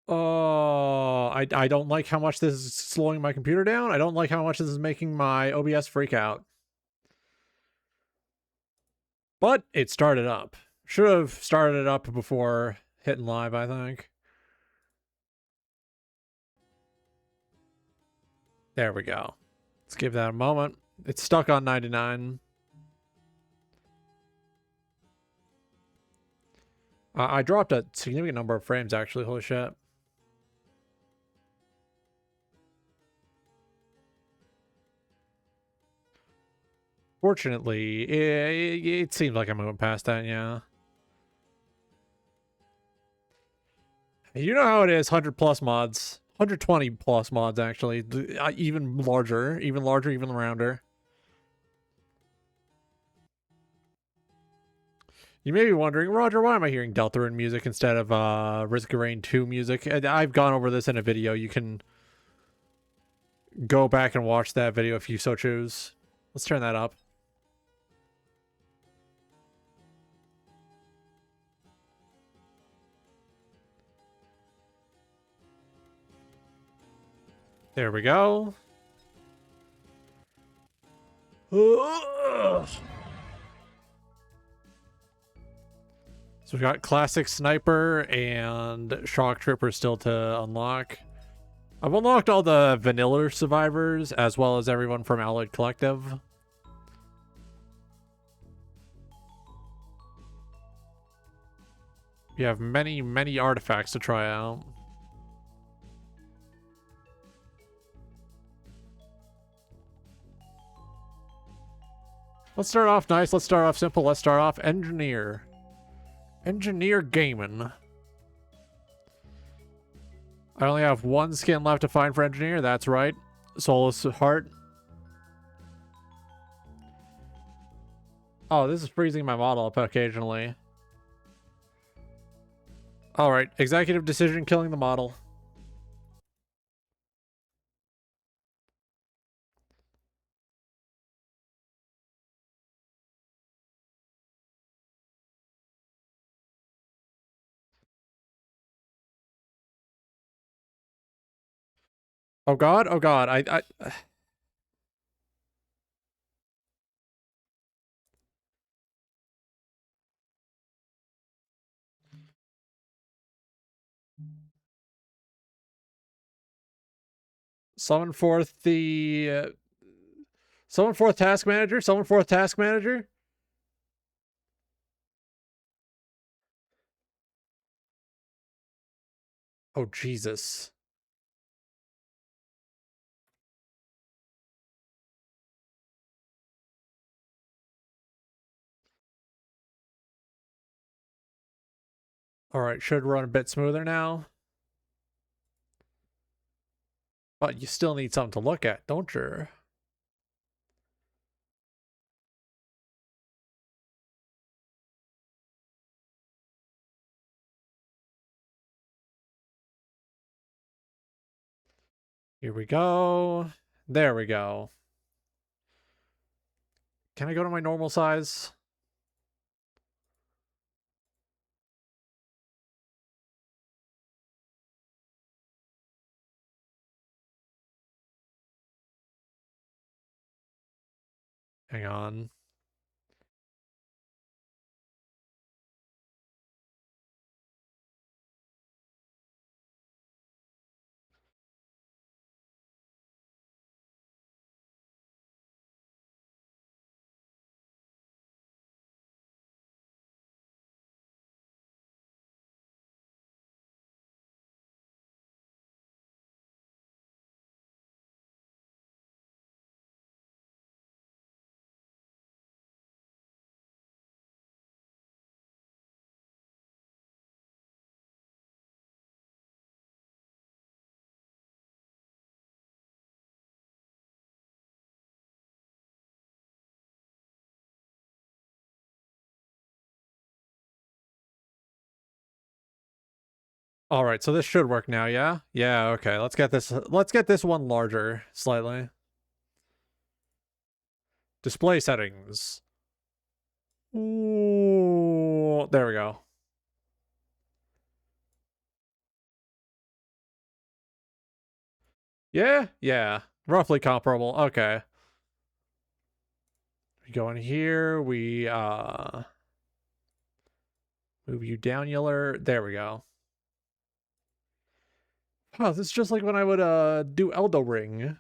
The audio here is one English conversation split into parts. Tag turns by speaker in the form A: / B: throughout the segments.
A: I don't like how much this is slowing my computer down. I don't like how much this is making my OBS freak out. But it started up. Should have started it up before hitting live, I think. There we go. Let's give that a moment. It's stuck on 99. I dropped a significant number of frames, actually. Holy shit. Fortunately, it seems like I'm moving past that, yeah. You know how it is, 100 plus mods. 120 plus mods, actually. Even larger, even rounder. You may be wondering, Roger, why am I hearing Deltarune music instead of Risk of Rain 2 music? I've gone over this in a video. You can go back and watch that video if you so choose. Let's turn that up. There we go. So we've got Classic Sniper and Shock Trooper still to unlock. I've unlocked all the vanilla survivors as well as everyone from Alloyed Collective. You have many, many artifacts to try out. Let's start off nice. Let's start off simple. Let's start off Engineer. Engineer Gaming. I only have one skin left to find for Engineer. That's right. Soulless Heart. Oh, this is freezing my model up occasionally. Alright, executive decision killing the model. Oh god, oh god, I... Summon forth the... Summon forth task manager, summon forth task manager. Oh, Jesus. Alright, should run a bit smoother now. But you still need something to look at, don't you? Here we go. There we go. Can I go to my normal size? Hang on. All right, so this should work now, yeah? Yeah, okay. Let's get this one larger slightly. Display settings. Ooh, there we go. Yeah. Roughly comparable. Okay. We go in here, we move you downular. There we go. Oh, this is just like when I would do Elden Ring.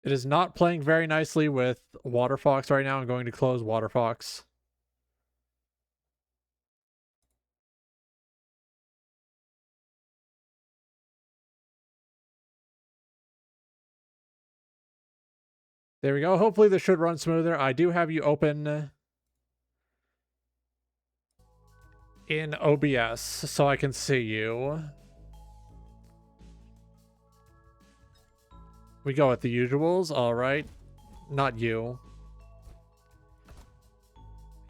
A: It is not playing very nicely with Water Fox right now. I'm going to close Water Fox. There we go. Hopefully this should run smoother. I do have you open in OBS so I can see you. We go with the usuals. All right. Not you.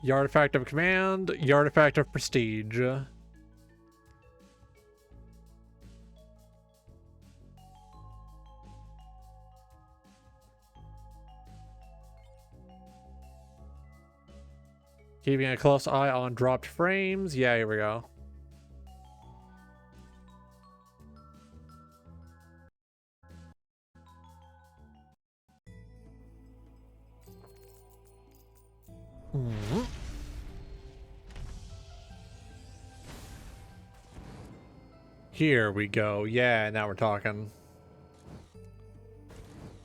A: Artifact of Command, Artifact of Prestige. Keeping a close eye on dropped frames. Yeah, here we go. Here we go. Yeah, now we're talking.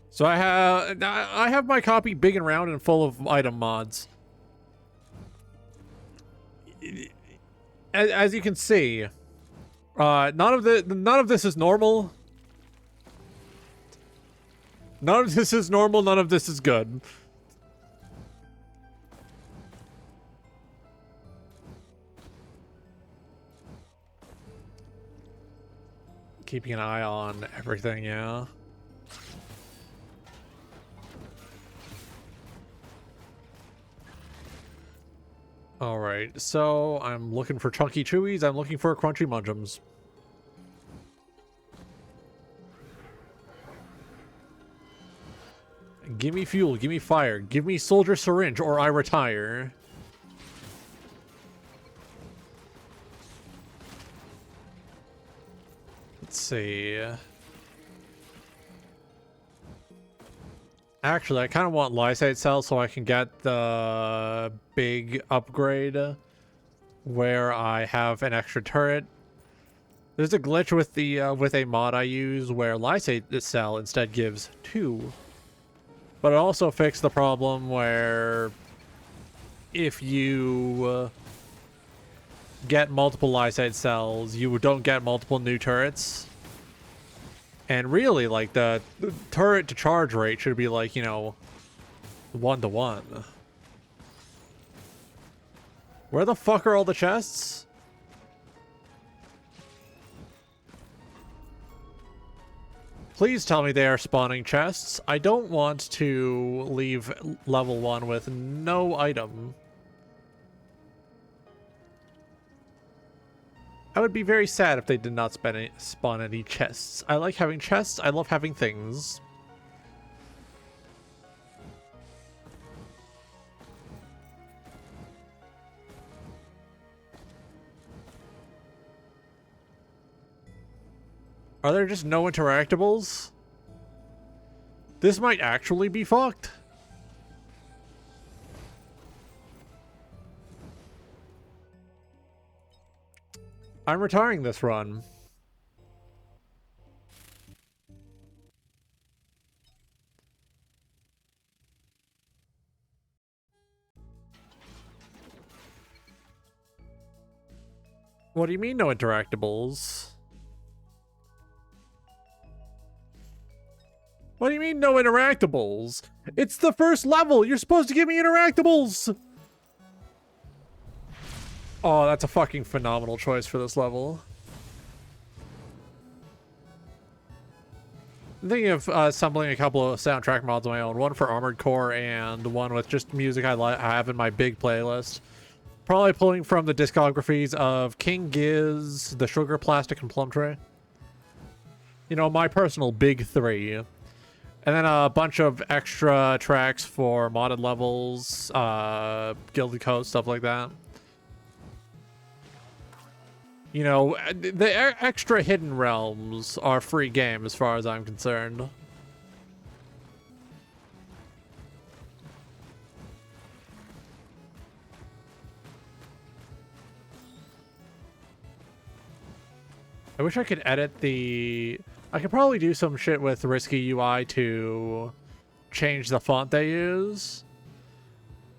A: So I have my copy big and round and full of item mods. As you can see, none of this is normal. None of this is normal. None of this is good. Keeping an eye on everything, yeah. Alright, so I'm looking for Chunky Chewies, I'm looking for Crunchy Munchums. Give me fuel, give me fire, give me Soldier Syringe, or I retire. Let's see. Actually, I kind of want Lysate Cell so I can get the big upgrade where I have an extra turret. There's a glitch with the with a mod I use where Lysate Cell instead gives 2. But it also fixed the problem where if you get multiple Lysate cells, you don't get multiple new turrets. And really, like, the turret to charge rate should be like, you know, 1-to-1. Where the fuck are all the chests? Please tell me they are spawning chests. I don't want to leave level 1 with no item. I would be very sad if they did not spawn any chests. I like having chests. I love having things. Are there just no interactables? This might actually be fucked. I'm retiring this run. What do you mean no interactables? What do you mean no interactables? It's the first level. You're supposed to give me interactables. Oh, that's a fucking phenomenal choice for this level. I'm thinking of assembling a couple of soundtrack mods of my own. One for Armored Core and one with just music I have in my big playlist. Probably pulling from the discographies of King Giz, The Sugar, Plastic, and Plum Tray. You know, my personal big three. And then a bunch of extra tracks for modded levels, Gilded Coast, stuff like that. You know, the extra hidden realms are free game as far as I'm concerned. I wish I could edit the... I could probably do some shit with Risky UI to change the font they use.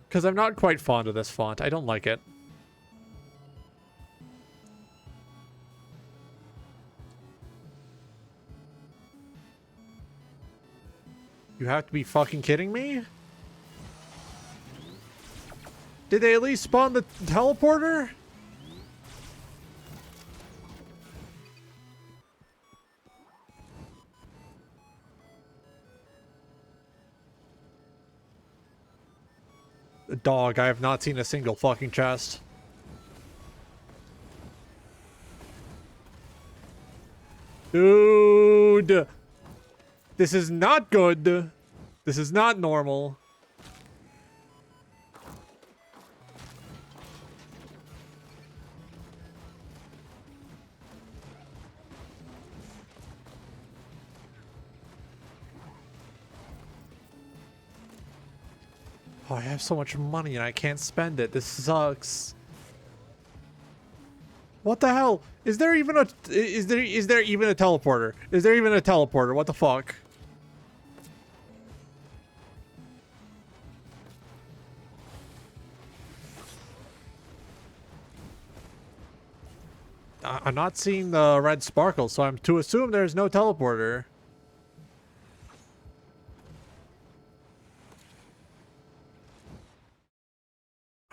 A: Because I'm not quite fond of this font. I don't like it. You have to be fucking kidding me? Did they at least spawn the teleporter? Dog, I have not seen a single fucking chest. Dude! This is not good. This is not normal. Oh, I have so much money and I can't spend it. This sucks. What the hell? Is there even a is there even a teleporter? Is there even a teleporter? What the fuck? I'm not seeing the red sparkle, so I'm to assume there's no teleporter.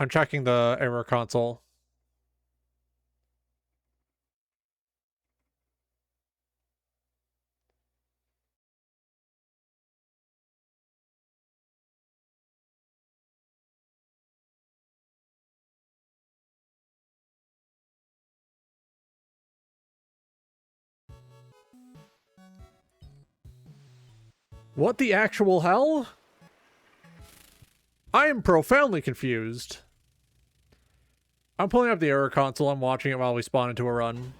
A: I'm checking the error console. What the actual hell? I am profoundly confused. I'm pulling up the error console. I'm watching it while we spawn into a run.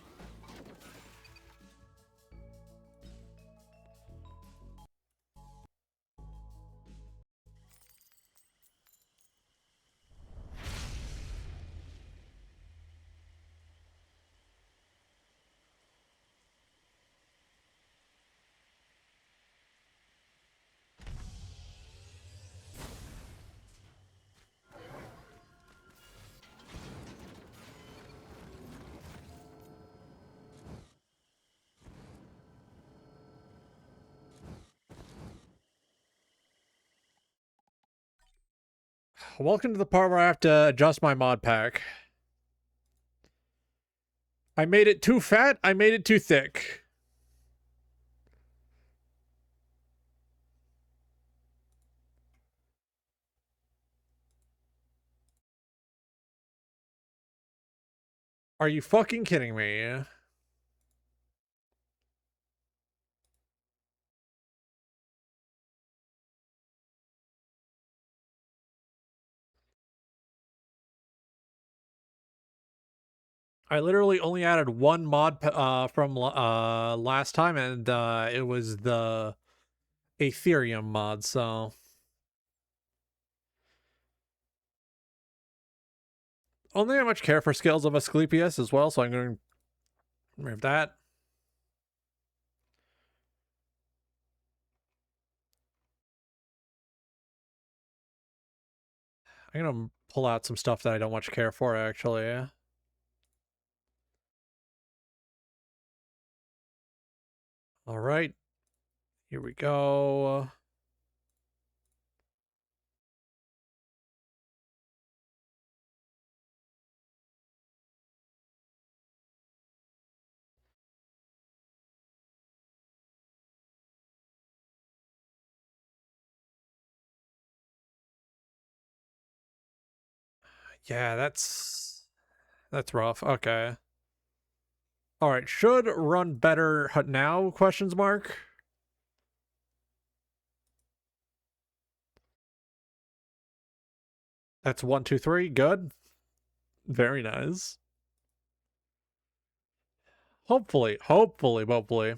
A: Welcome to the part where I have to adjust my mod pack. I made it too fat. I made it too thick. Are you fucking kidding me? I literally only added one mod from last time, and it was the Ethereum mod, so... Only I much care for scales of Asclepius as well, so I'm going to remove that. I'm going to pull out some stuff that I don't much care for, actually. All right. Here we go. Yeah, that's rough. Okay. All right, should run better now? Questions mark. That's 1, 2, 3. Good. Very nice. Hopefully, hopefully, hopefully.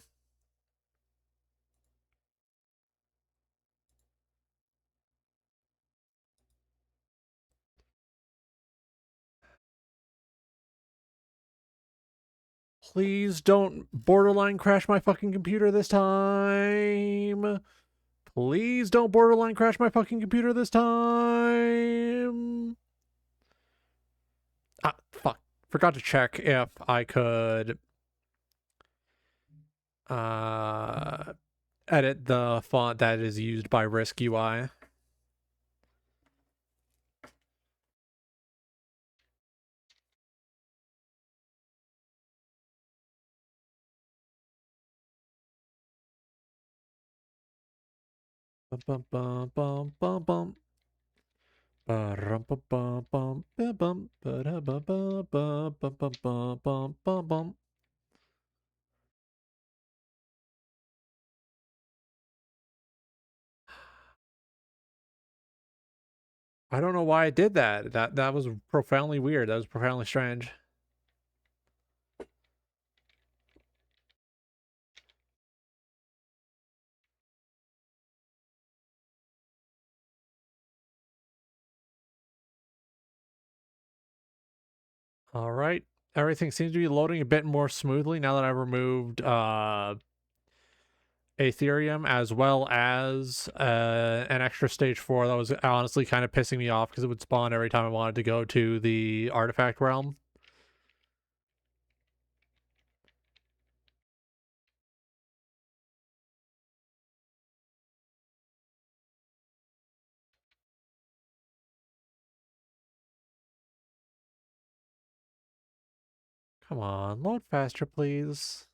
A: Please don't borderline crash my fucking computer this time. Please don't borderline crash my fucking computer this time. Ah, fuck. Forgot to check if I could uh edit the font that is used by Risk UI. Bum bum bum bum bum bum. Ba-rum bum bum bum bum bum ba-da ba ba ba bum bum bum bum bum bum. I don't know why I did that. That was profoundly weird. That was profoundly strange. All right. Everything seems to be loading a bit more smoothly now that I've removed Aetherium as well as an extra stage 4 that was honestly kind of pissing me off because it would spawn every time I wanted to go to the artifact realm. Come on, load faster, please.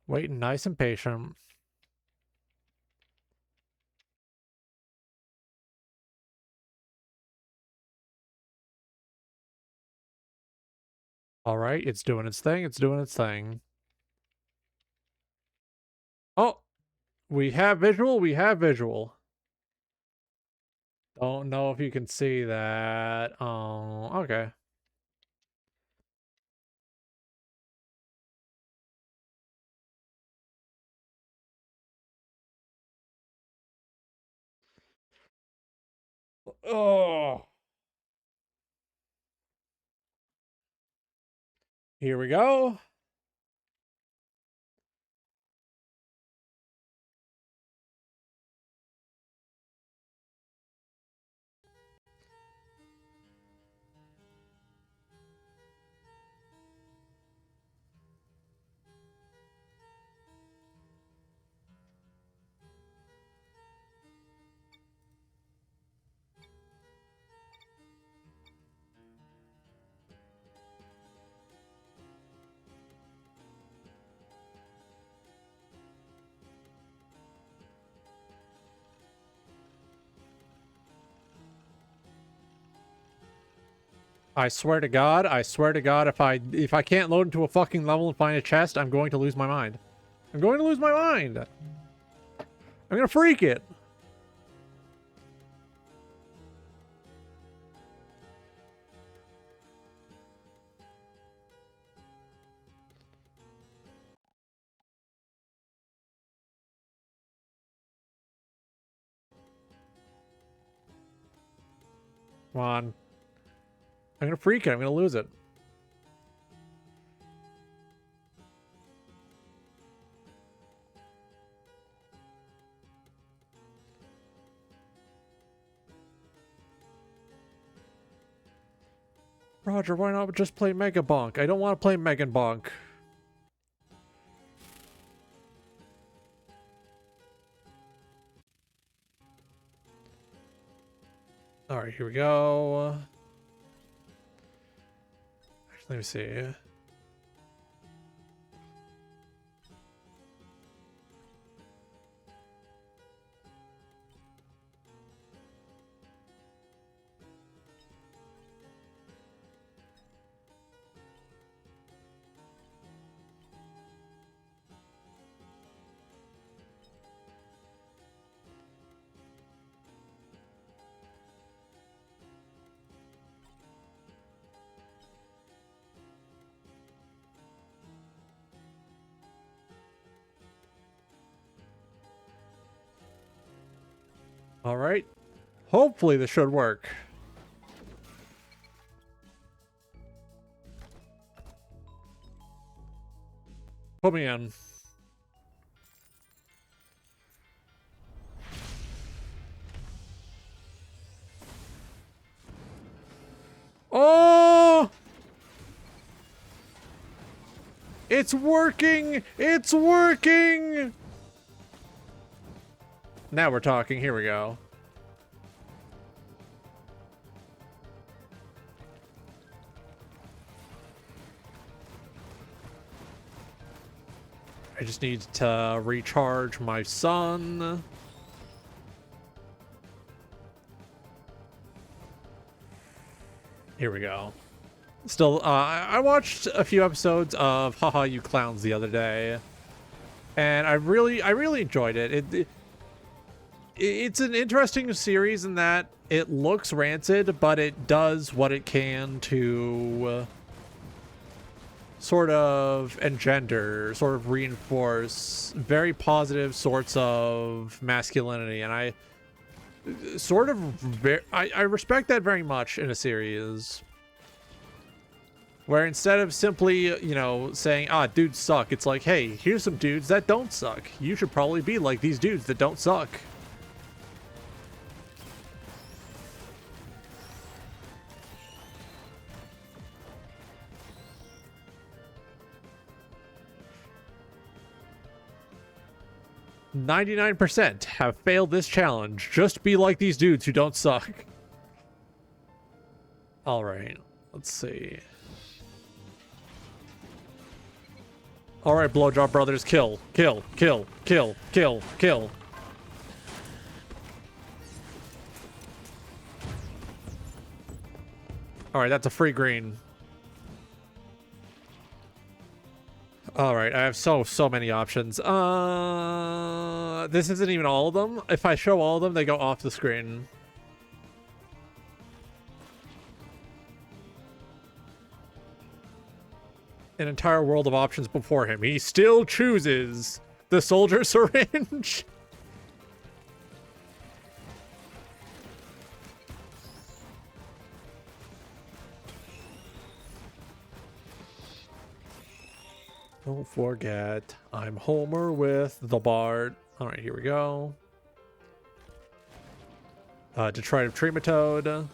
A: Waiting nice and patient. All right, it's doing its thing. It's doing its thing. Oh, we have visual. We have visual. Don't know if you can see that. Oh, okay. Oh. Here we go. I swear to God, if I can't load into a fucking level and find a chest, I'm going to lose my mind. I'm going to lose my mind. I'm gonna freak it. Come on. I'm gonna freak it. I'm gonna lose it. Roger, why not just play Mega Bonk? I don't want to play Mega Bonk. All right, here we go. Actually, let me see. All right. Hopefully this should work. Put me in. Oh! It's working! It's working! Now we're talking. Here we go. I just need to recharge my sun. Here we go. Still, I watched a few episodes of Haha You Clowns the other day, and I really enjoyed it. It's an interesting series in that it looks rancid, but it does what it can to sort of engender, sort of reinforce very positive sorts of masculinity, and I sort of I respect that very much in a series where instead of simply, you know, saying, ah, dudes suck, it's like, hey, here's some dudes that don't suck. You should probably be like these dudes that don't suck. 99% have failed this challenge. Just be like these dudes who don't suck. All right, let's see. All right, Blowjob Brothers, kill, kill, kill, kill, kill, kill. All right, that's a free green. All right, I have so many options. This isn't even all of them. If I show all of them, they go off the screen. An entire world of options before him. He still chooses the soldier syringe. Don't forget, I'm Homer with the Bard. All right, here we go. Detritive Trematode.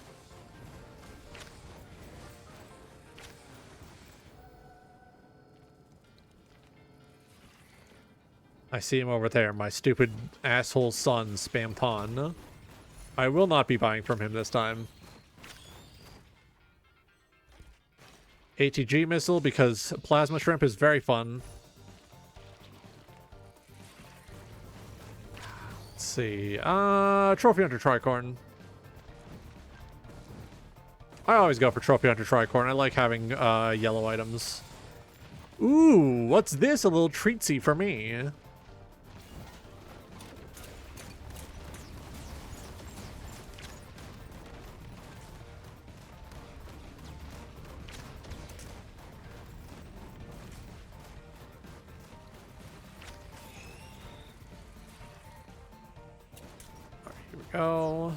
A: I see him over there, my stupid asshole son, Spamton. I will not be buying from him this time. ATG missile, because Plasma Shrimp is very fun. Let's see. Trophy Hunter Tricorn. I always go for Trophy Hunter Tricorn. I like having yellow items. Ooh, what's this? A little treatsy for me. Go.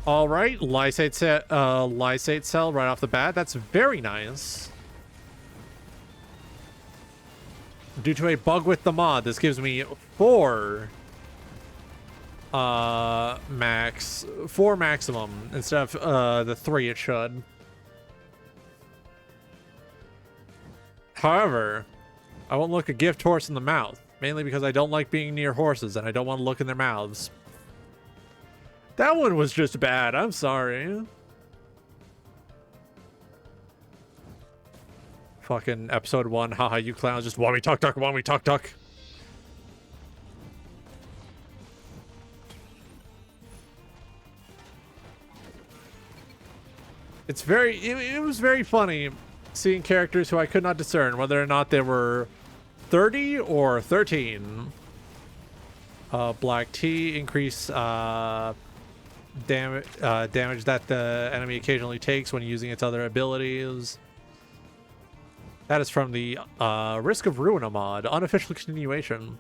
A: All right, Lysate Cell right off the bat. That's very nice. Due to a bug with the mod, this gives me 4 maximum instead of the 3 it should. However, I won't look a gift horse in the mouth, mainly because I don't like being near horses and I don't want to look in their mouths. That one was just bad. I'm sorry. Fucking episode 1. Haha, you clowns just want me talk. Want me talk. It's very, it was very funny seeing characters who I could not discern whether or not they were 30 or 13. Black tea, increase damage that the enemy occasionally takes when using its other abilities. That is from the Risk of Ruina mod, unofficial continuation.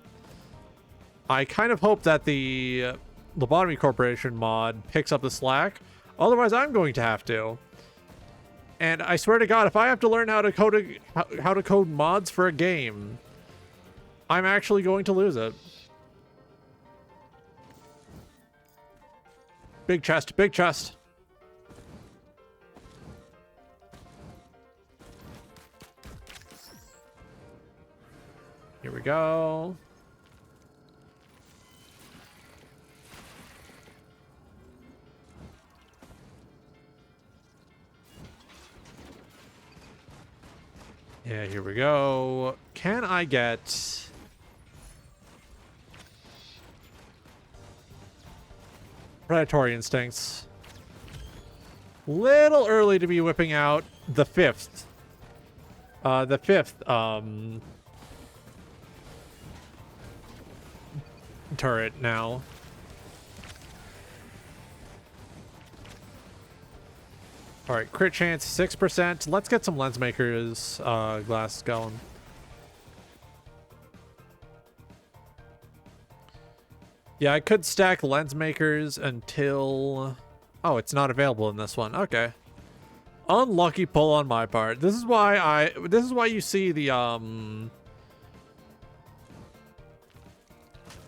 A: I kind of hope that the Lobotomy Corporation mod picks up the slack. Otherwise, I'm going to have to. And I swear to God, if I have to learn how to code mods for a game, I'm actually going to lose it. Big chest, big chest. Here we go. Yeah, here we go. Can I get... Predatory instincts? Little early to be whipping out the fifth. Turret now. All right, crit chance 6%. Let's get some lens makers glass going. Yeah, I could stack lens makers until... Oh, it's not available in this one. Okay. Unlucky pull on my part. This is why you see the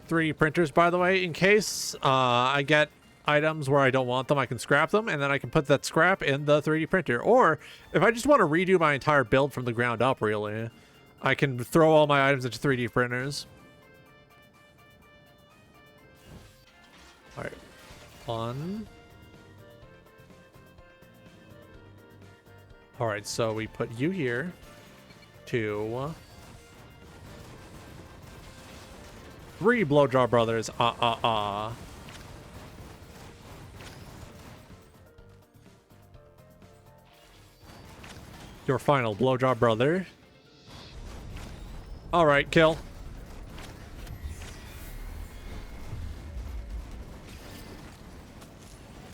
A: 3D printers, by the way, in case I get items where I don't want them, I can scrap them, and then I can put that scrap in the 3D printer. Or if I just want to redo my entire build from the ground up, really, I can throw all my items into 3D printers. All right, 1. All right, so we put you here. 2. 3 Blowjaw Brothers. Your final Blowjaw Brother. All right, kill.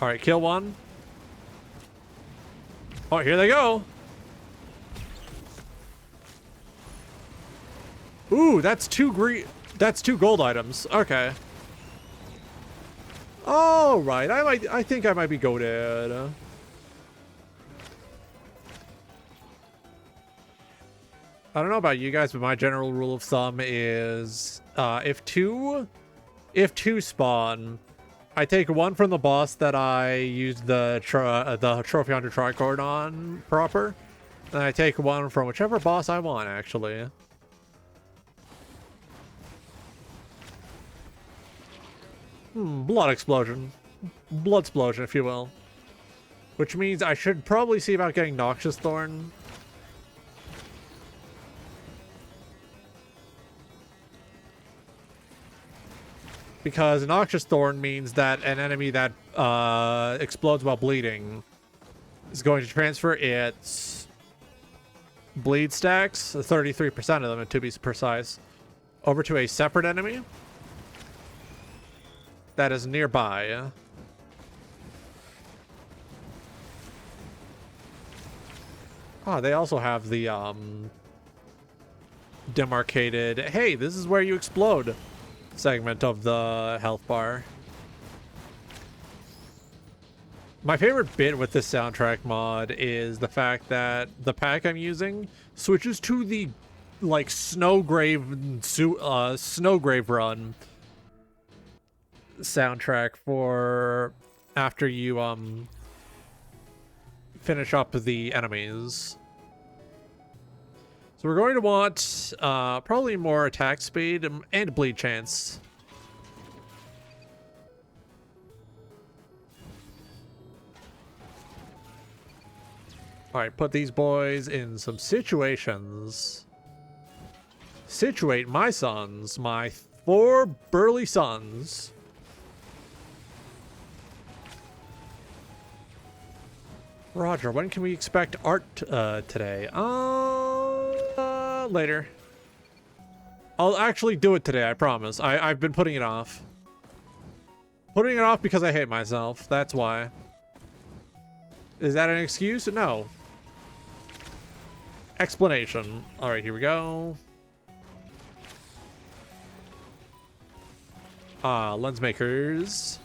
A: All right, kill 1. Oh, here they go. Ooh, that's 2 green. That's 2 gold items. Okay. All right, I think I might be goated. I don't know about you guys, but my general rule of thumb is if two spawn, I take 1 from the boss that I used the trophy hunter tricord on proper, and I take 1 from whichever boss I want, actually. Blood explosion. Blood explosion, if you will. Which means I should probably see about getting Noxious Thorn. Because Noxious Thorn means that an enemy that explodes while bleeding is going to transfer its bleed stacks, 33% of them to be precise, over to a separate enemy that is nearby. Oh, they also have the demarcated, hey, this is where you explode segment of the health bar. My favorite bit with this soundtrack mod is the fact that the pack I'm using switches to the like Snowgrave Run soundtrack for after you finish up the enemies. So we're going to want probably more attack speed and bleed chance. All right, put these boys in some situations. Situate my sons, my 4 burly sons. Roger, when can we expect art today? Later. I'll actually do it today, I promise. I've been putting it off. Putting it off because I hate myself. That's why. Is that an excuse? No. Explanation. All right, here we go. Lens makers.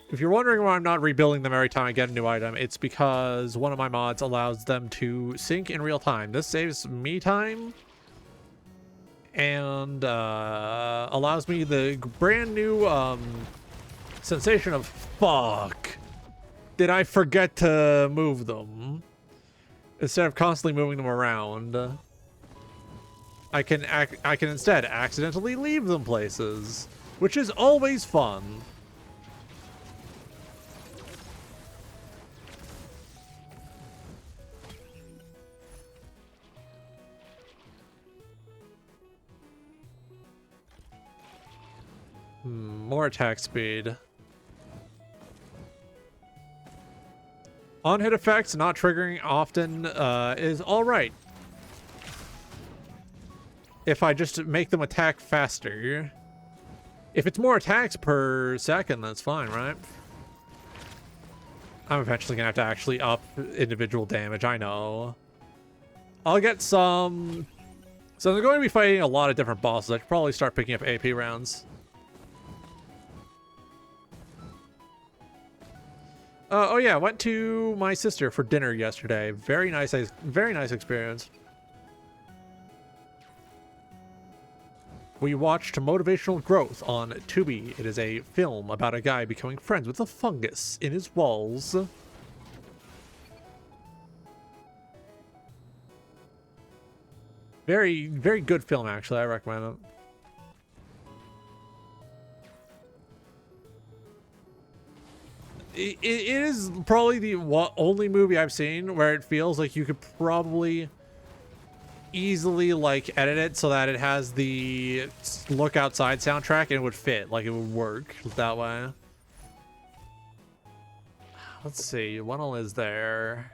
A: If you're wondering why I'm not rebuilding them every time I get a new item, it's because one of my mods allows them to sync in real time. This saves me time and allows me the brand new sensation of fuck. Did I forget to move them? Instead of constantly moving them around, I can instead accidentally leave them places, which is always fun. More attack speed. On-hit effects not triggering often is alright. If I just make them attack faster. If it's more attacks per second, that's fine, right? I'm eventually gonna have to actually up individual damage, I know. I'll get some... So they're going to be fighting a lot of different bosses. I should probably start picking up AP rounds. Oh yeah, went to my sister for dinner yesterday. Very nice experience. We watched Motivational Growth on Tubi. It is a film about a guy becoming friends with a fungus in his walls. Very, very good film, actually. I recommend it. It is probably the only movie I've seen where it feels like you could probably easily like edit it so that it has the Look Outside soundtrack and it would fit, like it would work that way. Let's see, what all is there?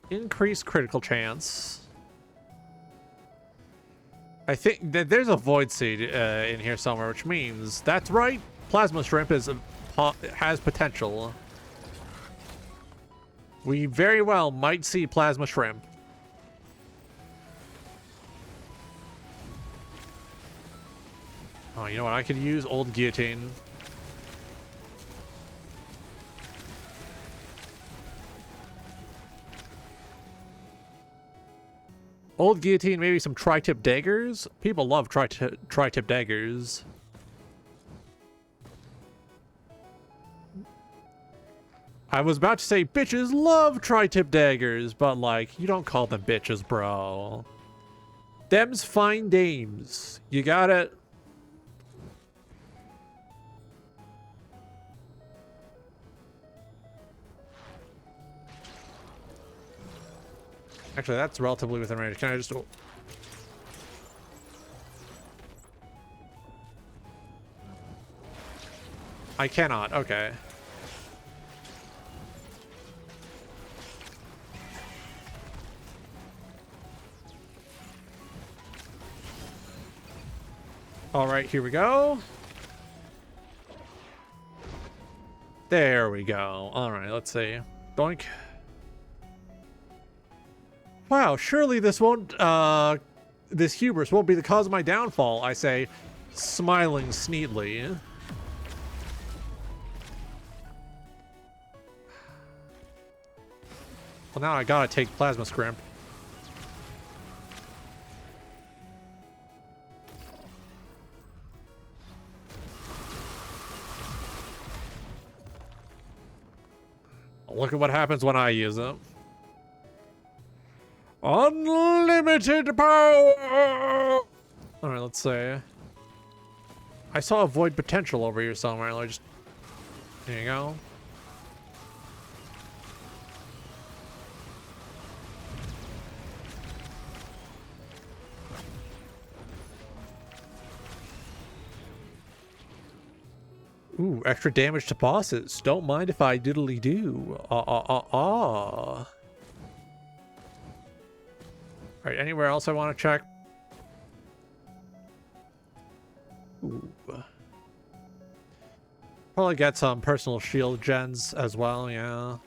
A: Increased critical chance. I think that there's a void seed in here somewhere, which means that's right. Plasma shrimp has potential. We very well might see plasma shrimp. Oh, you know what? I could use old guillotine. Old guillotine, maybe some tri-tip daggers. People love tri-tip daggers. I was about to say bitches love tri-tip daggers, but like, you don't call them bitches, bro. Them's fine dames. You got it? Actually, that's relatively within range. Can I just... I cannot. Okay. All right, here we go. There we go. All right, let's see. Doink. Wow, surely this won't, this hubris won't be the cause of my downfall, I say, smiling sneetly. Well, now I gotta take Plasma Scrimp. look at what happens when I use it. Unlimited power! Alright, let's see. I saw a void potential over here somewhere. Let me just... There you go. Ooh, extra damage to bosses. Don't mind if I diddly do. Alright, anywhere else I want to check? Ooh. Probably get some personal shield gens as well, yeah.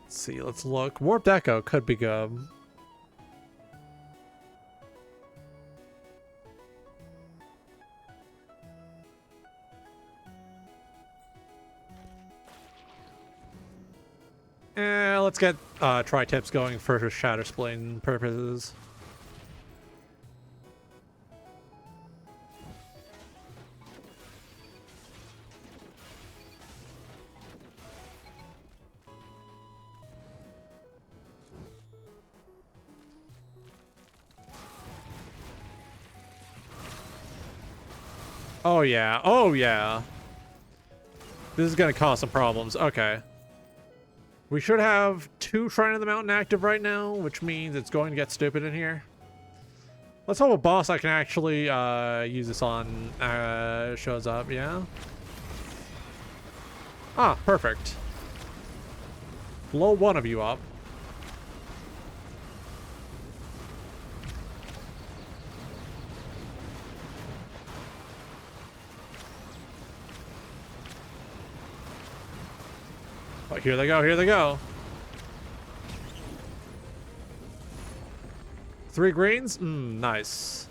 A: Let's see, let's look. Warped Echo could be good. Let's get tri-tips going for Shattersplane purposes. Oh yeah, oh yeah. This is gonna cause some problems. Okay. We should have 2 Shrine of the Mountain active right now, which means it's going to get stupid in here. Let's hope a boss I can actually use this on shows up, yeah? Ah, perfect. Blow one of you up. Oh, here they go, here they go. 3 greens? Nice.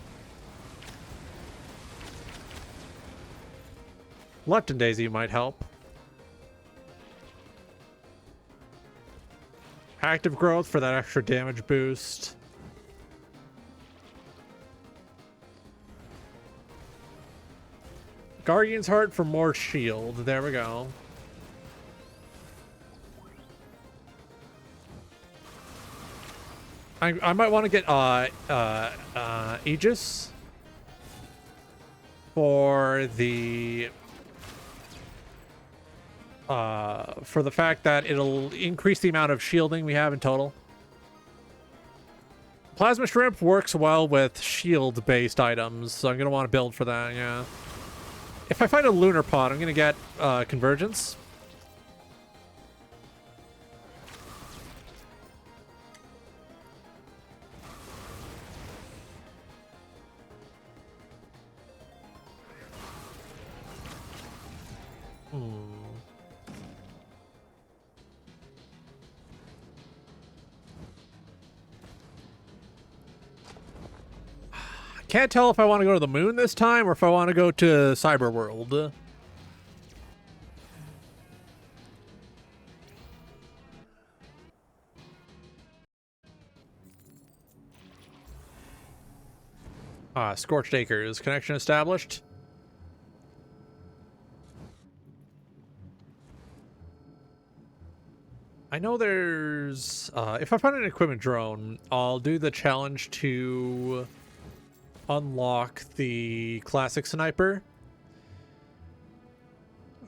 A: Lepton Daisy might help. Active growth for that extra damage boost. Guardian's Heart for more shield. There we go. I might want to get Aegis for the fact that it'll increase the amount of shielding we have in total. Plasma Shrimp works well with shield-based items, so I'm gonna want to build for that. Yeah. If I find a Lunar Pod, I'm gonna get Convergence. Can't tell if I want to go to the moon this time or if I want to go to Cyberworld. Scorched Acres. Connection established. I know there's... if I find an equipment drone, I'll do the challenge to unlock the classic sniper,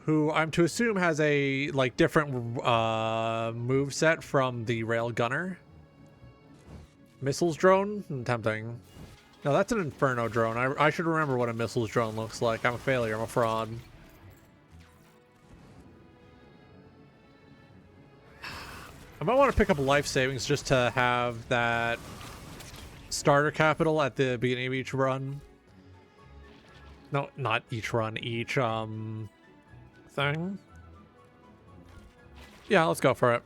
A: who I'm to assume has a like different move set from the rail gunner. Missiles drone? Tempting. No, that's an Inferno drone. I should remember what a missiles drone looks like. I'm a failure. I'm a fraud. I might want to pick up life savings just to have that starter capital at the beginning of each run. No, not each run, each thing. Yeah, let's go for it.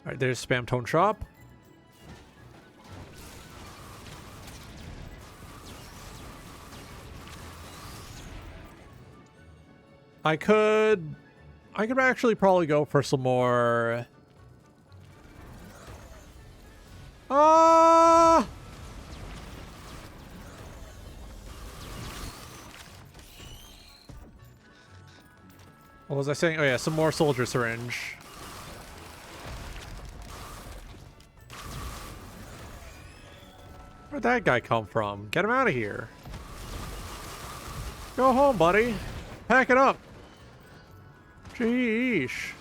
A: All right, there's Spam Tone Shop. I could actually probably go for some more. Ah! What was I saying? Oh yeah, some more soldier syringe. Where'd that guy come from? Get him out of here. Go home, buddy. Pack it up. Sheesh.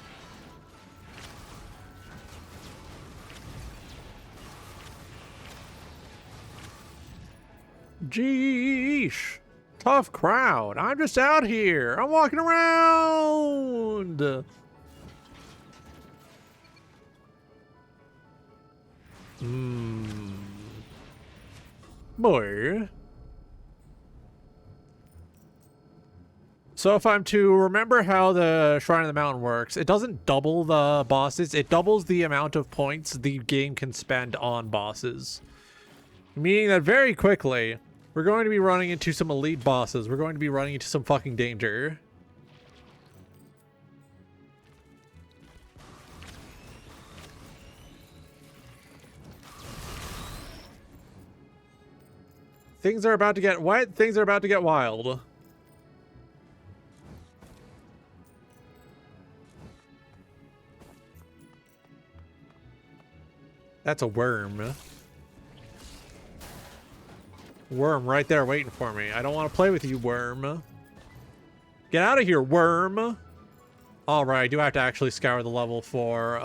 A: Jeesh. Tough crowd. I'm just out here. I'm walking around. Boy. So if I'm to remember how the Shrine of the Mountain works, it doesn't double the bosses. It doubles the amount of points the game can spend on bosses. Meaning that very quickly, we're going to be running into some elite bosses. We're going to be running into some fucking danger. Things are about to get wet. Things are about to get wild. That's a worm. Worm right there waiting for me. I don't want to play with you, worm. Get out of here, worm. All right, I do have to actually scour the level for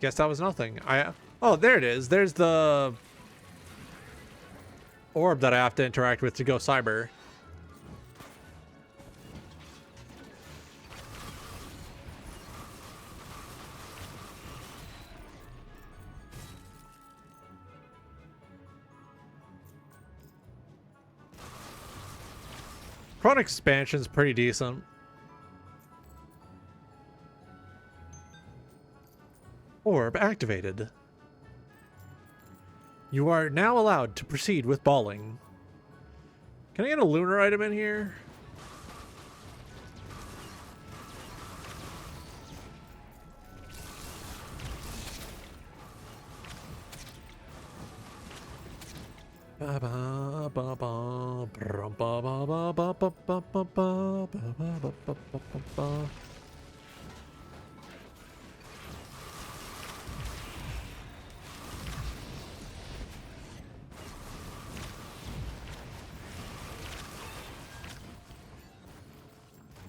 A: guess that was nothing. Oh, there it is. There's the orb that I have to interact with to go cyber. Chronic expansion's pretty decent. Orb activated. You are now allowed to proceed with balling. Can I get a lunar item in here?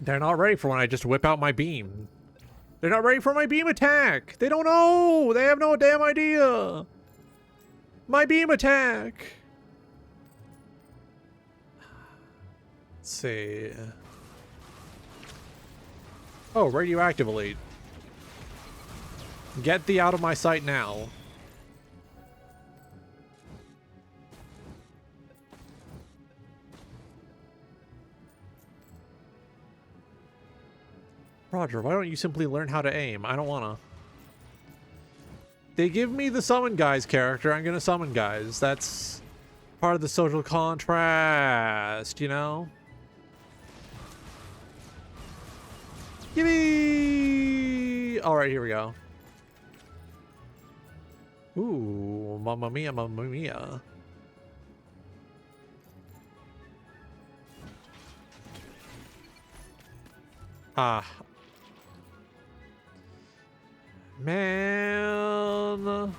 A: They're not ready for when I just whip out my beam. They're not ready for my beam attack. They don't know. They have no damn idea. My beam attack. Let's see. Oh, radioactive elite. Get thee out of my sight now. Roger, why don't you simply learn how to aim? I don't wanna. They give me the summon guys character. I'm gonna summon guys. That's part of the social contrast, you know? Yippee! Alright, here we go. Ooh, mamma mia, mamma mia. Ah. Man.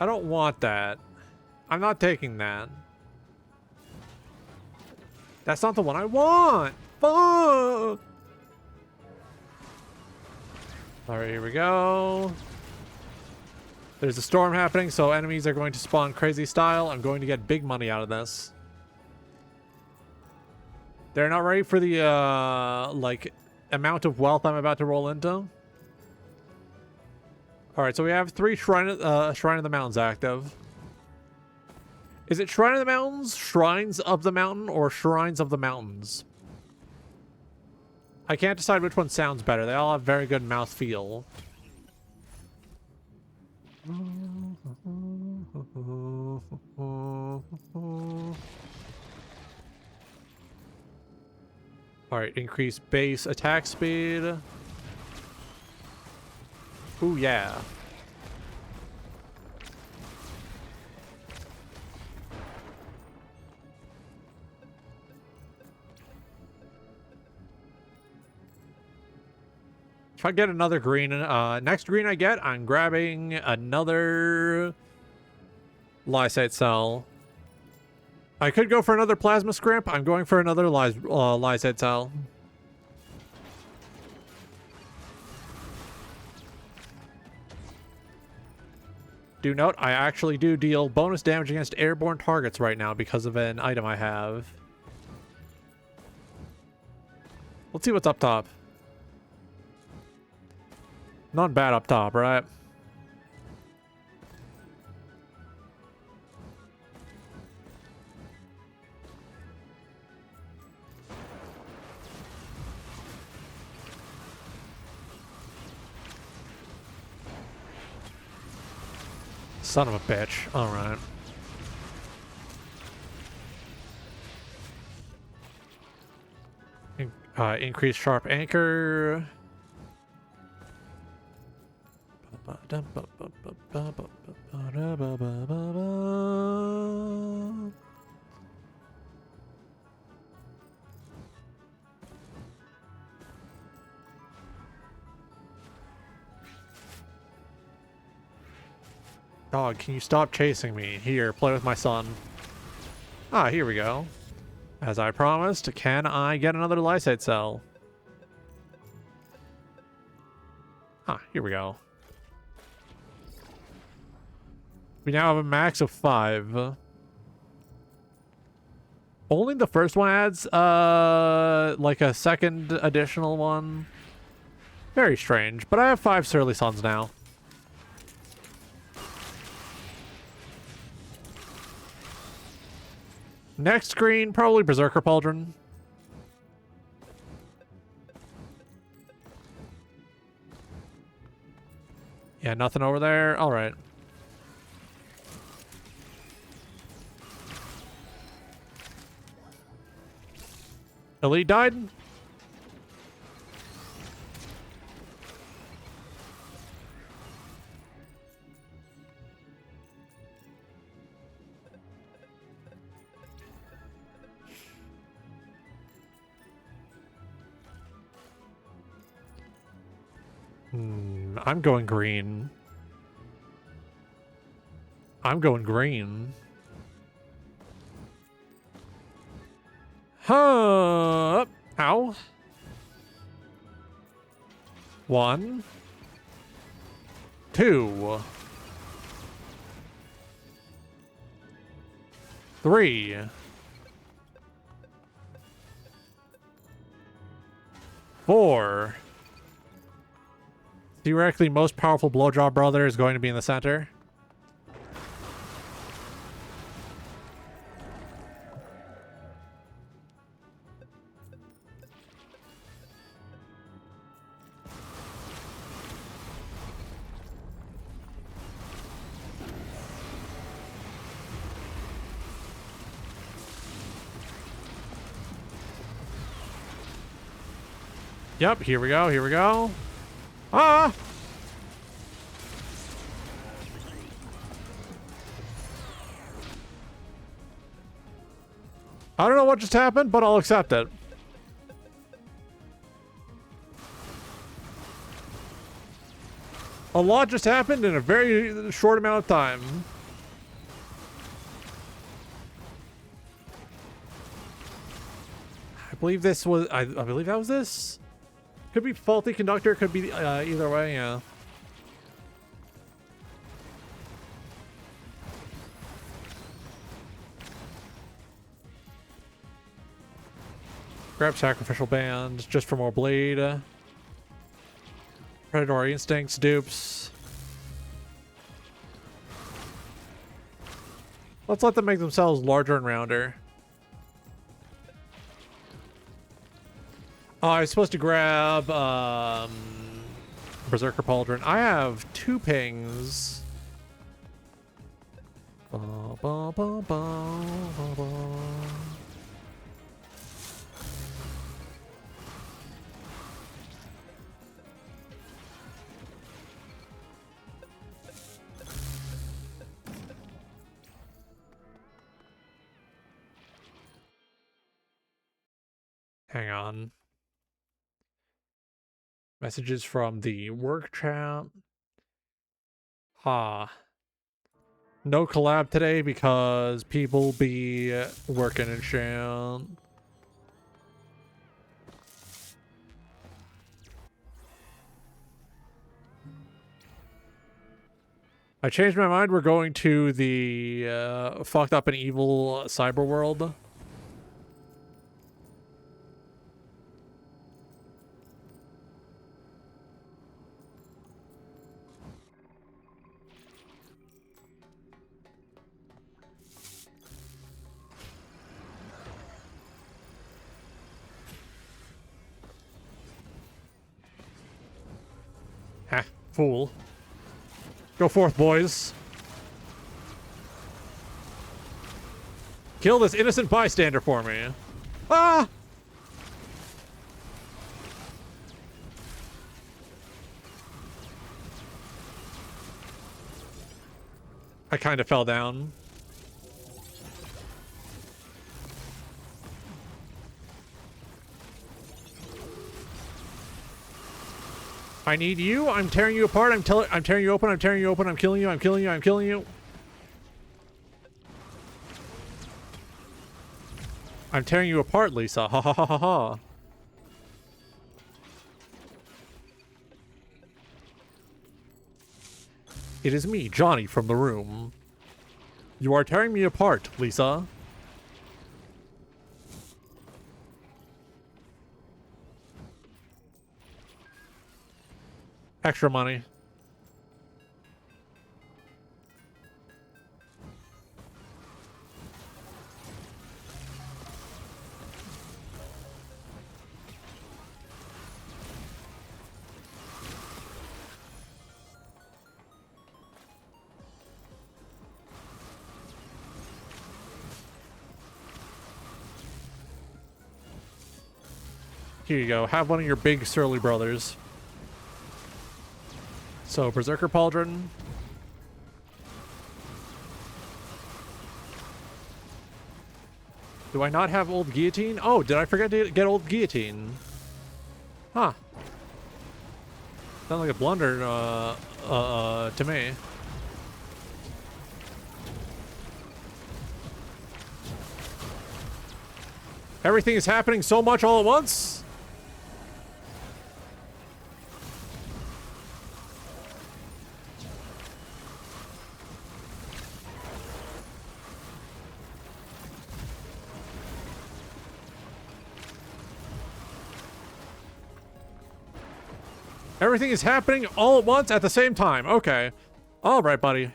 A: I don't want that. I'm not taking that. That's not the one I want. Fuck. All right, here we go. There's a storm happening, so enemies are going to spawn crazy style. I'm going to get big money out of this. They're not ready for the like amount of wealth I'm about to roll into. All right, so we have 3 Shrine of the Mountains active. Is it Shrine of the Mountains, Shrines of the Mountain, or Shrines of the Mountains? I can't decide which one sounds better. They all have very good mouth feel. Alright, increase base attack speed. Ooh, yeah. If I get another green, next green I get, I'm grabbing another Lysate cell. I could go for another Plasma Scrimp. I'm going for another Lysate cell. Do note, I actually do deal bonus damage against airborne targets right now because of an item I have. Let's see what's up top. Not bad up top, right? Son of a bitch. All right. Increase sharp anchor. Dog, can you stop chasing me? Here, play with my son. Ah, here we go. As I promised, can I get another Lysate cell? Ah, here we go. We now have a max of 5. Only the first one adds, like a second additional one. Very strange, but I have 5 Surly Sons now. Next screen, probably Berserker Pauldron. Yeah, nothing over there. All right. Elite died? I'm going green. I'm going green. Huh. Ow. 1, 2, 3, 4. Theoretically, most powerful blowjob brother is going to be in the center. Yep, here we go, here we go. Ah! I don't know what just happened, but I'll accept it. A lot just happened in a very short amount of time. I believe this was... I believe that was this? Could be faulty conductor, could be either way, yeah. Grab Sacrificial Band, just for more bleed. Predatory Instincts, dupes. Let's let them make themselves larger and rounder. Oh, I was supposed to grab Berserker Pauldron. I have 2 pings. Ba, ba, ba, ba, ba, ba. Hang on. Messages from the work chat. No collab today because people be working and shit. I changed my mind. We're going to the fucked up and evil cyber world. Ha, fool. Go forth, boys. Kill this innocent bystander for me. Ah! I kind of fell down. I need you. I'm tearing you apart. I'm tearing you open. I'm tearing you open. I'm killing you. I'm killing you. I'm killing you. I'm tearing you apart, Lisa. Ha ha ha ha ha. It is me, Johnny, from the room. You are tearing me apart, Lisa. Extra money. Here you go. Have one of your big surly brothers. So, Berserker Pauldron. Do I not have Old Guillotine? Oh, did I forget to get Old Guillotine? Huh. Sounds like a blunder to me. Everything is happening so much all at once? Everything is happening all at once at the same time. Okay. All right, buddy.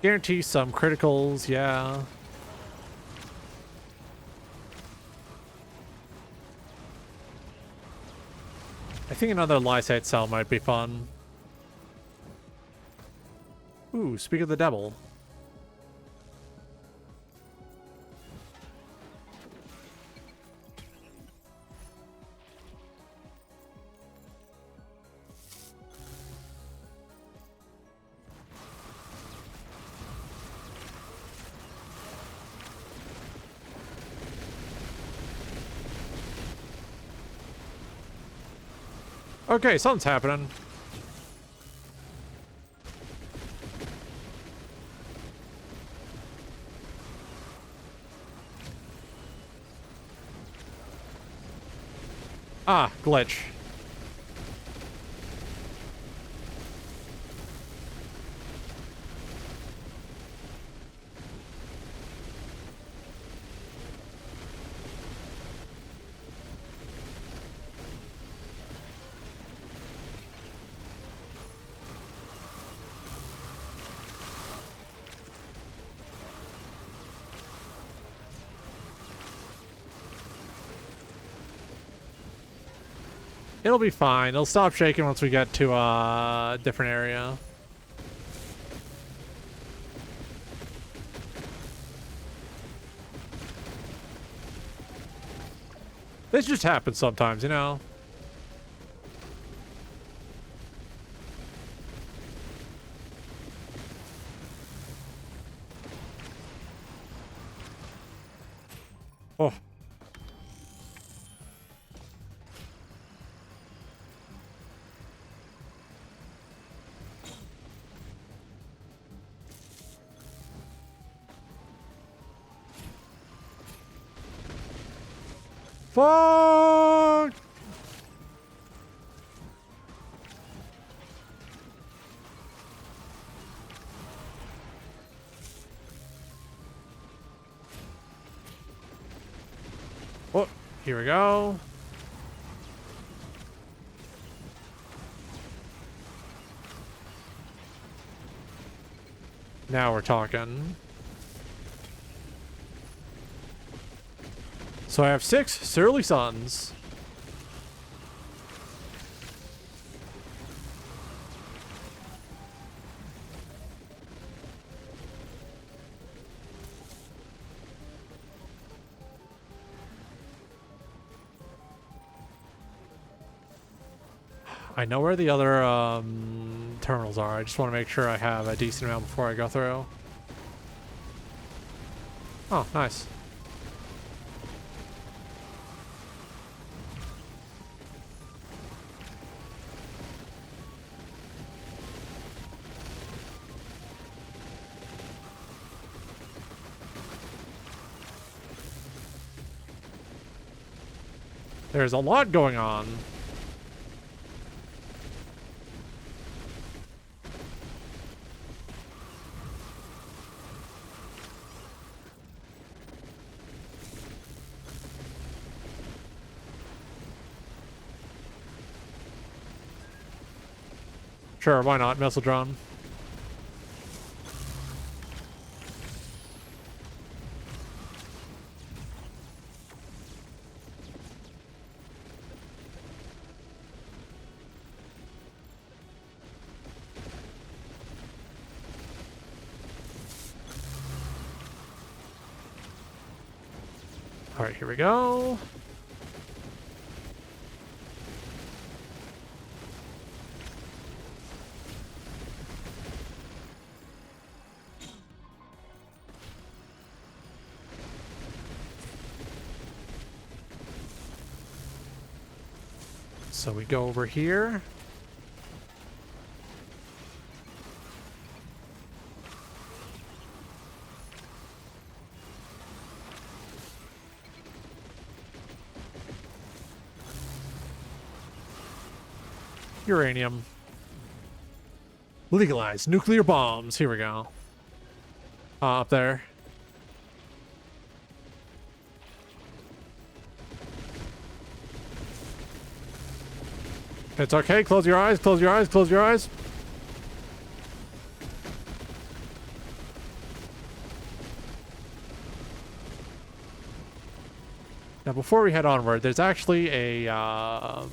A: Guarantee some criticals, yeah. I think another Lysite cell might be fun. Ooh, speak of the devil. Okay, something's happening. Ah, glitch. It'll be fine. It'll stop shaking once we get to a different area. This just happens sometimes, you know? Oh. Fuck! Oh, here we go. Now we're talking. So I have 6 surly sons. I know where the other terminals are. I just want to make sure I have a decent amount before I go through. Oh, nice. There's a lot going on. Sure, why not? Missile drone. All right, here we go. So we go over here. Uranium. Legalize nuclear bombs. Here we go. Up there. It's okay. Close your eyes. Close your eyes. Close your eyes. Now, before we head onward, there's actually a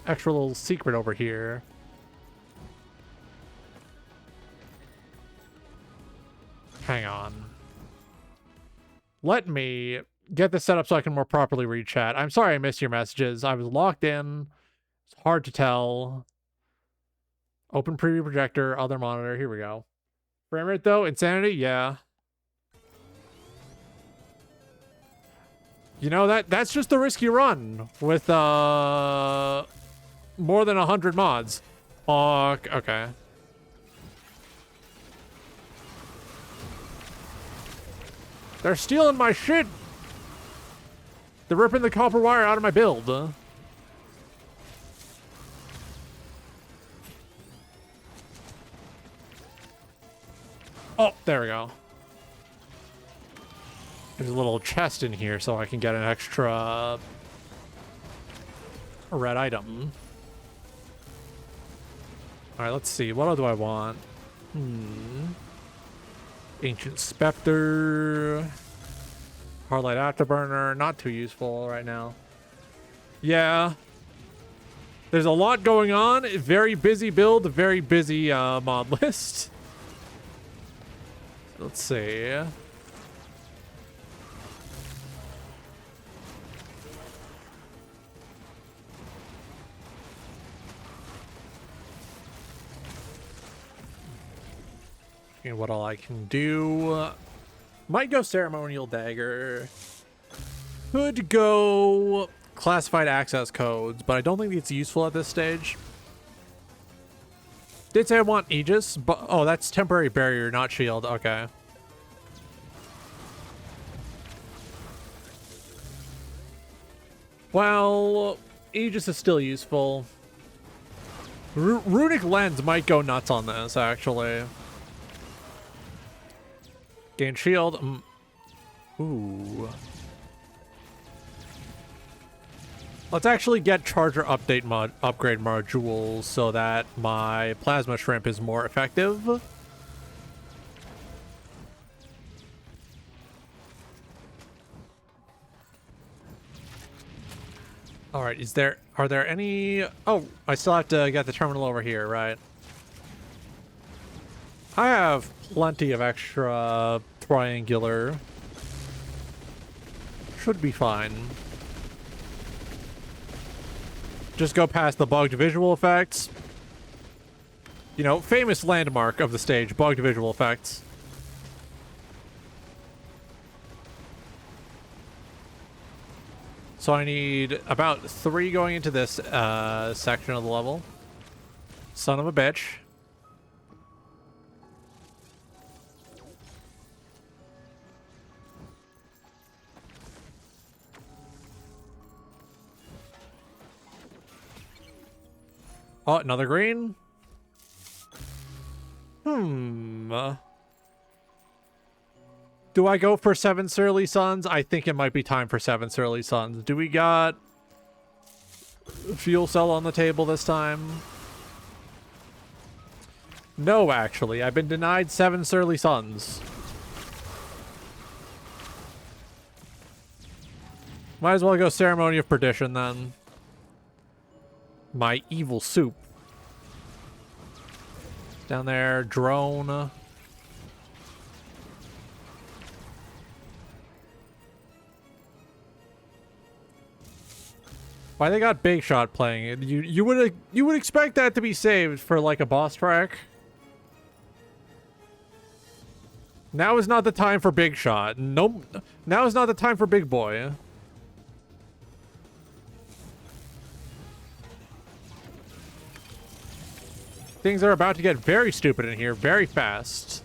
A: extra little secret over here. Hang on. Let me get this set up so I can more properly read chat. I'm sorry I missed your messages. I was locked in. It's hard to tell. Open preview projector, other monitor. Here we go. Frame rate though, insanity, yeah. You know, that's just the risk you run with more than 100 mods. Okay. They're stealing my shit. They're ripping the copper wire out of my build. Oh, there we go. There's a little chest in here so I can get an extra red item. Alright, let's see. What do I want? Ancient Spectre. Hardlight Afterburner. Not too useful right now. Yeah. There's a lot going on. Very busy build. Very busy mod list. Let's see. And what all I can do. Might go Ceremonial Dagger. Could go Classified Access Codes, but I don't think it's useful at this stage. Did say I want Aegis, but oh, that's Temporary Barrier, not Shield. Okay. Well, Aegis is still useful. Runic Lens might go nuts on this, actually. Gain shield. Ooh. Let's actually get Charger upgrade modules so that my Plasma Shrimp is more effective. All right, are there any... Oh, I still have to get the terminal over here, right? I have plenty of extra triangular. Should be fine. Just go past the bugged visual effects. You know, famous landmark of the stage, bugged visual effects. So I need about 3 going into this section of the level. Son of a bitch. Oh, another green? Do I go for 7 Surly Suns? I think it might be time for 7 Surly Suns. Do we got fuel cell on the table this time? No, actually. I've been denied 7 Surly Suns. Might as well go Ceremony of Perdition then. My evil soup. Down there, drone. Why they got Big Shot playing it? You would expect that to be saved for like a boss track. Now is not the time for Big Shot. Nope. Now is not the time for Big Boy. Things are about to get very stupid in here very fast.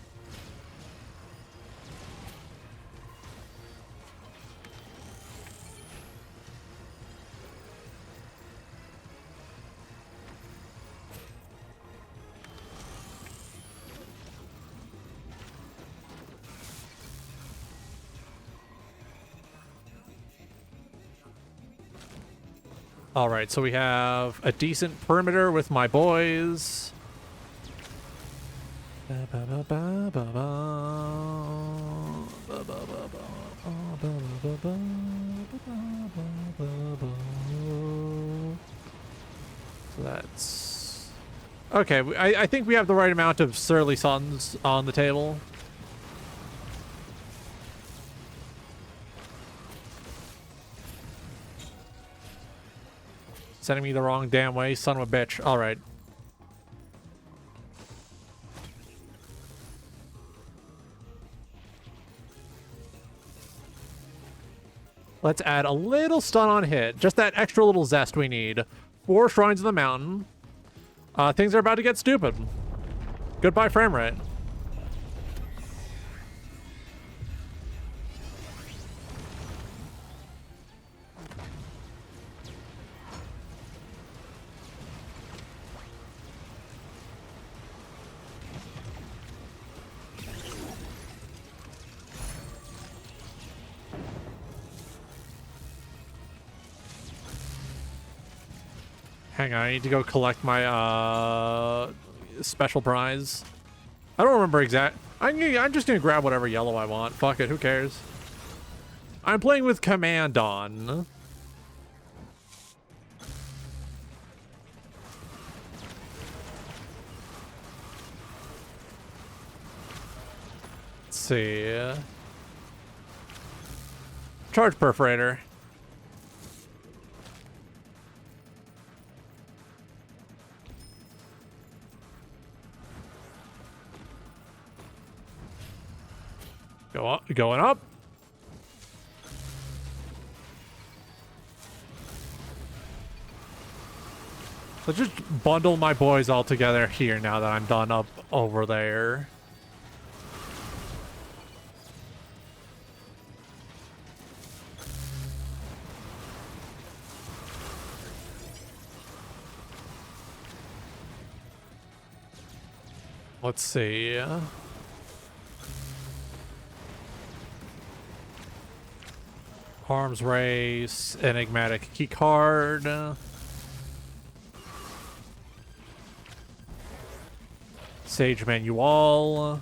A: All right, so we have a decent perimeter with my boys. So that's okay. I think we have the right amount of Surly Suns on the table. Sending me the wrong damn way, son of a bitch. All right. Let's add a little stun on hit. Just that extra little zest we need. 4 Shrines of the Mountain. Things are about to get stupid. Goodbye frame rate. Hang on, I need to go collect my special prize. I don't remember I'm just gonna grab whatever yellow I want. Fuck it, who cares? I'm playing with command on. Let's see. Charge perforator. Going up. Let's just bundle my boys all together here now that I'm done up over there. Let's see. Arms race, enigmatic key card. Sage manual.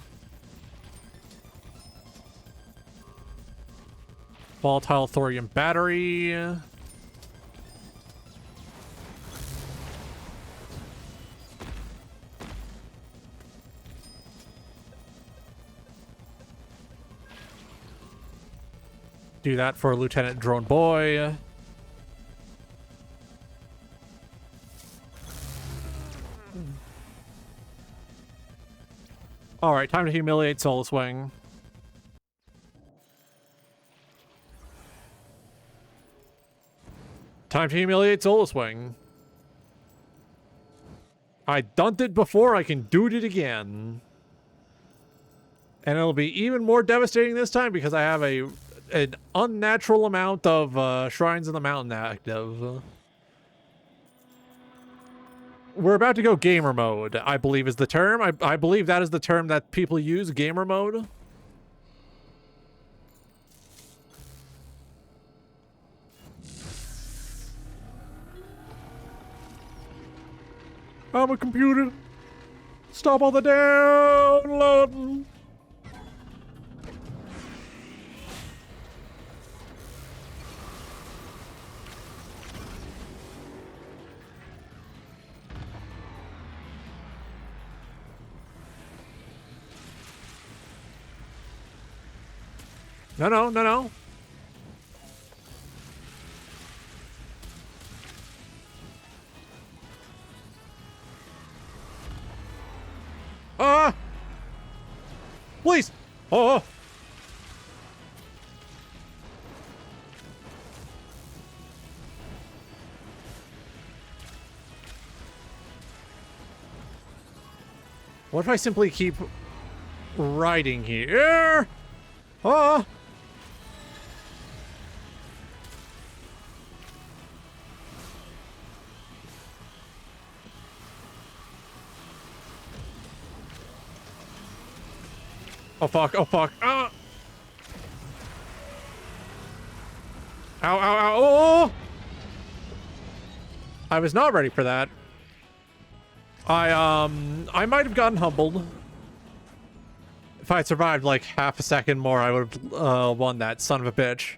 A: Volatile thorium battery. Do that for Lieutenant Drone Boy. Alright, time to humiliate Solus Wing. Time to humiliate Solus Wing. I done it before, I can do it again. And it'll be even more devastating this time because I have an unnatural amount of Shrines in the Mountain active. We're about to go gamer mode, I believe is the term. I believe that is the term that people use, gamer mode. I'm a computer. Stop all the downloading. No. Please. Oh. What if I simply keep riding here? Oh. Oh fuck, oh fuck. Ah! Ow, ow, ow, oh! I was not ready for that. I might have gotten humbled. If I had survived like half a second more, I would have won that son of a bitch.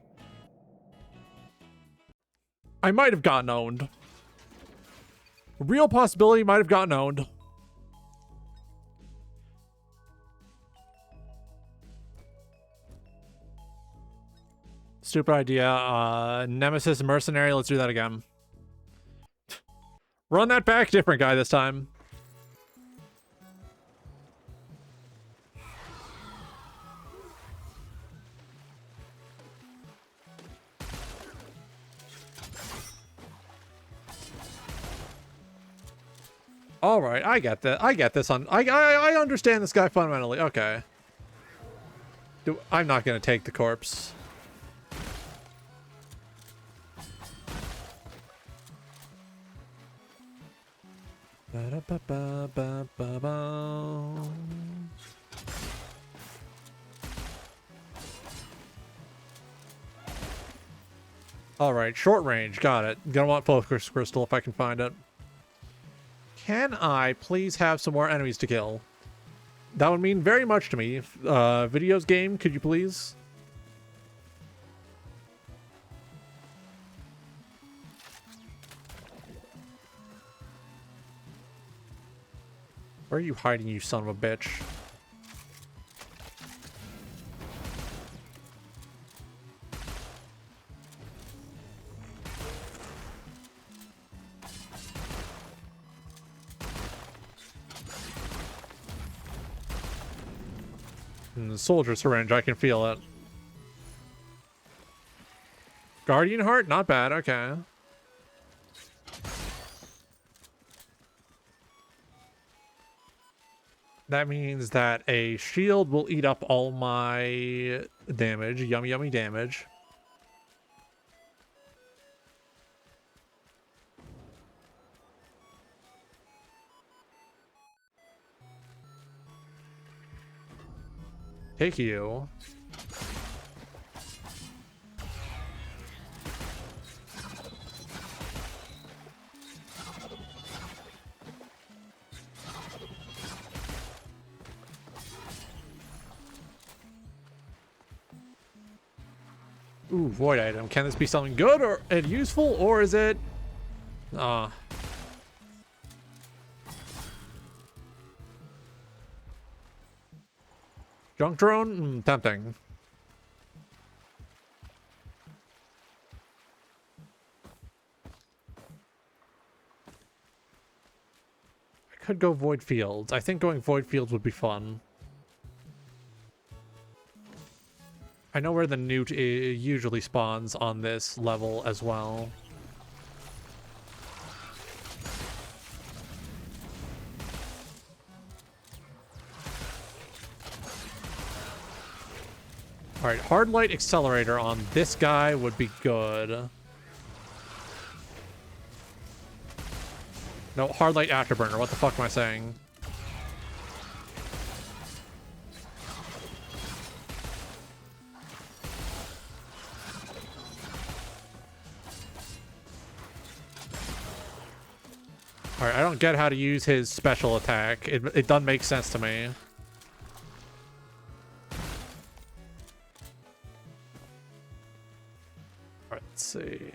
A: I might have gotten owned. Real possibility, might have gotten owned. Stupid idea. Nemesis Mercenary, let's do that again. Run that back, different guy this time. All right, I get that. I get this. I understand this guy fundamentally. Okay. I'm not gonna take the corpse. All right, short range, got it. Gonna want focus crystal if I can find it. Can I please have some more enemies to kill? That would mean very much to me. Videos game, could you please? Where are you hiding, you son of a bitch? Soldier syringe, I can feel it. Guardian heart, not bad, okay. That means that a shield will eat up all my damage. Yummy, yummy damage. Take you. Ooh, void item. Can this be something good or and useful, or is it? Junk drone? Tempting. I could go void fields. I think going void fields would be fun. I know where the newt usually spawns on this level as well. Alright, hard light accelerator on this guy would be good. No, hard light afterburner. What the fuck am I saying? Alright, I don't get how to use his special attack. It doesn't make sense to me. Alright, let's see.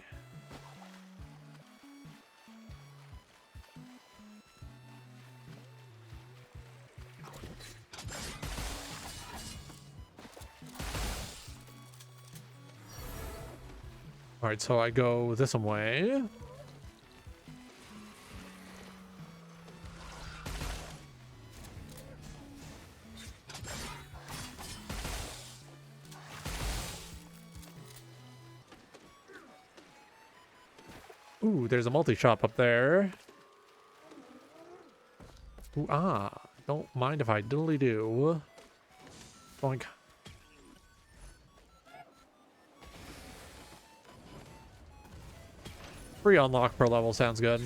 A: Alright, so I go this way. Ooh, there's a multi-shop up there. Ooh, don't mind if I diddly do. Boink. Free unlock per level sounds good.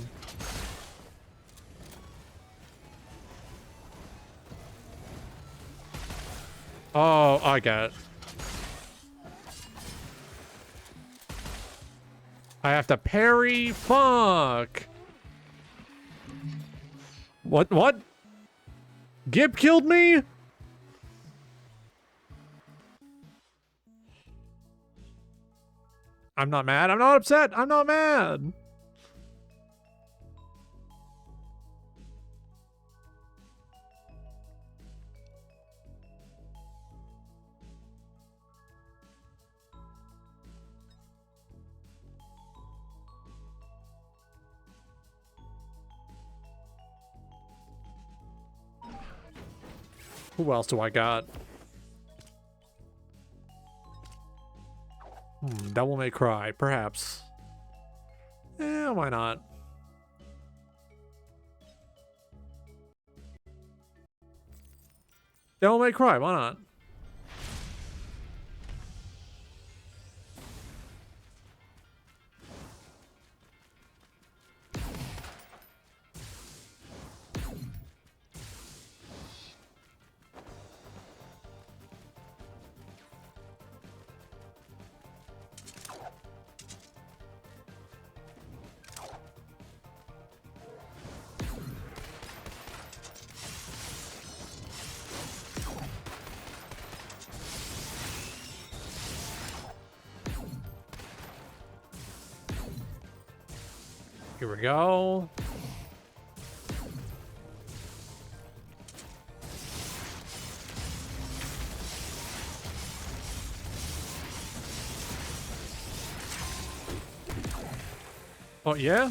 A: Oh, I get it. I have to parry? Fuck. What? Gib killed me? I'm not mad. I'm not upset. I'm not mad. Who else do I got? Devil May Cry, perhaps. Yeah, why not? Devil May Cry, why not? Here we go. Oh, yeah?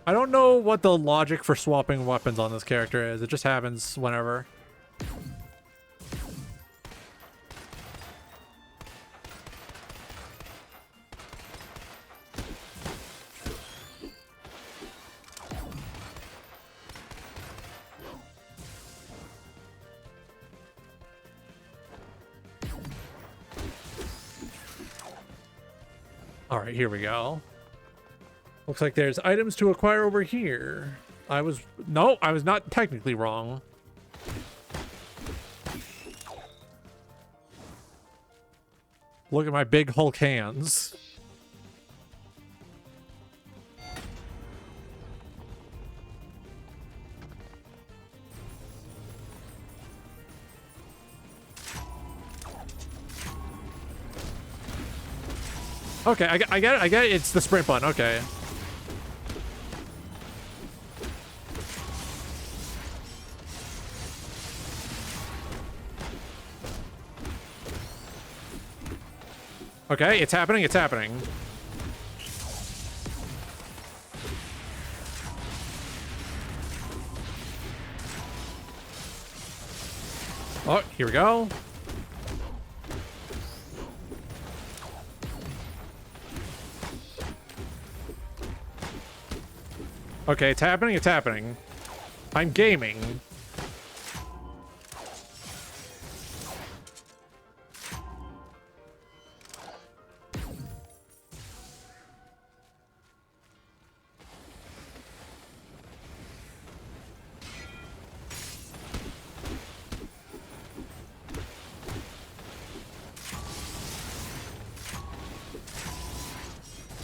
A: I don't know what the logic for swapping weapons on this character is. It just happens whenever. All right, here we go. Looks like there's items to acquire over here. I was not technically wrong. Look at my big Hulk hands. Okay, I get it. I get it. It's the sprint button. Okay. Okay, it's happening. It's happening. Oh, here we go. Okay, it's happening. It's happening. I'm gaming.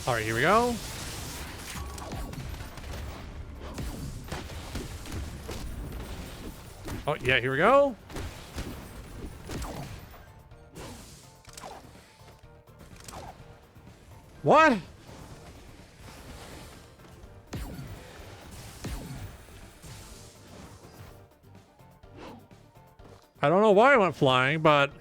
A: All right, here we go. Oh, yeah, here we go. What? I don't know why I went flying, but...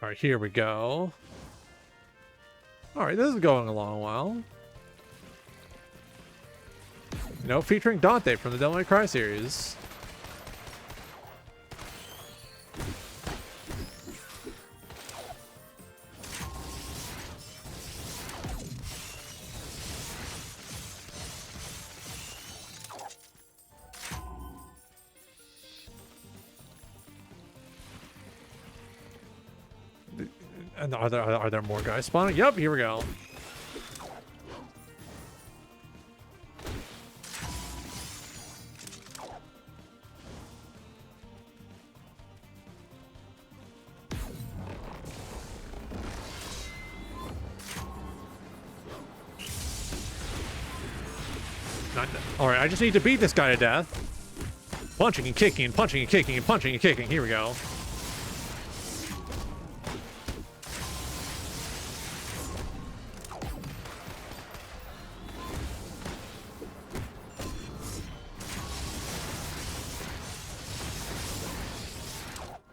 A: All right, here we go. All right, this is going along well. You know, featuring Dante from the Devil May Cry series. And are there more guys spawning? Yep, here we go. All right, I just need to beat this guy to death. Punching and kicking and punching and kicking and punching and kicking. Here we go.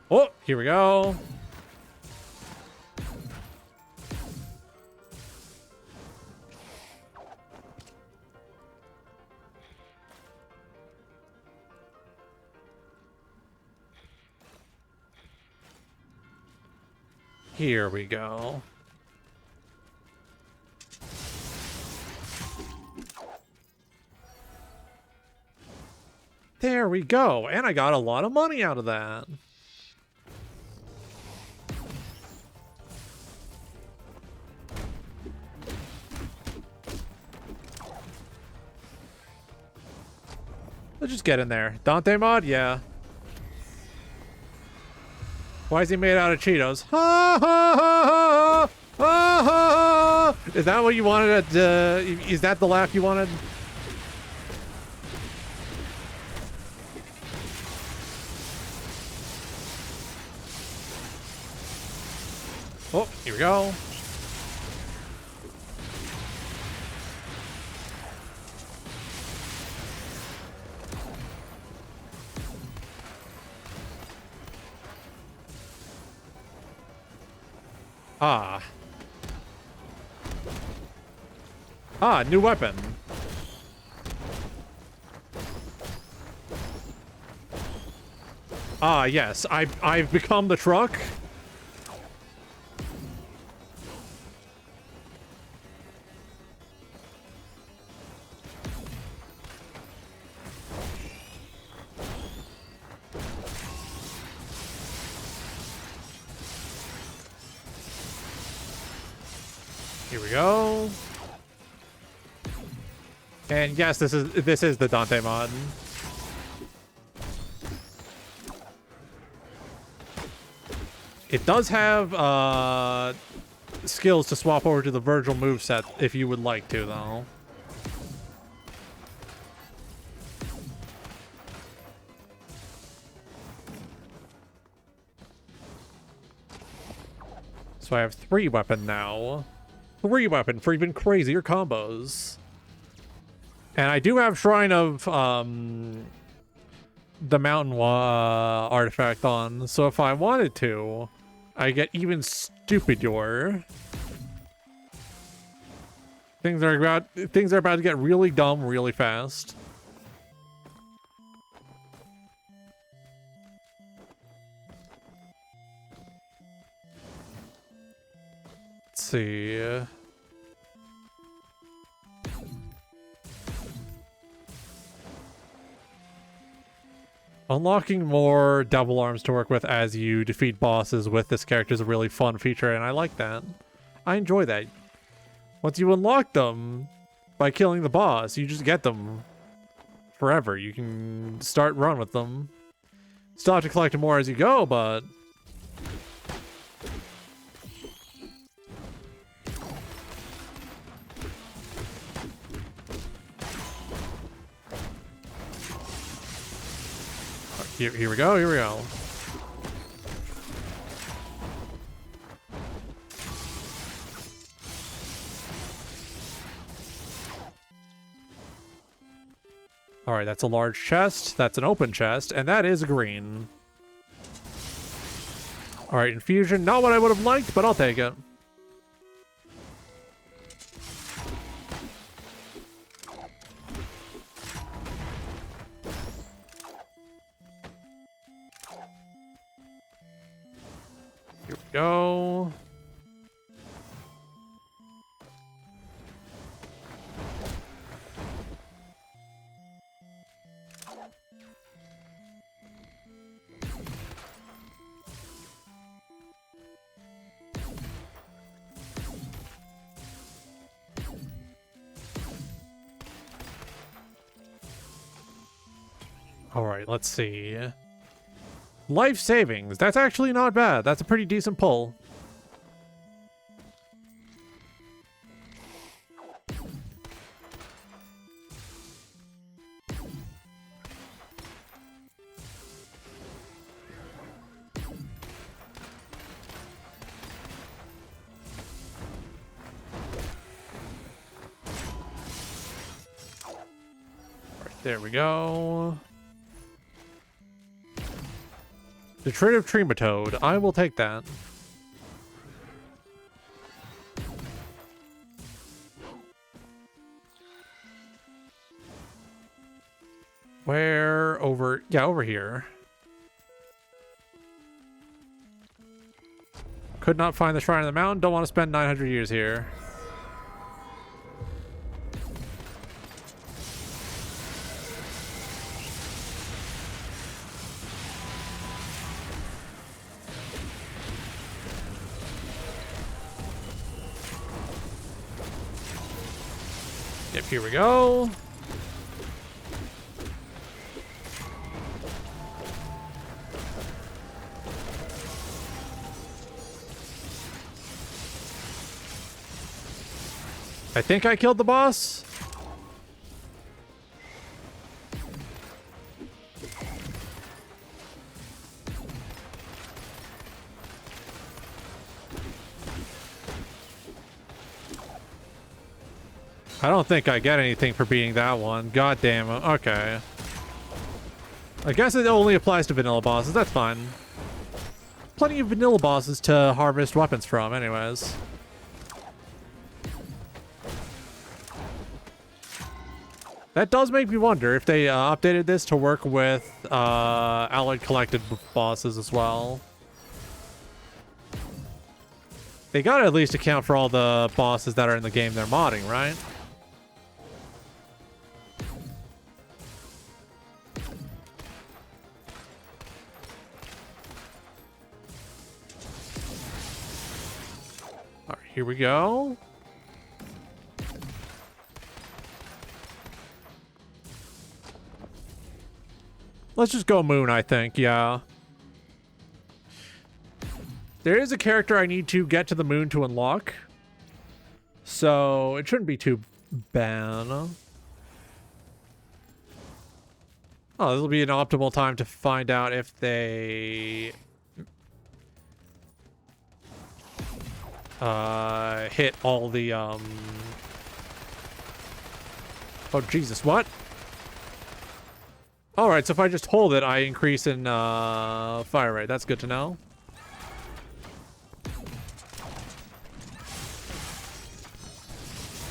A: Oh, here we go. Here we go. There we go. And I got a lot of money out of that. Let's just get in there. Dante mod? Yeah. Why is he made out of Cheetos? Ha ha ha ha ha ha! Is that what you wanted? Is that the laugh you wanted? Oh, here we go. Ah. Ah, new weapon. Ah, yes. I've become the truck. Here we go. And yes, this is the Dante mod. It does have skills to swap over to the Virgil moveset if you would like to, though. So I have 3 weapon now. 3 weapon for even crazier combos. And I do have Shrine of the Mountain artifact on, so if I wanted to, I get even stupider. Things are about to get really dumb really fast. Let's see. Unlocking more double arms to work with as you defeat bosses with this character is a really fun feature, and I like that. I enjoy that. Once you unlock them by killing the boss, you just get them forever. You can start run with them. Still have to collect more as you go, but... Here we go, here we go. Alright, that's a large chest, that's an open chest, and that is green. Alright, infusion, not what I would have liked, but I'll take it. Here we go. Alright, let's see. Life savings. That's actually not bad. That's a pretty decent pull. Right, there we go. Detritive Trematode. I will take that. Where? Over... Yeah, over here. Could not find the Shrine of the Mountain. Don't want to spend 900 years here. Yep, here we go. I think I killed the boss. I don't think I get anything for beating that one. God damn it. Okay. I guess it only applies to vanilla bosses. That's fine. Plenty of vanilla bosses to harvest weapons from, anyways. That does make me wonder if they updated this to work with Allied Collected bosses as well. They gotta at least account for all the bosses that are in the game they're modding, right? Alright, here we go. Let's just go Moon, I think, yeah. There is a character I need to get to the moon to unlock. So, it shouldn't be too bad. Oh, this will be an optimal time to find out if they... hit all the, Oh, Jesus, what? Alright, so if I just hold it, I increase in, fire rate. That's good to know.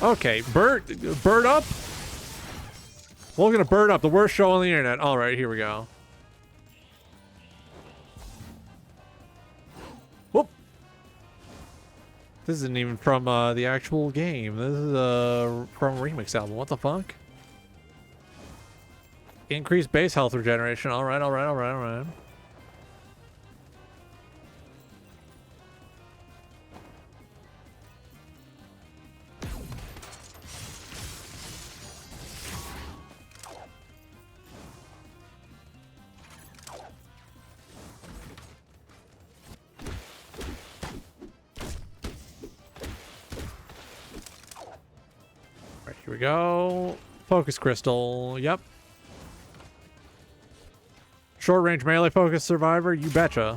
A: Okay, bird up? We're gonna bird up, the worst show on the internet. Alright, here we go. Whoop! This isn't even from, the actual game. This is, from a remix album. What the fuck? Increased base health regeneration. Alright, alright, alright, alright. Alright, here we go. Focus crystal. Yep. Short range melee focus survivor, you betcha.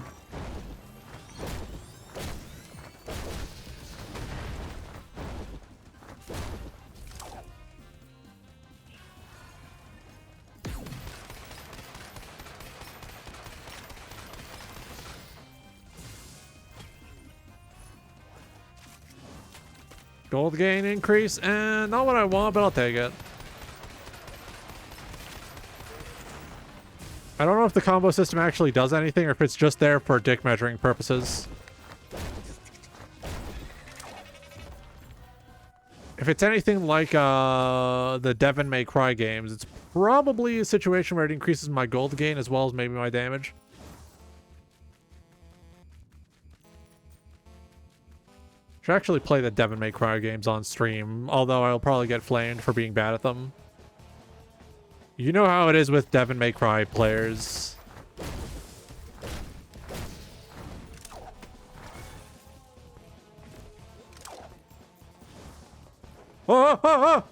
A: Gold gain increase, and not what I want, but I'll take it. I don't know if the combo system actually does anything or if it's just there for dick measuring purposes. If it's anything like the Devil May Cry games, it's probably a situation where it increases my gold gain as well as maybe my damage. Should actually play the Devil May Cry games on stream, although I'll probably get flamed for being bad at them. You know how it is with Devil May Cry players. Oh, oh,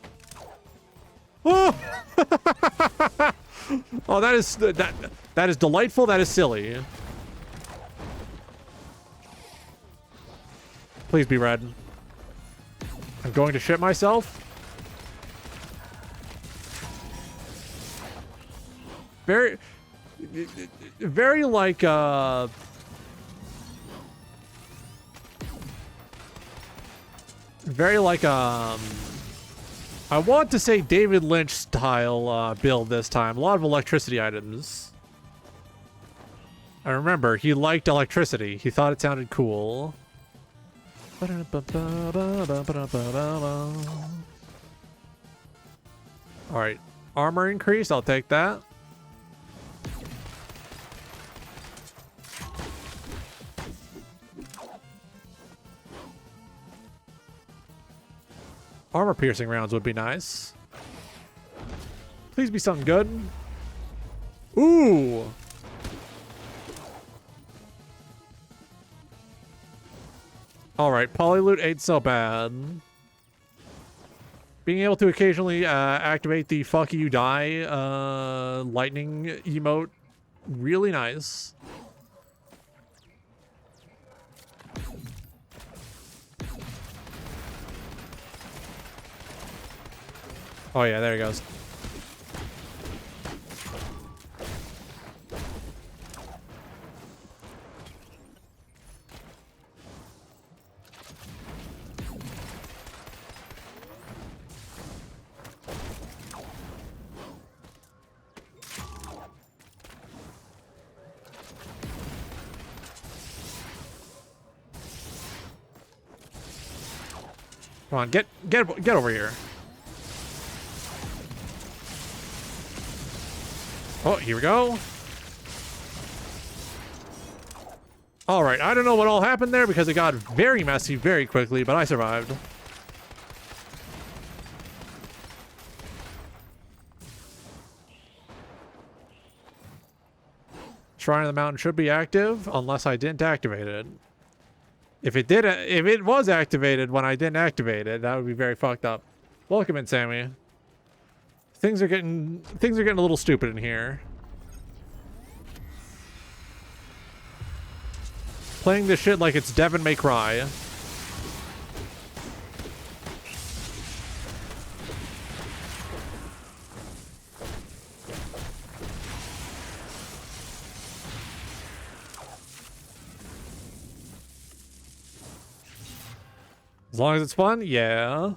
A: oh, oh. Oh, that is delightful. That is silly. Please be red. I'm going to shit myself. Very like, very like, I want to say David Lynch style, build this time. A lot of electricity items. I remember, he liked electricity. He thought it sounded cool. Alright, armor increase, I'll take that. Armor piercing rounds would be nice. Please be something good. Ooh. All right, Polyloot ain't so bad. Being able to occasionally activate the fuck you die lightning emote, really nice. Oh yeah, there he goes. Come on, get over here. Oh, here we go. All right, I don't know what all happened there because it got very messy very quickly, but I survived. Shrine of the Mountain should be active unless I didn't activate it. If it was activated when I didn't activate it, that would be very fucked up. Welcome in, Sammy. Things are getting a little stupid in here. Playing this shit like it's Devil May Cry. As long as it's fun, yeah.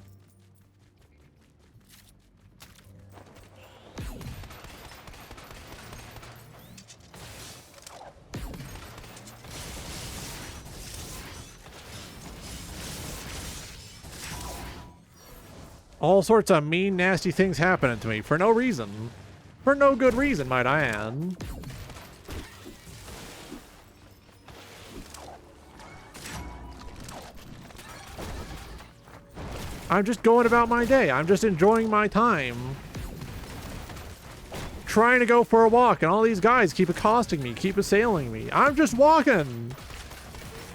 A: All sorts of mean, nasty things happening to me for no reason. For no good reason, might I add. I'm just going about my day. I'm just enjoying my time. Trying to go for a walk, and all these guys keep accosting me, keep assailing me. I'm just walking.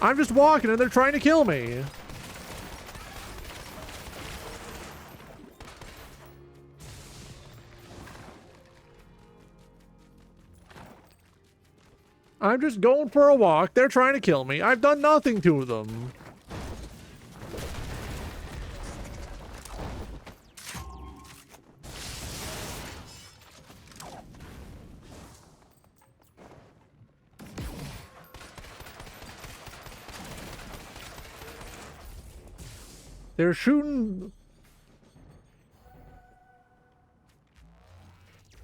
A: I'm just walking, and they're trying to kill me. I'm just going for a walk. They're trying to kill me. I've done nothing to them. They're shooting.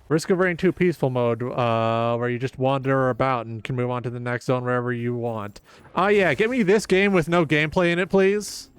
A: Risk of Rain 2 peaceful mode, where you just wander about and can move on to the next zone wherever you want. Yeah, get me this game with no gameplay in it, please.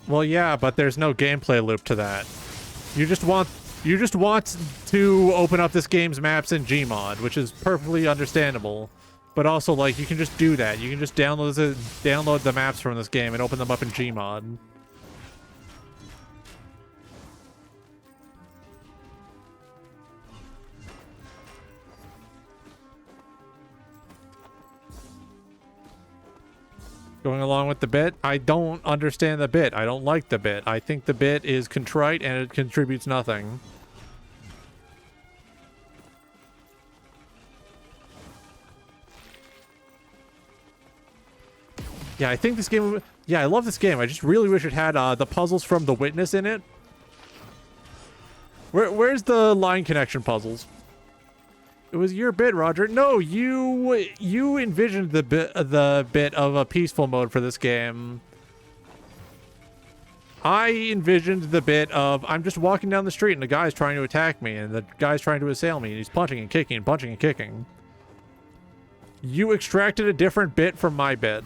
A: Well, yeah, but there's no gameplay loop to that. You just want to open up this game's maps in Gmod, which is perfectly understandable. But also, like, you can just do that. You can just download the maps from this game and open them up in Gmod. Going along with the bit, I don't understand the bit. I don't like the bit. I think the bit is contrite and it contributes nothing. Yeah, I think this game... Yeah, I love this game. I just really wish it had the puzzles from The Witness in it. Where's the line connection puzzles? It was your bit, Roger. No, you envisioned the bit of a peaceful mode for this game. I envisioned the bit of I'm just walking down the street and the guy's trying to attack me and the guy's trying to assail me and he's punching and kicking and punching and kicking. You extracted a different bit from my bit.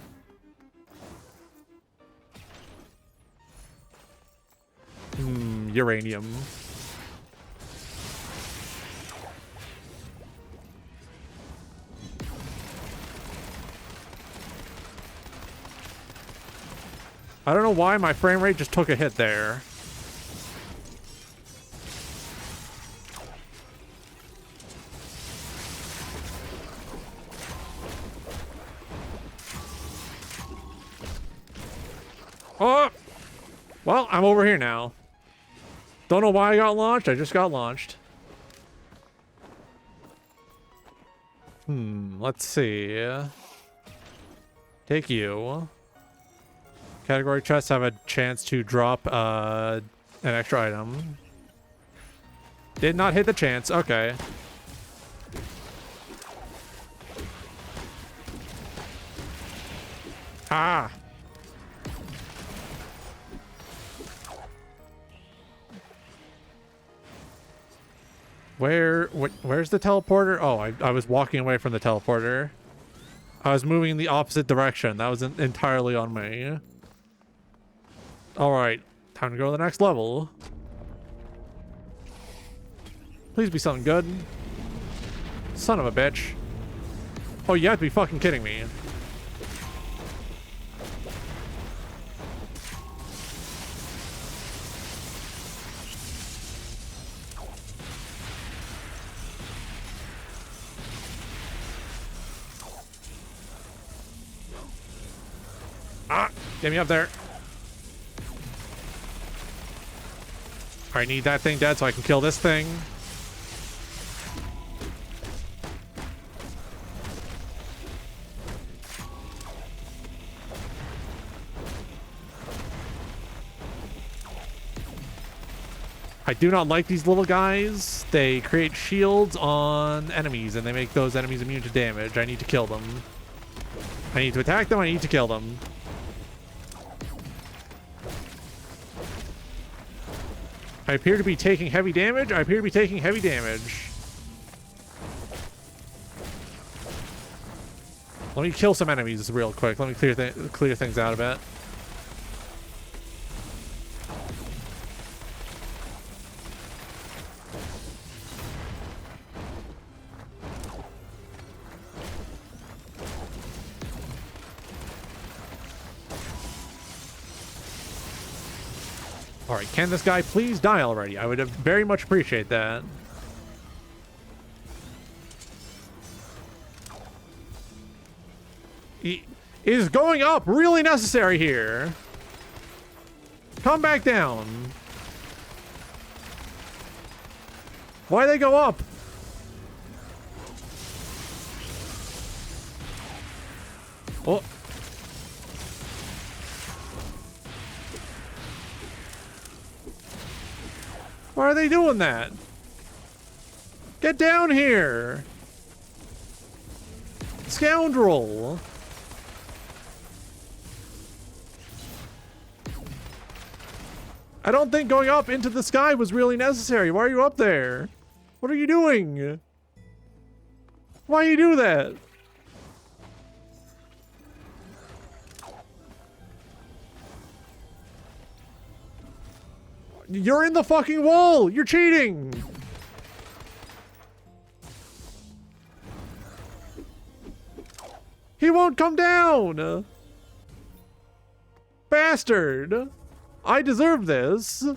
A: Uranium. I don't know why my frame rate just took a hit there. Oh! Well, I'm over here now. Don't know why I got launched. I just got launched. Let's see. Take you. Category chests have a chance to drop an extra item. Did not hit the chance. Okay. Ah! Where's the teleporter? Oh, I was walking away from the teleporter. I was moving in the opposite direction. That was entirely on me. Alright, time to go to the next level. Please be something good. Son of a bitch. Oh, you have to be fucking kidding me. Ah, get me up there. I need that thing dead so I can kill this thing. I do not like these little guys. They create shields on enemies and they make those enemies immune to damage. I need to kill them. I need to attack them. I need to kill them. I appear to be taking heavy damage. I appear to be taking heavy damage. Let me kill some enemies real quick. Let me clear things out a bit. Alright, can this guy please die already? I would very much appreciate that. Is going up really necessary here? Come back down. Why they go up? Oh. Why are they doing that? Get down here! Scoundrel! I don't think going up into the sky was really necessary. Why are you up there? What are you doing? Why you do that? You're in the fucking wall! You're cheating! He won't come down! Bastard! I deserve this!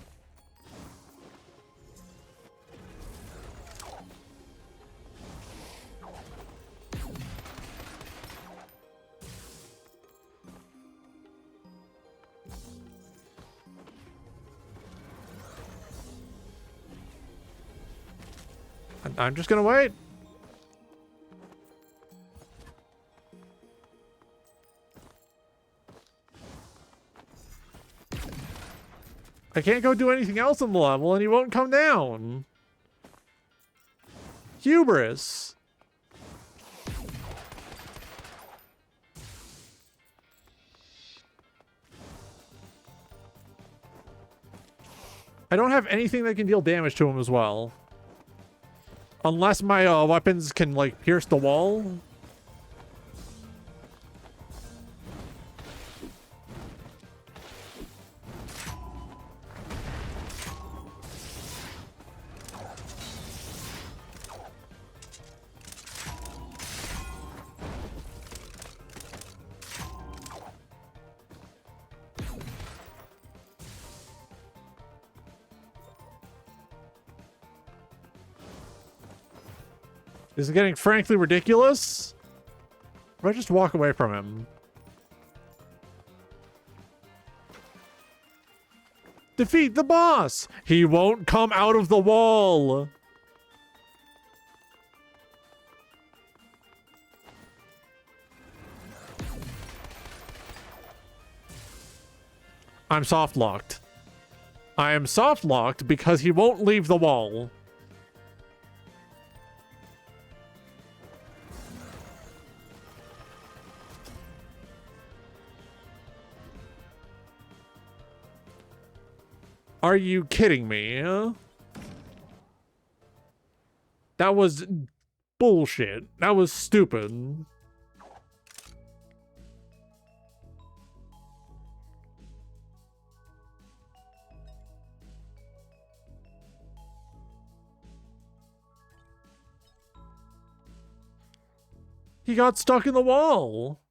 A: I'm just gonna wait. I can't go do anything else on the level and he won't come down. Hubris. I don't have anything that can deal damage to him as well. Unless my weapons can, like, pierce the wall. This is getting frankly ridiculous. If I just walk away from him. Defeat the boss! He won't come out of the wall! I'm soft locked. I am soft locked because he won't leave the wall. Are you kidding me? That was bullshit. That was stupid. He got stuck in the wall.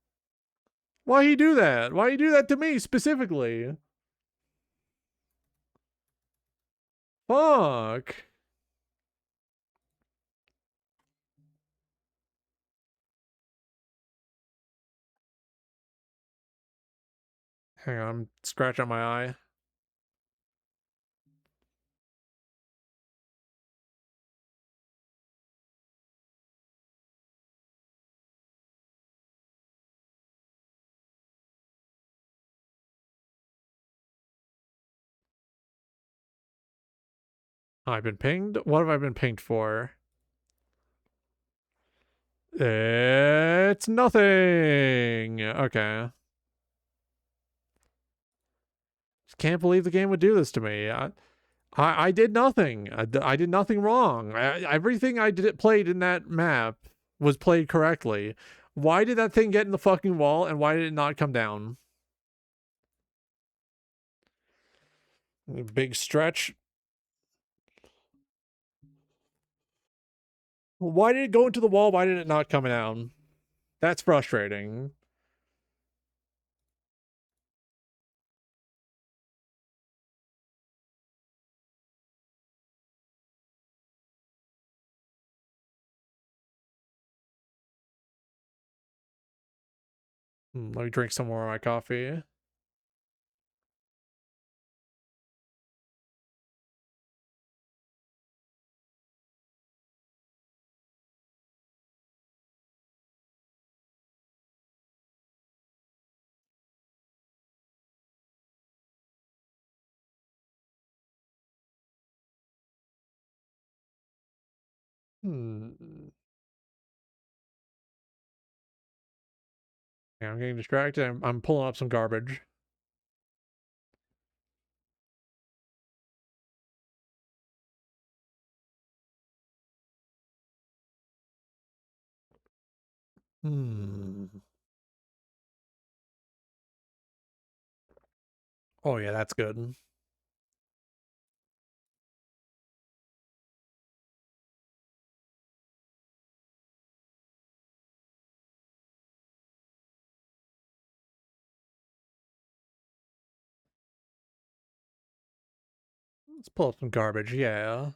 A: Why he do that? Why he do that to me specifically? Fuck. Hang on, I'm scratching my eye. I've been pinged? What have I been pinged for? It's nothing. Okay. Just can't believe the game would do this to me. I did nothing. I did nothing wrong. Everything I played in that map was played correctly. Why did that thing get in the fucking wall and why did it not come down? Big stretch. Why did it go into the wall? Why did it not come down? That's frustrating. Let me drink some more of my coffee. Yeah, I'm getting distracted. I'm pulling up some garbage. Oh yeah, that's good. Let's pull up some garbage, yeah.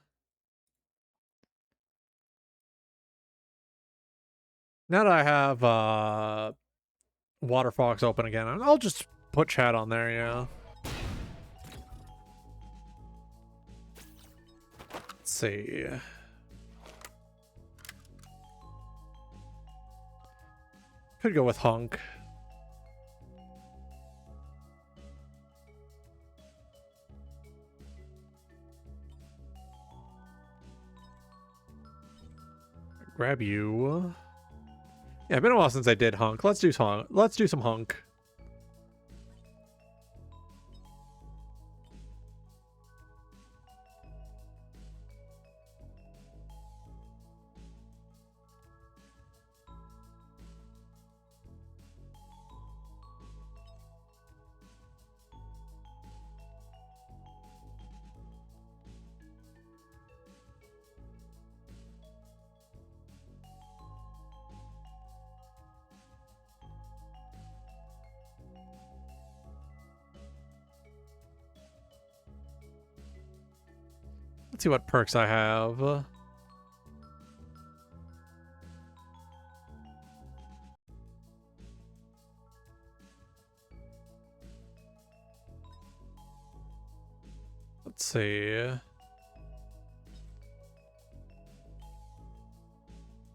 A: Now that I have Water Fox open again, I'll just put chat on there, yeah. Let's see. Could go with Hunk. Grab you. Yeah, been a while since I did Hunk. Let's do Hunk. Let's do some Hunk. Let's see what perks I have. Let's see.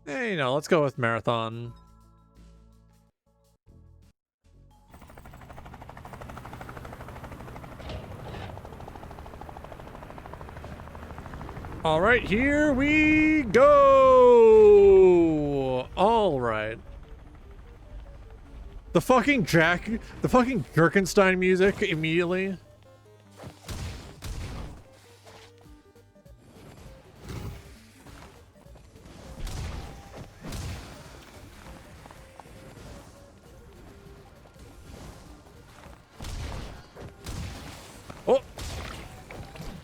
A: Hey, let's go with Marathon. All right, here we go. All right. The fucking Jerkenstein music immediately. Oh.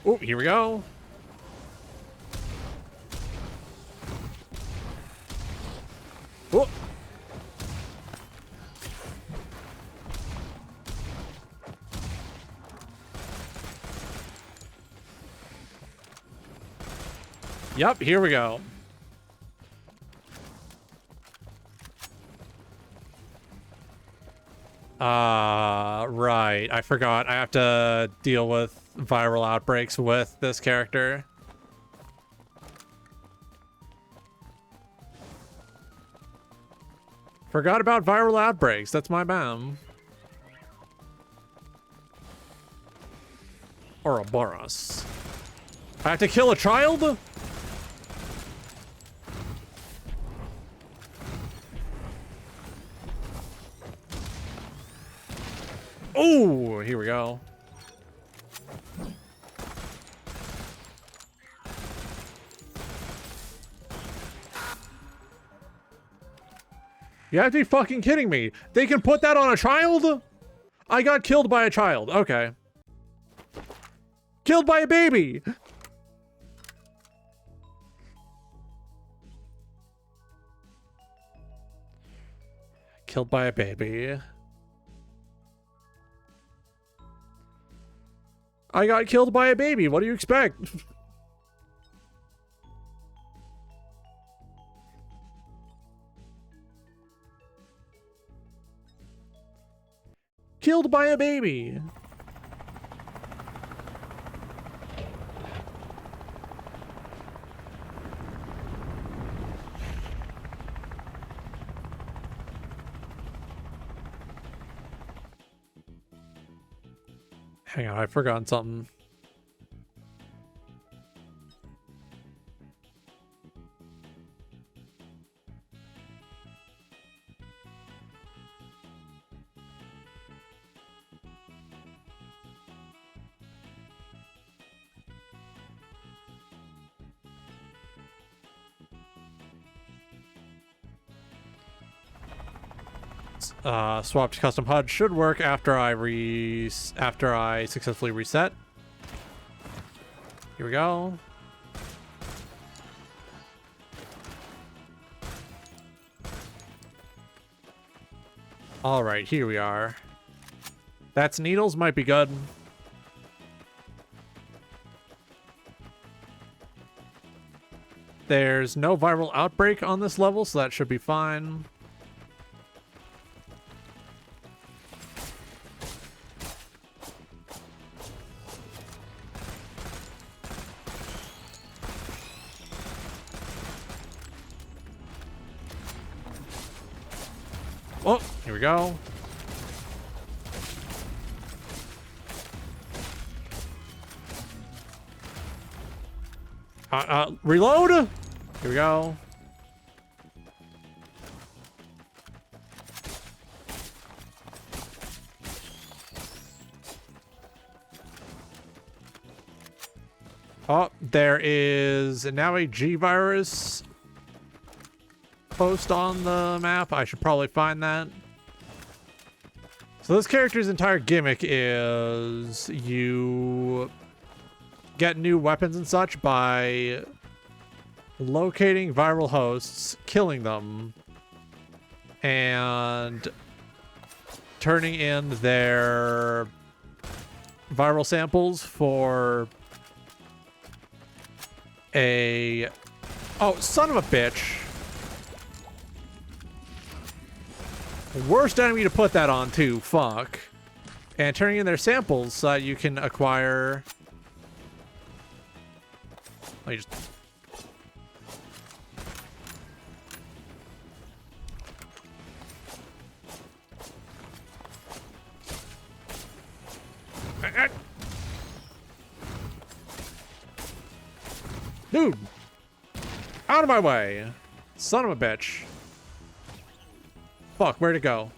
A: Oh, here we go. Oh. Yep, here we go. Right. I forgot. I have to deal with viral outbreaks with this character. Forgot about viral outbreaks. That's my bam. Ouroboros. I have to kill a child? Oh, here we go. You have to be fucking kidding me. They can put that on a child? I got killed by a child. Okay. Killed by a baby. Killed by a baby. I got killed by a baby. What do you expect? Killed by a baby. Hang on, I've forgotten something. Swapped custom HUD should work after I successfully reset. Here we go. All right, here we are. That's needles, might be good. There's no viral outbreak on this level, so that should be fine. Oh, here we go. Reload. Here we go. Oh, there is now a G virus post on the map. I should probably find that. So this character's entire gimmick is you get new weapons and such by locating viral hosts, killing them, and turning in their viral samples for a... Oh, son of a bitch. Worst enemy to put that on, too. Fuck. And turning in their samples so that you can acquire Let me just... Dude! Out of my way! Son of a bitch. Fuck, where'd it go?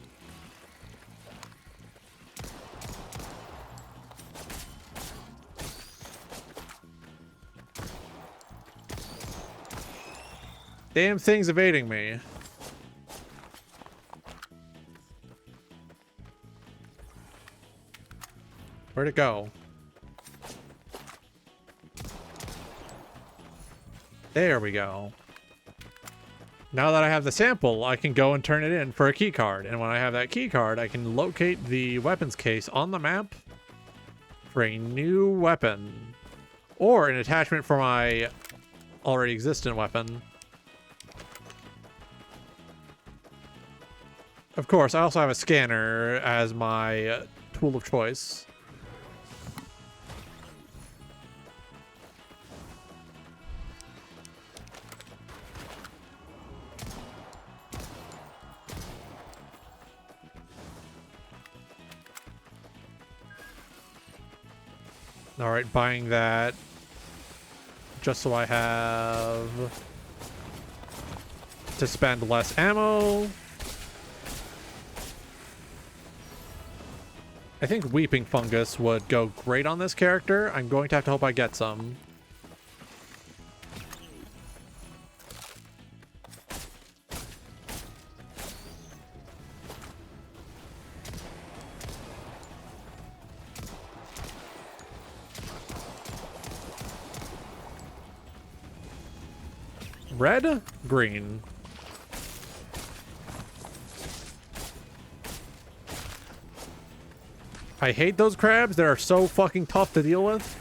A: Damn thing's evading me. Where'd it go? There we go. Now that I have the sample, I can go and turn it in for a key card. And when I have that key card, I can locate the weapons case on the map for a new weapon. Or an attachment for my already existent weapon. Of course, I also have a scanner as my tool of choice. All right, buying that just so I have to spend less ammo. I think Weeping Fungus would go great on this character. I'm going to have to hope I get some. Red? Green. I hate those crabs. They are so fucking tough to deal with.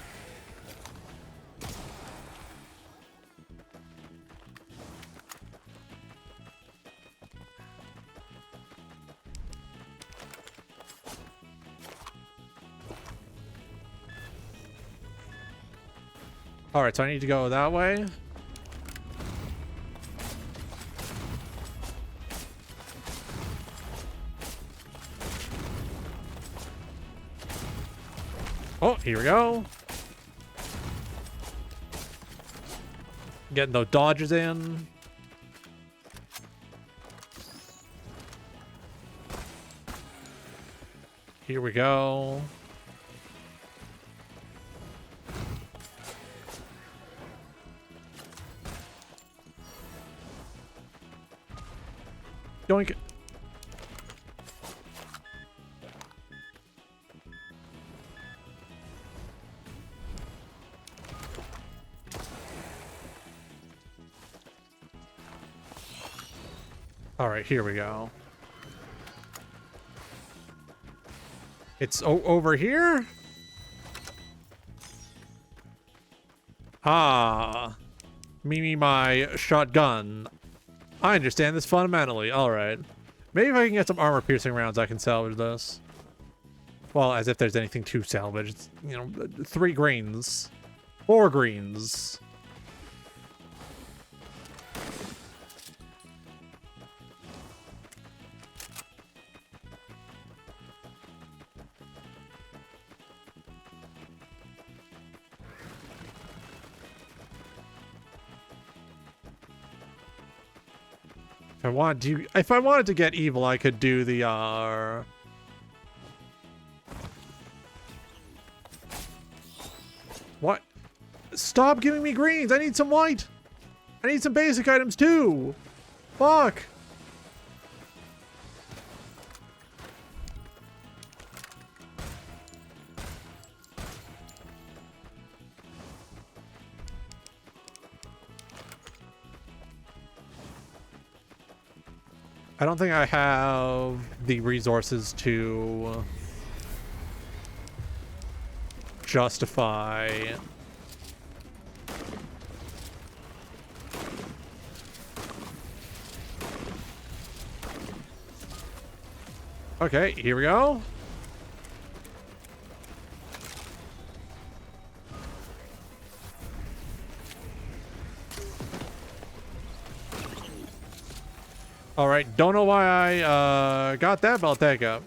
A: All right, so I need to go that way. Oh, here we go. Getting those dodges in. Here we go. Yoink. All right, here we go. It's over here? Ah. Mimi, my shotgun. I understand this fundamentally. All right. Maybe if I can get some armor-piercing rounds, I can salvage this. Well, as if there's anything to salvage. It's, you know, 3 greens. 4 greens. If I wanted to get evil, I could do the What? Stop giving me greens. I need some white. I need some basic items too. Fuck. I don't think I have the resources to justify Okay, here we go. All right, don't know why I got that, but I'll take it.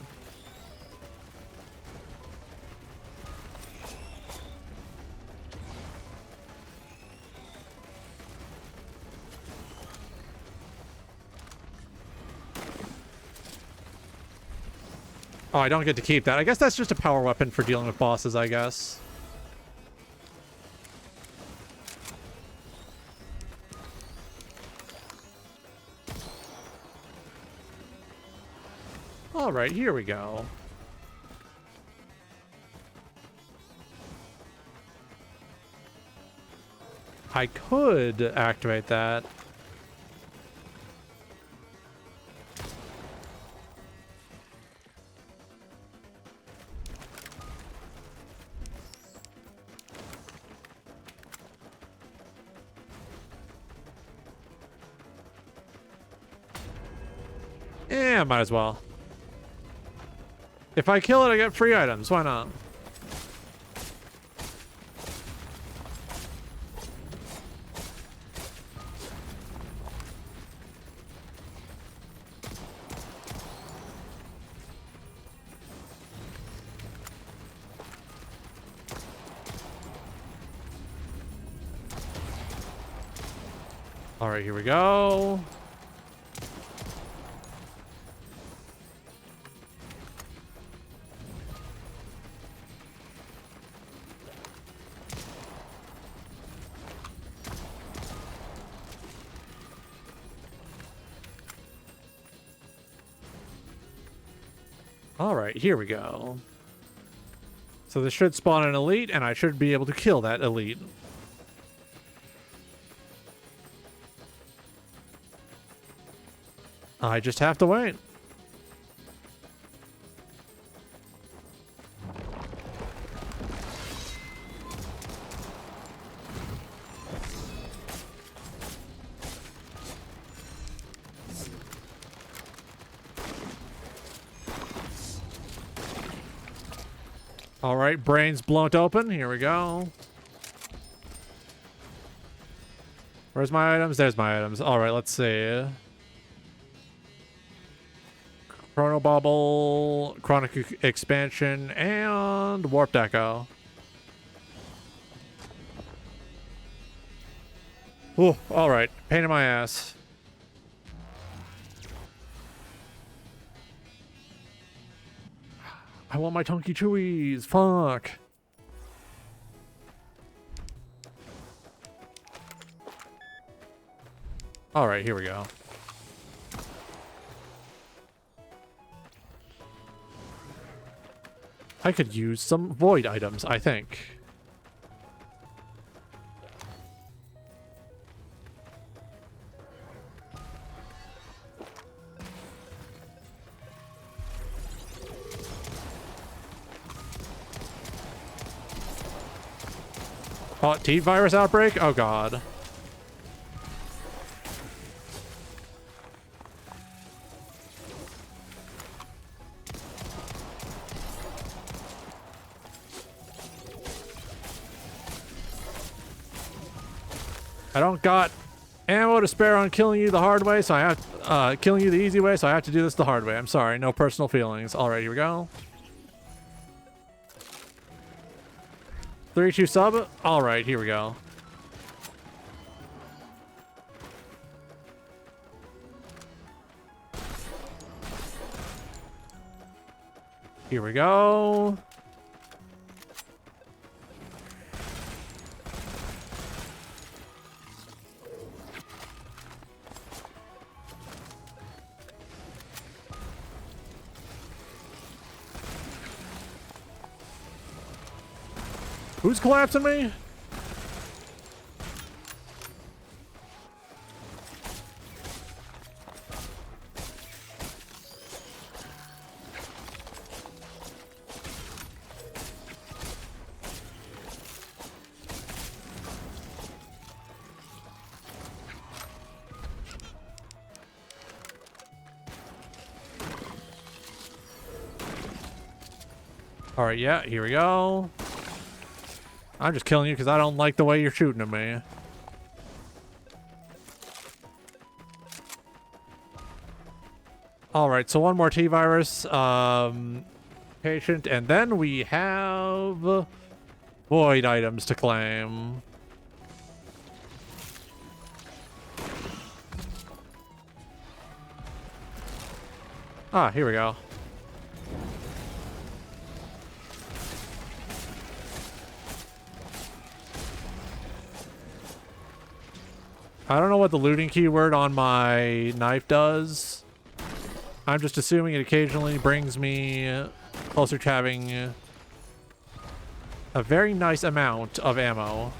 A: Oh, I don't get to keep that. I guess that's just a power weapon for dealing with bosses, I guess. All right, here we go. I could activate that. Yeah, might as well. If I kill it, I get free items. Why not? All right, here we go. All right, here we go. So this should spawn an elite, and I should be able to kill that elite. I just have to wait. All right, brains blown open. Here we go. Where's my items? There's my items. All right, let's see. Chrono Bauble, Chronic Expansion, and Warped Echo. Ooh, all right. Pain in my ass. I want my Tonky Chewies. Fuck. All right, here we go. I could use some void items, I think. Oh, T-virus outbreak? Oh, God. I don't got ammo to spare on killing you the hard way, so I have killing you the easy way, so I have to do this the hard way. I'm sorry, no personal feelings. All right, here we go. 3-2 sub. All right, here we go. Here we go. Who's collapsing me? All right, yeah, here we go. I'm just killing you because I don't like the way you're shooting at me. All right, so one more T-virus patient, and then we have void items to claim. Ah, here we go. I don't know what the looting keyword on my knife does. I'm just assuming it occasionally brings me closer to having a very nice amount of ammo.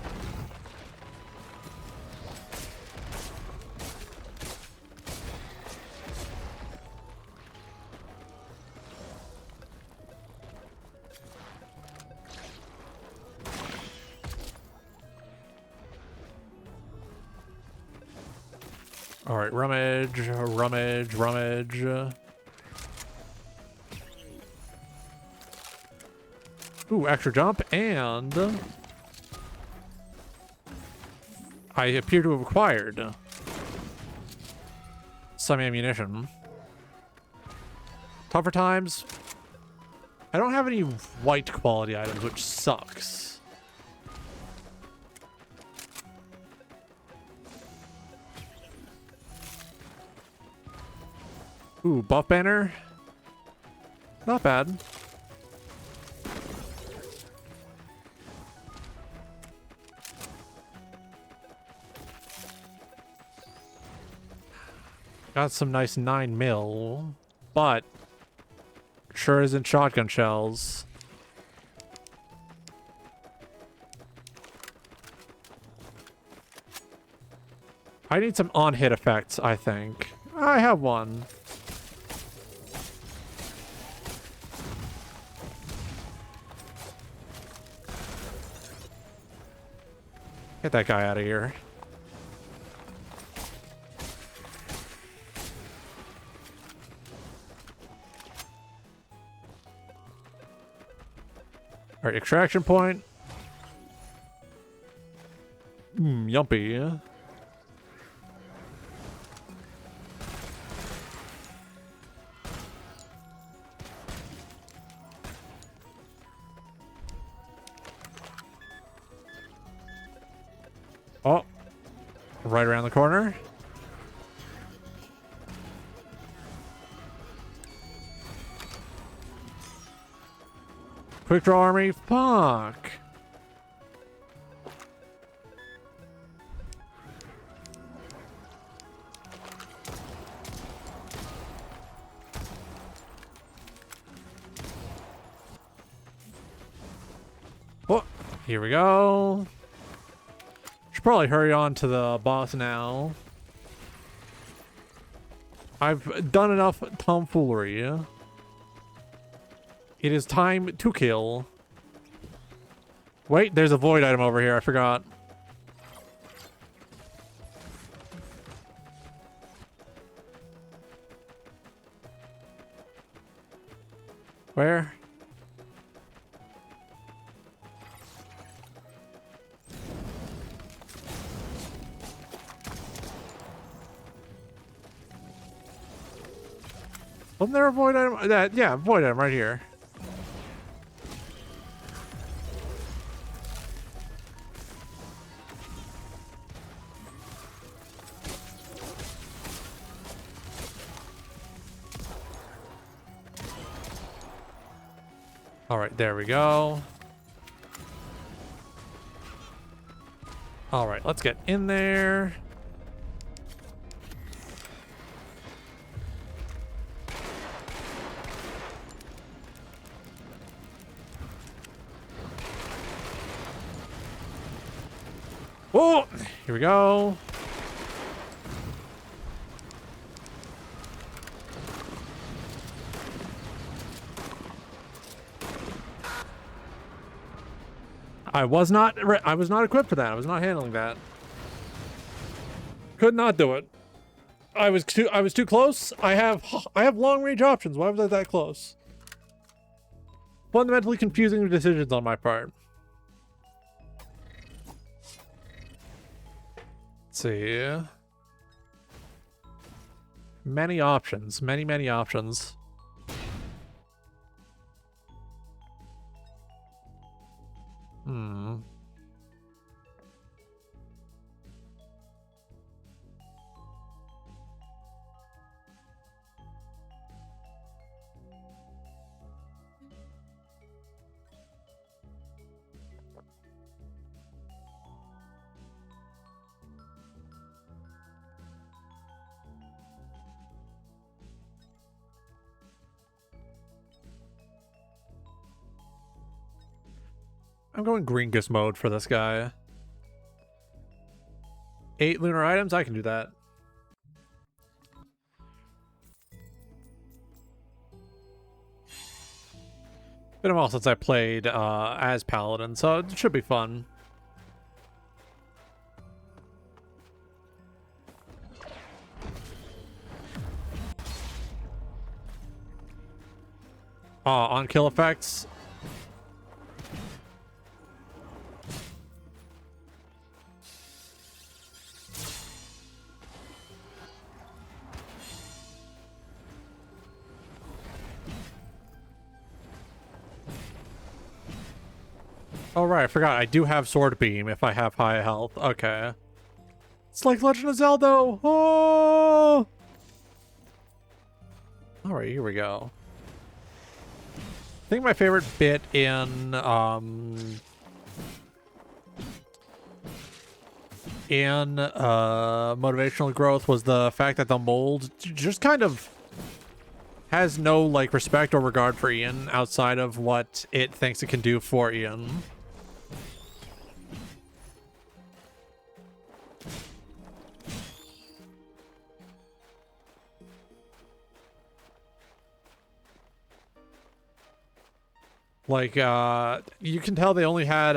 A: All right, rummage, rummage, rummage. Ooh, extra jump, and I appear to have acquired some ammunition. Tougher times. I don't have any white quality items, which sucks. Ooh, buff banner. Not bad. Got some nice 9mm, but sure isn't shotgun shells. I need some on-hit effects, I think. I have one. Get that guy out of here. All right, extraction point. Yumpy. Oh, right around the corner. Quick draw army. Fuck. Oh, here we go. Should probably hurry on to the boss now. I've done enough tomfoolery. It is time to kill. Wait, there's a void item over here. I forgot. Where? Wasn't there a void item? Yeah, void item right here. All right, there we go. All right, let's get in there. Oh, here we go. I was not equipped for that. I was not handling that. Could not do it. I was too close. I have long range options. Why was I that close? Fundamentally confusing decisions on my part. Let's see. Many options. Many, many options. Hmm. I'm going Gringus mode for this guy. 8 lunar items? I can do that. Been a while since I played as Paladin, so it should be fun. On kill effects. Oh right, I forgot. I do have Sword Beam if I have high health. Okay. It's like Legend of Zelda! Oh! Alright, here we go. I think my favorite bit in motivational growth was the fact that the mold just kind of has no like respect or regard for Ian outside of what it thinks it can do for Ian. Like, you can tell they only had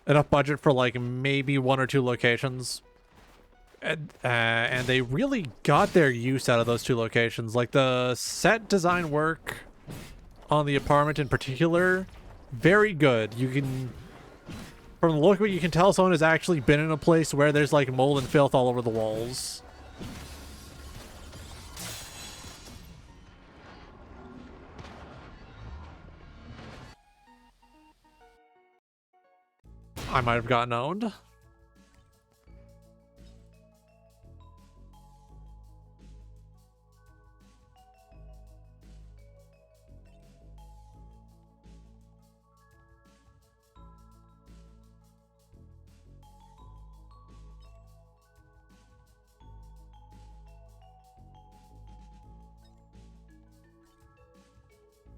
A: enough budget for like maybe 1 or 2 locations. And they really got their use out of those 2 locations. Like the set design work on the apartment in particular, very good. You can, from the look of it, you can tell someone has actually been in a place where there's like mold and filth all over the walls. I might have gotten owned.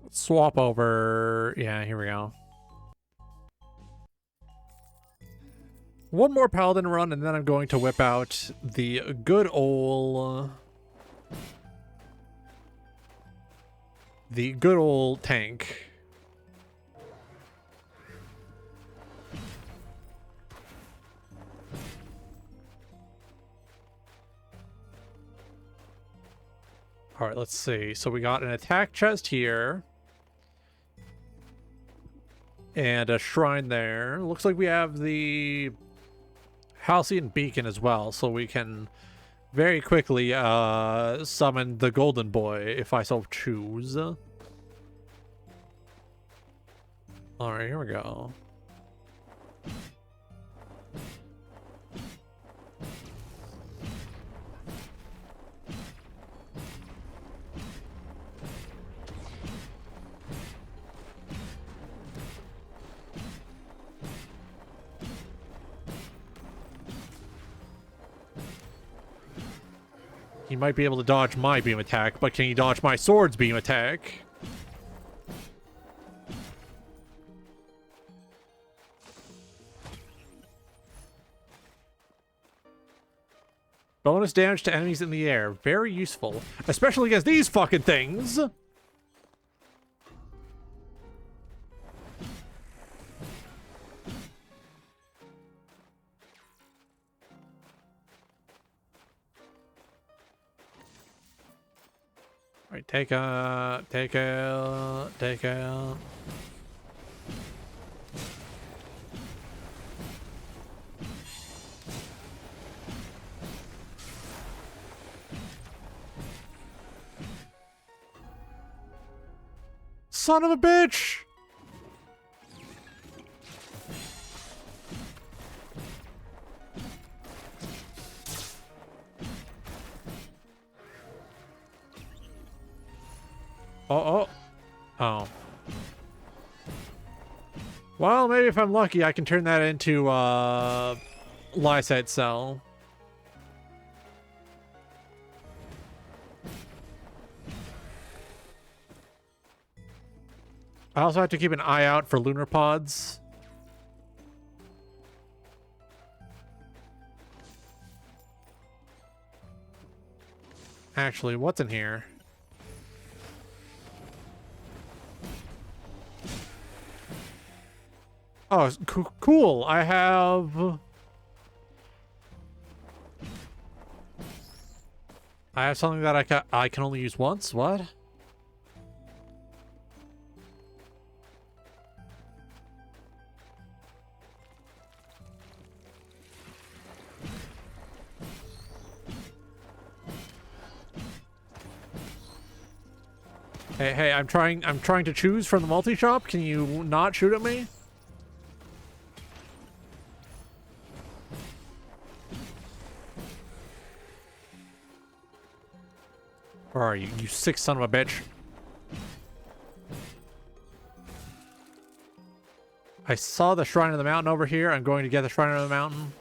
A: Let's swap over. Yeah, here we go. One more Paladin run, and then I'm going to whip out the good old tank. All right, let's see. So we got an attack chest here. And a shrine there. Looks like we have the Halcyon Beacon as well, so we can very quickly summon the Golden Boy if I so choose. Alright, here we go. He might be able to dodge my beam attack, but can he dodge my sword's beam attack? Bonus damage to enemies in the air. Very useful. Especially against these fucking things! Alright, take out. Son of a bitch! Oh. Well, maybe if I'm lucky, I can turn that into Lysite Cell. I also have to keep an eye out for lunar pods. Actually, what's in here? Oh, cool. I have something that I can only use once. What? Hey, I'm trying to choose from the multi-shop. Can you not shoot at me? Where are you, you sick son of a bitch? I saw the Shrine of the Mountain over here. I'm going to get the Shrine of the Mountain.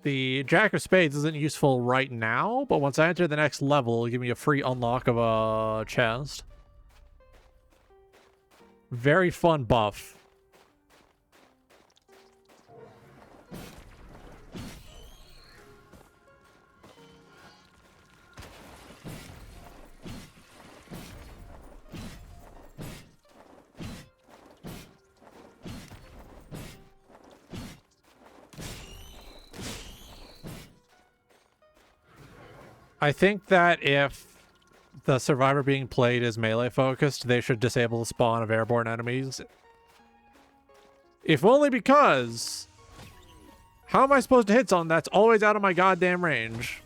A: The Jack of Spades isn't useful right now, but once I enter the next level, it'll give me a free unlock of a chest. Very fun buff. I think that if the survivor being played is melee focused, they should disable the spawn of airborne enemies. If only because... how am I supposed to hit something that's always out of my goddamn range?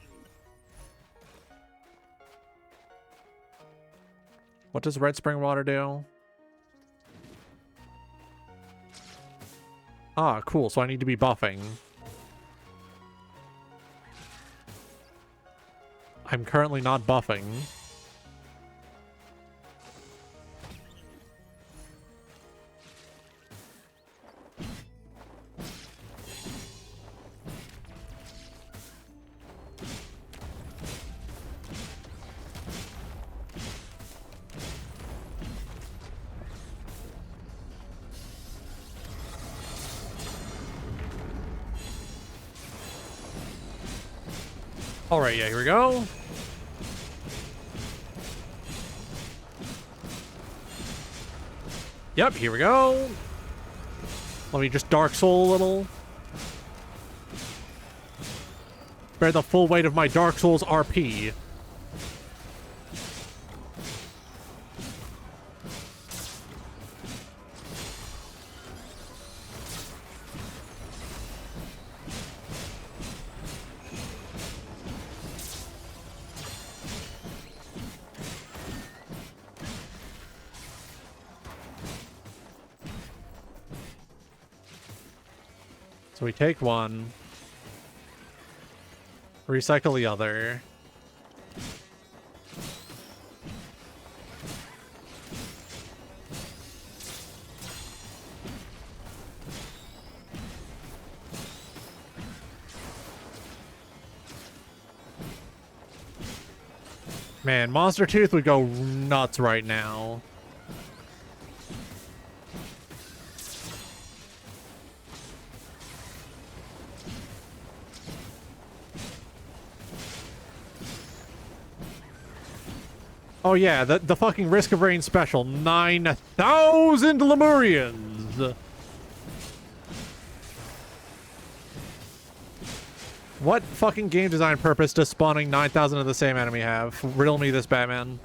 A: What does red spring water do? Ah, cool. So I need to be buffing. I'm currently not buffing. All right, yeah, here we go. Yep, here we go. Let me just Dark Soul a little. Bear the full weight of my Dark Souls RP. So we take one, recycle the other. Man, Monster Tooth would go nuts right now. Oh yeah, the fucking Risk of Rain special. 9,000 Lemurians! What fucking game design purpose does spawning 9,000 of the same enemy have? Riddle me this, Batman.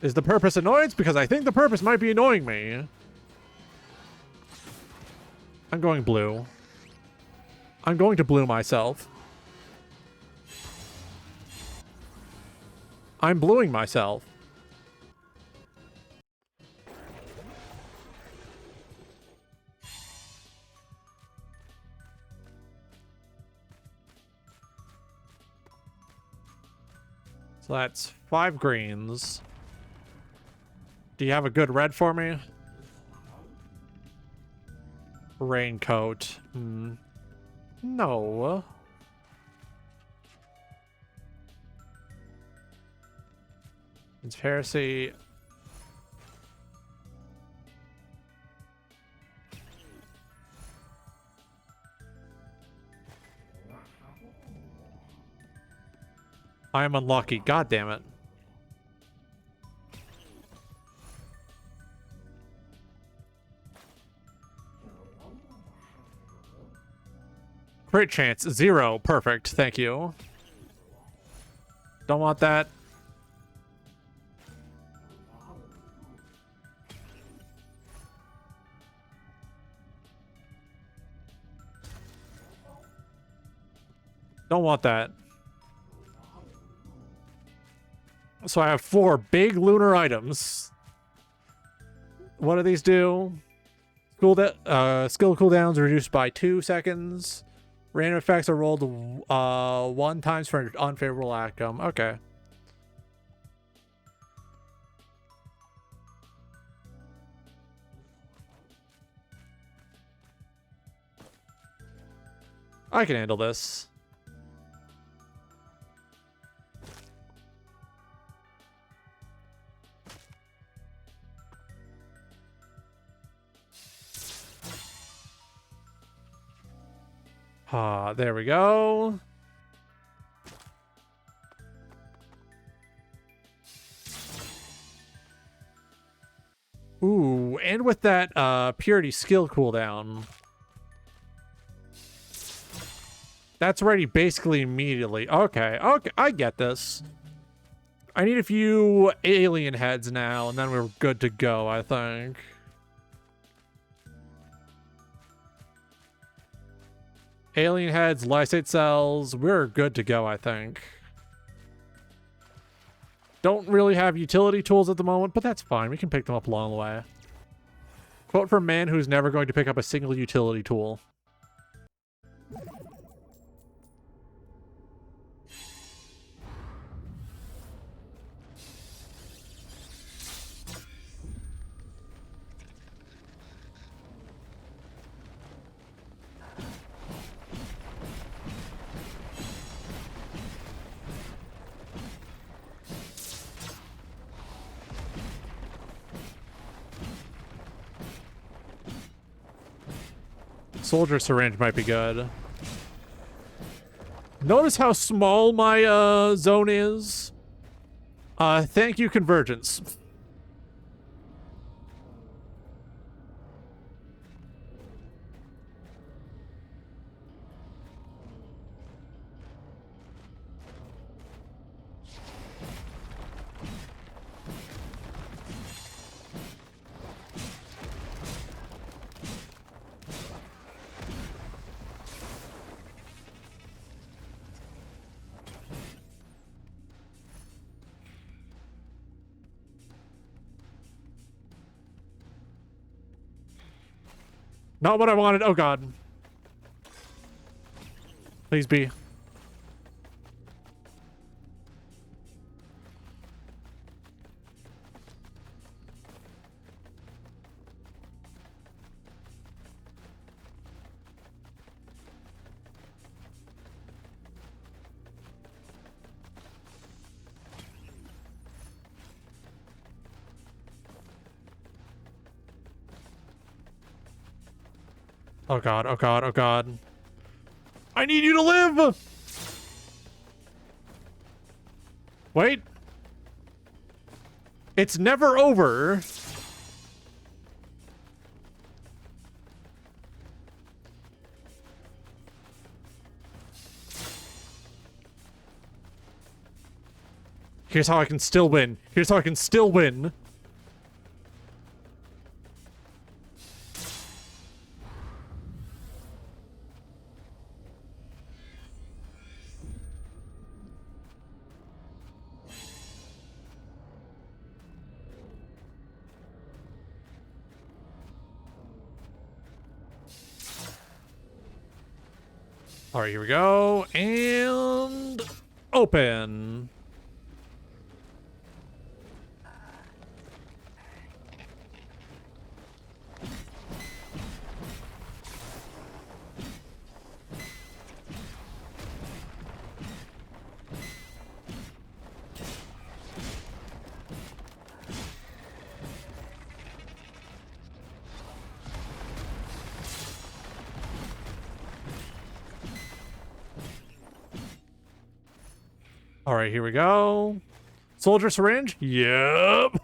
A: Is the purpose annoyance? Because I think the purpose might be annoying me. I'm going blue. I'm going to blue myself. I'm bluing myself. So that's 5 greens. Do you have a good red for me? Raincoat. No. Transparency. I am unlucky. God damn it. Crit chance, 0. Perfect. Thank you. Don't want that. Don't want that. So I have 4 big lunar items. What do these do? Skill cooldowns reduced by 2 seconds. Random effects are rolled 1 times for an unfavorable outcome. Okay. I can handle this. There we go. Ooh, and with that purity skill cooldown, that's ready basically immediately. Okay, I get this. I need a few alien heads now, and then we're good to go, I think. Alien heads, lysate cells, we're good to go, I think. Don't really have utility tools at the moment, but that's fine. We can pick them up along the way. Quote from man who's never going to pick up a single utility tool. Soldier syringe might be good. Notice how small my zone is. Thank you, Convergence. Not what I wanted. Oh, God. Please be. Oh, God. Oh, God. Oh, God. I need you to live! Wait. It's never over. Here's how I can still win. Here's how I can still win. All right, here we go. And open. All right, here we go. Soldier syringe? Yep.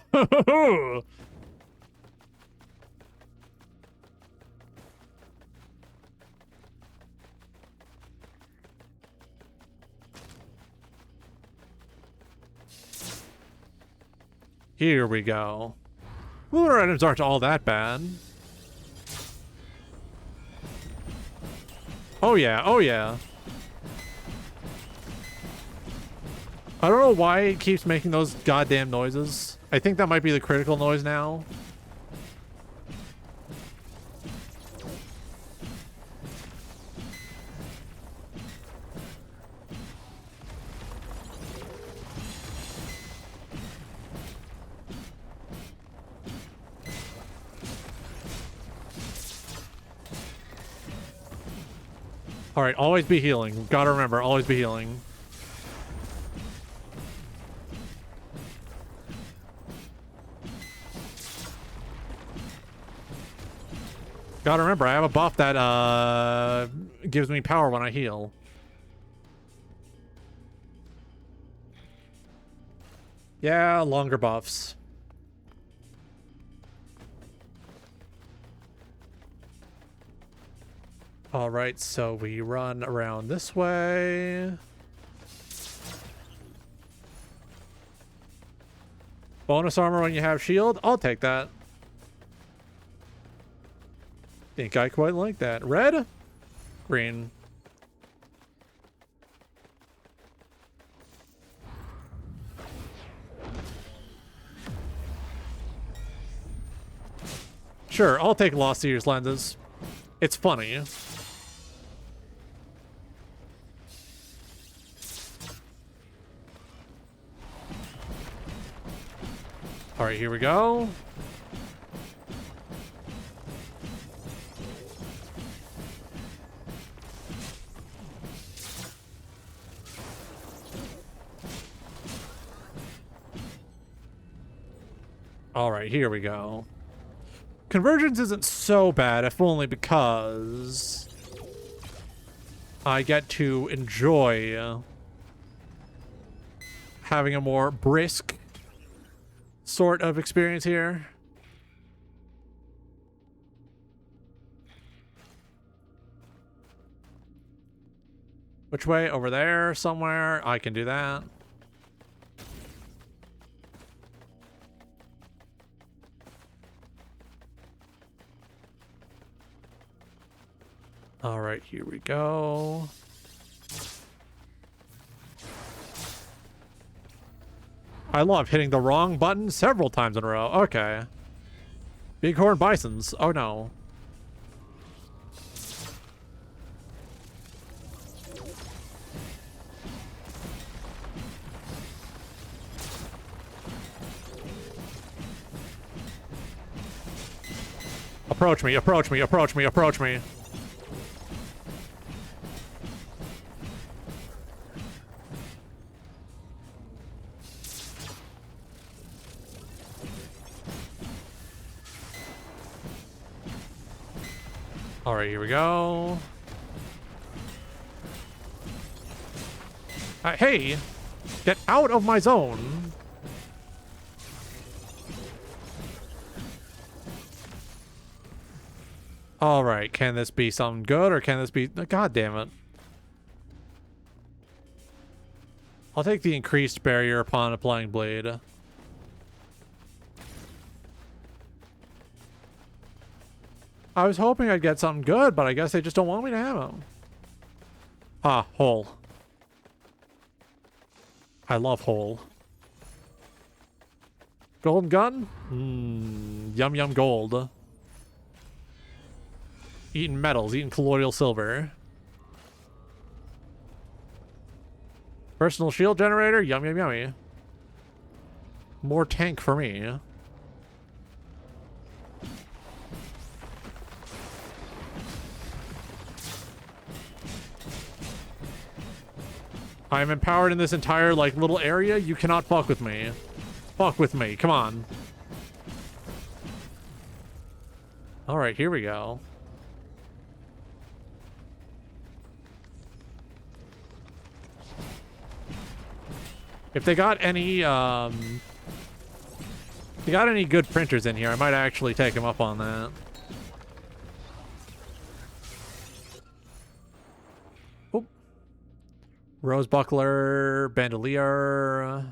A: Here we go. Lunar items aren't all that bad. Oh yeah, oh yeah. I don't know why it keeps making those goddamn noises. I think that might be the critical noise now. All right, always be healing. Gotta remember, always be healing. Gotta remember, I have a buff that gives me power when I heal. Yeah, longer buffs. All right, so we run around this way. Bonus armor when you have shield? I'll take that. Think I quite like that. Red? Green. Sure, I'll take Lost Seers lenses. It's funny. All right, here we go. All right, here we go. Convergence isn't so bad, if only because I get to enjoy having a more brisk sort of experience here. Which way? Over there somewhere? I can do that. All right, here we go. I love hitting the wrong button several times in a row. Okay. Bighorn bisons. Oh no. Approach me, approach me, approach me, approach me. All right, here we go. Hey, get out of my zone. All right, can this be something good or can this be... God damn it. I'll take the increased barrier upon applying blade. I was hoping I'd get something good, but I guess they just don't want me to have them. Ah, hole. I love hole. Golden gun? Yum yum gold. Eating metals, eating colloidal silver. Personal shield generator? Yum yum yummy. More tank for me. I am empowered in this entire, like, little area. You cannot fuck with me. Fuck with me. Come on. Alright, here we go. If they got any, if they got any good printers in here, I might actually take them up on that. Rose buckler, bandolier,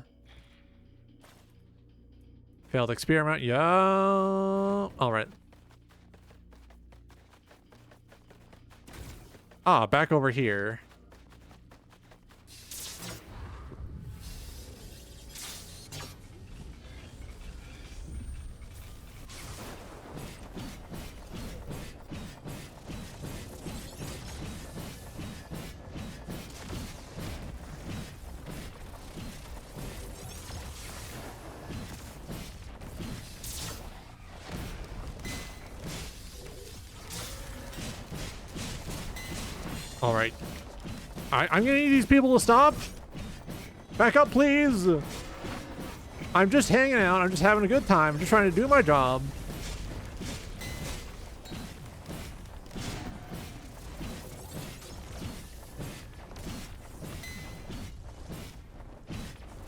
A: failed experiment. Yeah. All right. Ah, back over here. All right. I'm gonna need these people to stop. Back up, please. I'm just hanging out. I'm just having a good time. I'm just trying to do my job.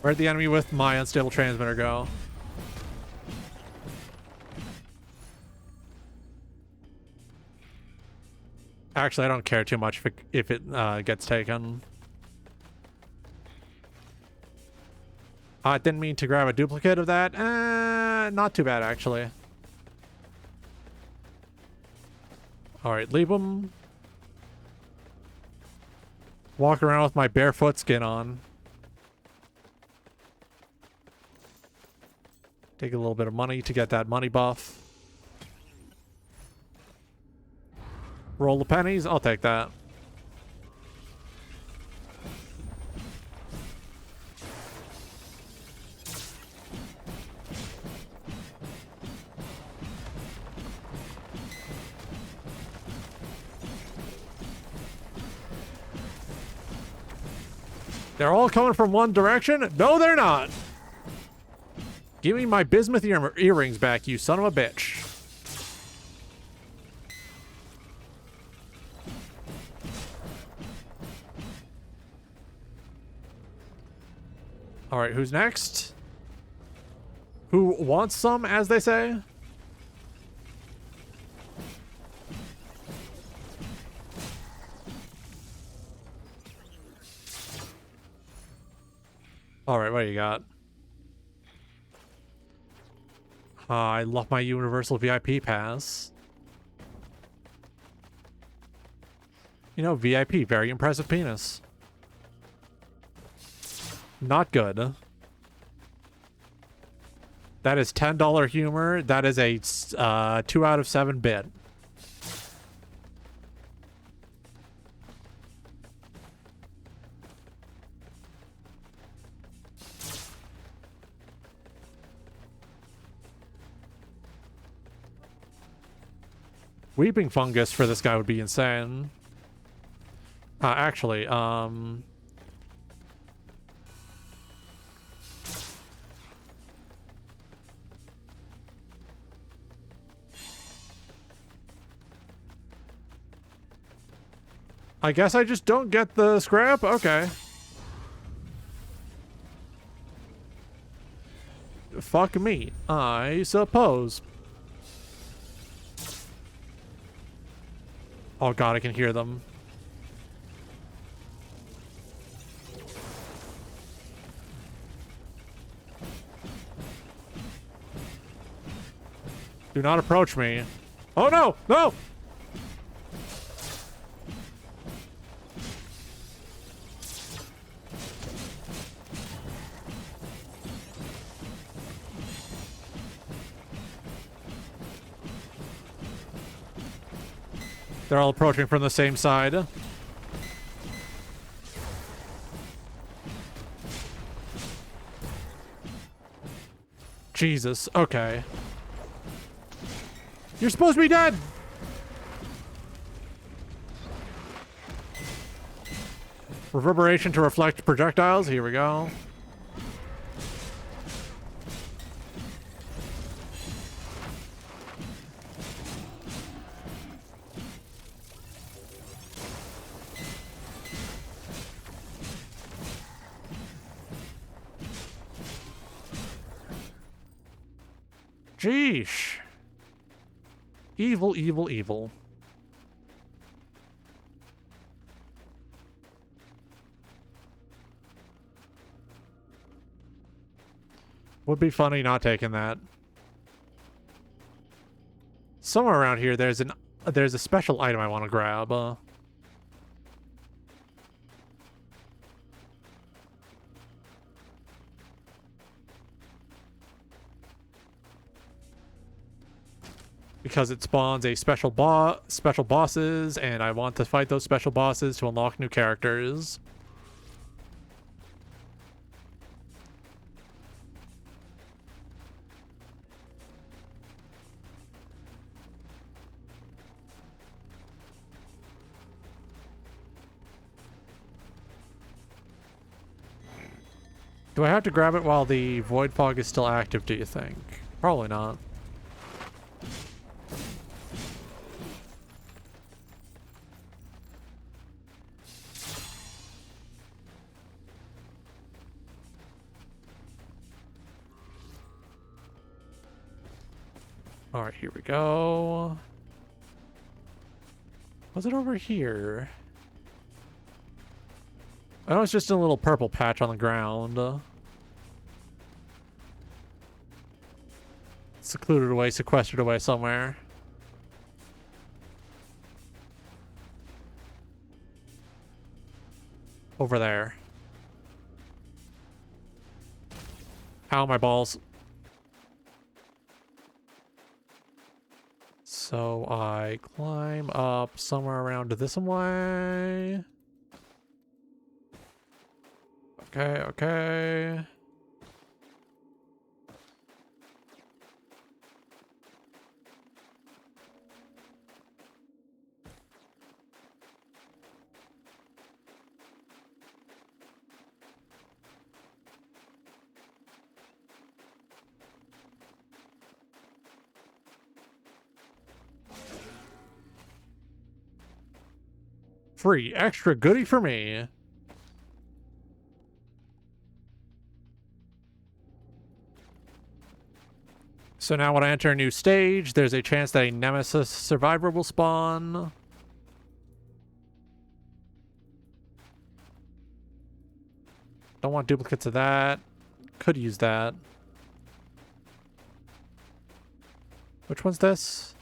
A: Where'd the enemy with my unstable transmitter go? Actually, I don't care too much if it gets taken. I didn't mean to grab a duplicate of that. Not too bad, actually. Alright, leave them. Walk around with my barefoot skin on. Take a little bit of money to get that money buff. Roll the pennies. I'll take that. They're all coming from one direction? No, they're not. Give me my bismuth earrings back, you son of a bitch. All right, who's next? Who wants some, as they say? All right, what do you got? I love my Universal VIP pass. You know, VIP, very impressive penis. Not good. That is $10 humor. That is a 2 out of 7 bit. Weeping fungus for this guy would be insane. Actually, I guess I just don't get the scrap? Okay. Fuck me, I suppose. Oh god, I can hear them. Do not approach me. Oh no! No! They're all approaching from the same side. Jesus, okay. You're supposed to be dead! Reverberation to reflect projectiles. Here we go. Jeesh. Evil, evil, evil. Would be funny not taking that. Somewhere around here, there's a special item I want to grab. Because it spawns a special bosses, and I want to fight those special bosses to unlock new characters. Do I have to grab it while the Void Fog is still active, do you think? Probably not. Alright, here we go. Was it over here? Oh, it's just a little purple patch on the ground. Secluded away, sequestered away somewhere. Over there. Ow, my balls. So I climb up somewhere around this way. Okay, okay. Free extra goodie for me. So now when I enter a new stage, there's a chance that a Nemesis survivor will spawn. Don't want duplicates of that. Could use that. Which one's this?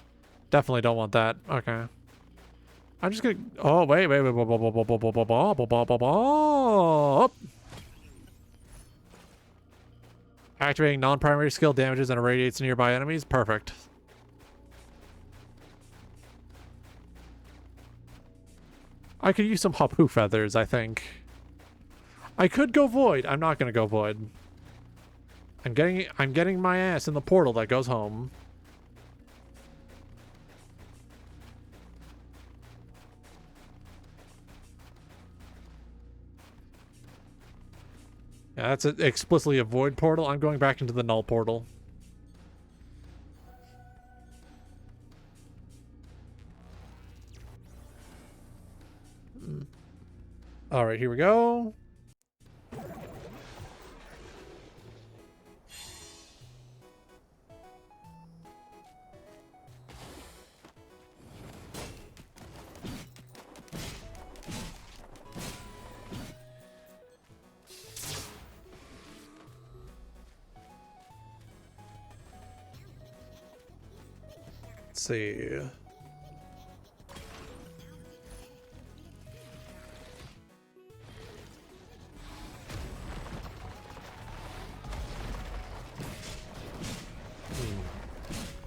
A: Definitely don't want that. Okay. I'm just gonna... Oh, wait. Activating non-primary skill damages and irradiates nearby enemies. Perfect. I could use some Hapu feathers, I think. I could go Void. I'm not gonna go Void. I'm getting my ass in the portal that goes home. Yeah, that's explicitly a Void portal. I'm going back into the Null portal. All right, here we go. see.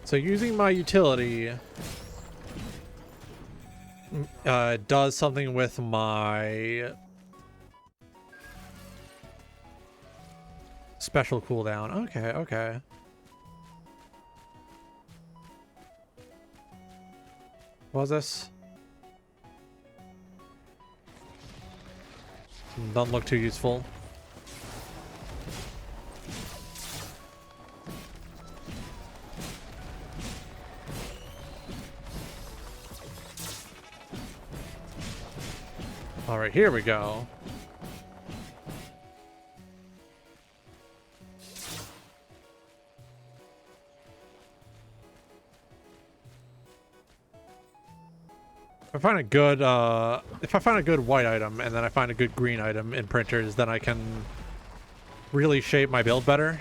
A: So using my utility does something with my special cooldown. Okay, okay. What was this? Doesn't look too useful. All right, here we go. If I find a good, if I find a good white item and then I find a good green item in printers, then I can really shape my build better.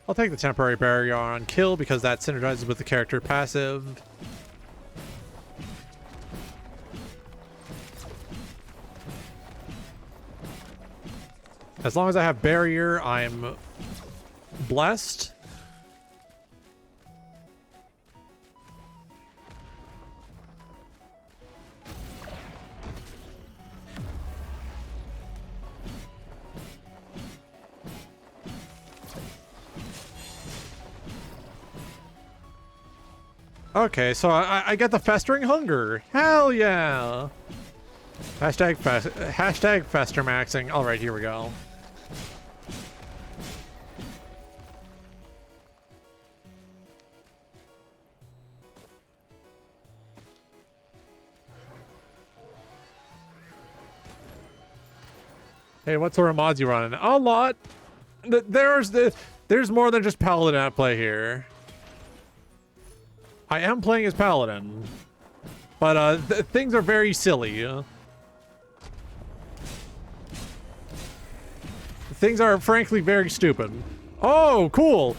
A: I'll take the temporary barrier on kill because that synergizes with the character passive. As long as I have barrier, I'm blessed. Okay, so I get the festering hunger. Hell yeah! Hashtag fester maxing. All right, here we go. Hey, what sort of mods you running? A lot. There's more than just Paladin at play here. I am playing as Paladin, but things are very silly. Things are frankly very stupid. Oh, cool.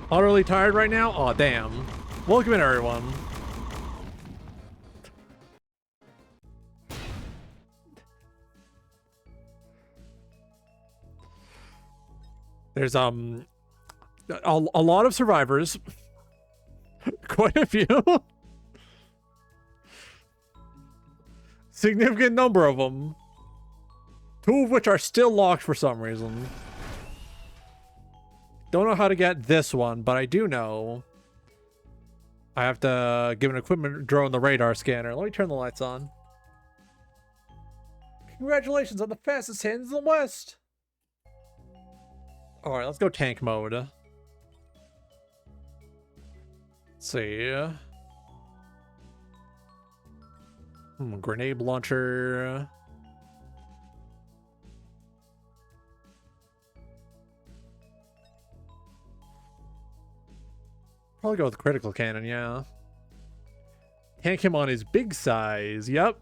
A: Utterly tired right now? Aw, damn. Welcome in, everyone. There's a lot of survivors. Quite a few. Significant number of them. 2 of which are still locked for some reason. Don't know how to get this one, but I do know I have to give an equipment drone the radar scanner. Let me turn the lights on. Congratulations on the fastest hands in the West. All right, let's go tank mode. Let's see. Grenade launcher. Probably go with critical cannon, yeah. Tank him on his big size, yep.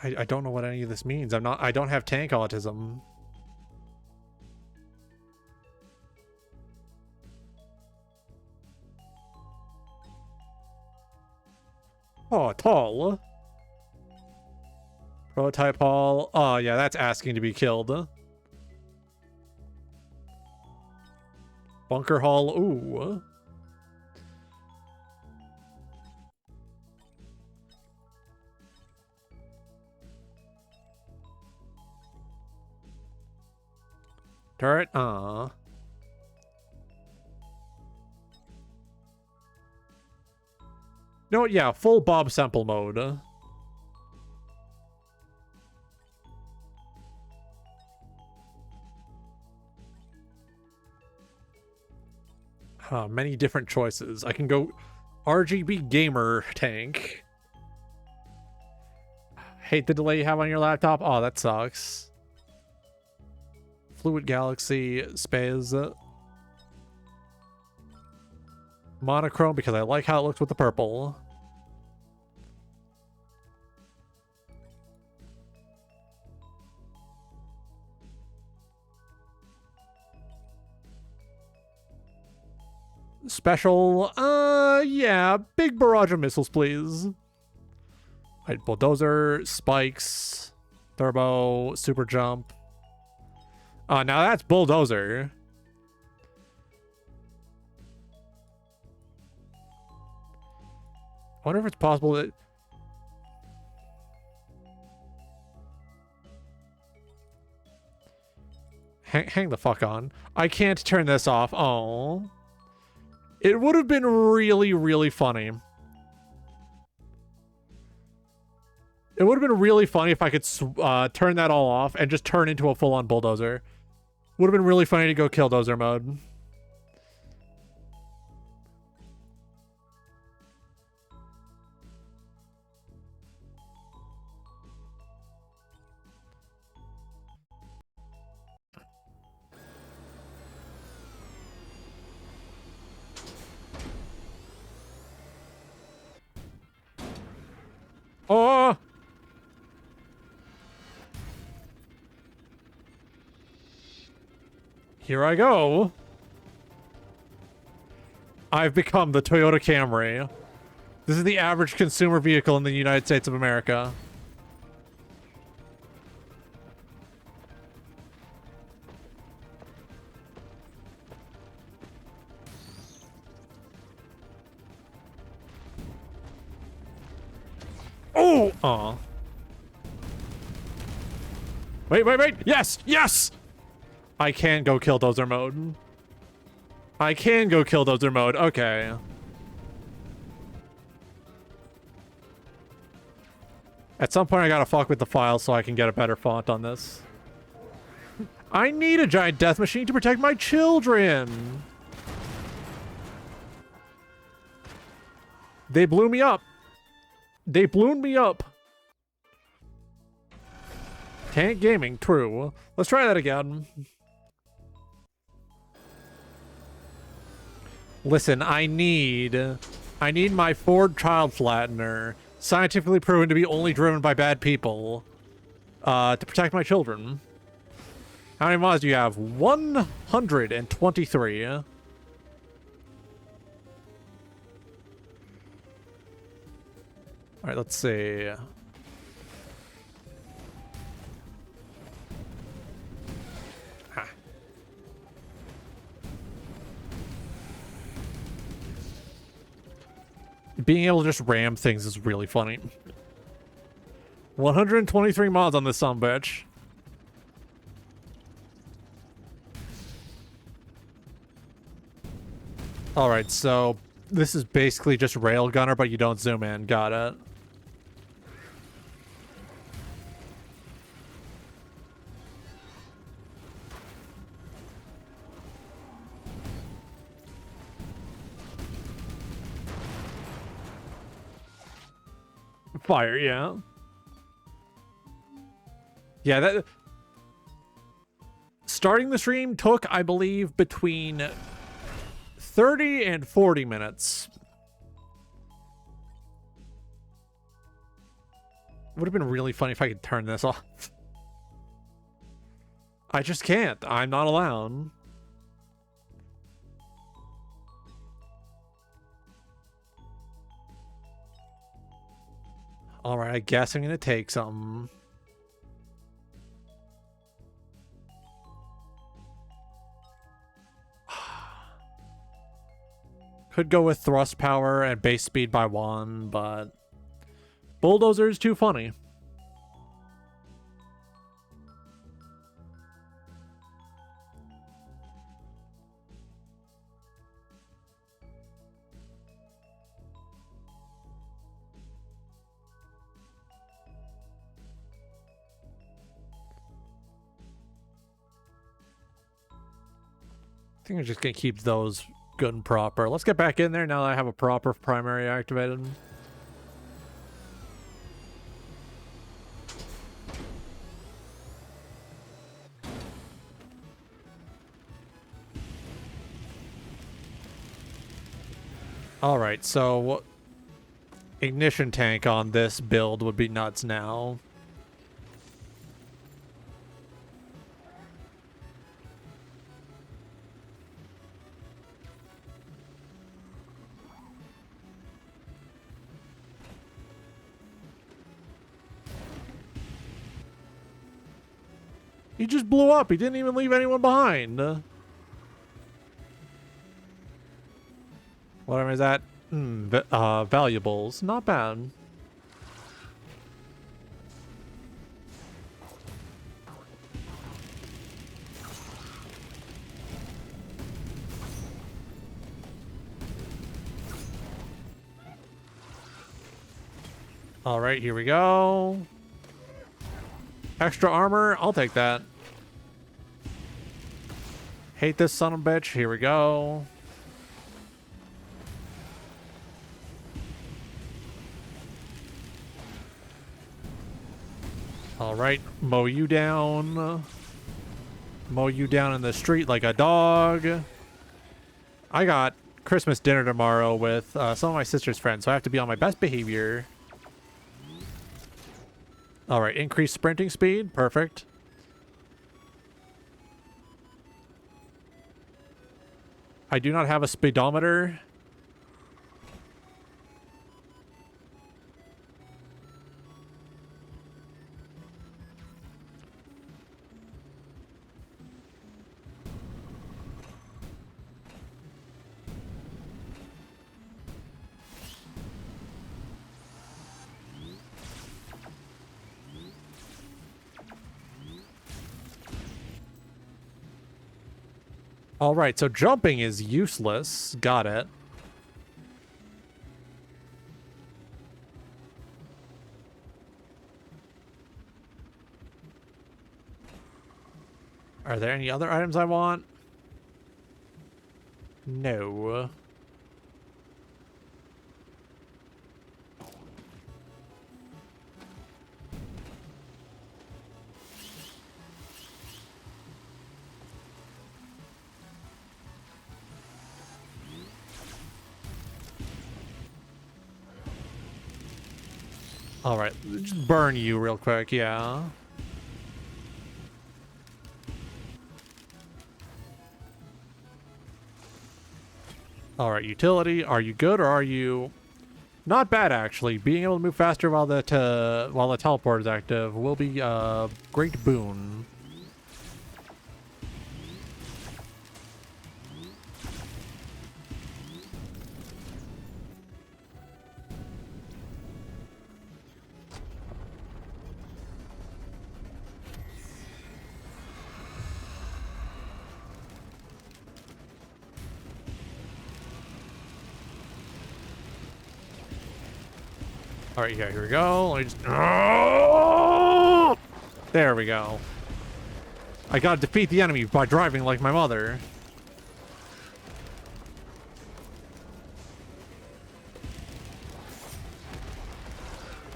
A: I don't know what any of this means. I don't have tank autism. Oh, tall. Prototype hall. Oh, yeah, that's asking to be killed. Bunker hall. Ooh. Turret. No, yeah, full Bob Semple mode. Many different choices. I can go RGB gamer tank. Hate the delay you have on your laptop. Oh, that sucks. Fluid Galaxy Space. Monochrome because I like how it looks with the purple. Special, yeah, big barrage of missiles, please. Alright, bulldozer, spikes, turbo, super jump. Now that's bulldozer. I wonder if it's possible that... Hang the fuck on. I can't turn this off. Oh. It would have been really, really funny. It would have been really funny if I could turn that all off and just turn into a full-on bulldozer. Would have been really funny to go killdozer mode. Oh! Here I go. I've become the Toyota Camry. This is the average consumer vehicle in the United States of America. Oh! Aw. Wait. Yes! Yes! I can go killdozer mode. I can go killdozer mode. Okay. At some point, I gotta fuck with the file so I can get a better font on this. I need a giant death machine to protect my children! They blew me up. They blew me up. Tank gaming, true. Let's try that again. Listen, I need my Ford child flattener, scientifically proven to be only driven by bad people, to protect my children. How many mods do you have? 123. All right, let's see. Being able to just ram things is really funny. 123 mods on this sumbitch. Alright, so this is basically just Railgunner, but you don't zoom in. Got it. Fire, yeah. Yeah, that... Starting the stream took, I believe, between 30 and 40 minutes. Would have been really funny if I could turn this off. I just can't. I'm not allowed. Alright, I guess I'm gonna take some. Could go with thrust power and base speed by 1, but bulldozer is too funny. I think I'm just gonna keep those Good and proper. Let's get back in there now that I have a proper primary activated. Alright, so ignition tank on this build would be nuts now. He just blew up. He didn't even leave anyone behind. Whatever is that? Valuables. Not bad. All right, here we go. Extra armor. I'll take that. Hate this son of a bitch. Here we go. All right, mow you down. Mow you down in the street like a dog. I got Christmas dinner tomorrow with some of my sister's friends, so I have to be on my best behavior. All right, increased sprinting speed. Perfect. I do not have a speedometer. All right, so jumping is useless. Got it. Are there any other items I want? No. All right, just burn you real quick, yeah. All right, utility, are you good or are you... Not bad, actually. Being able to move faster while the teleport is active will be a great boon. All right, yeah, here we go. Let me just... Oh! There we go. I gotta defeat the enemy by driving like my mother.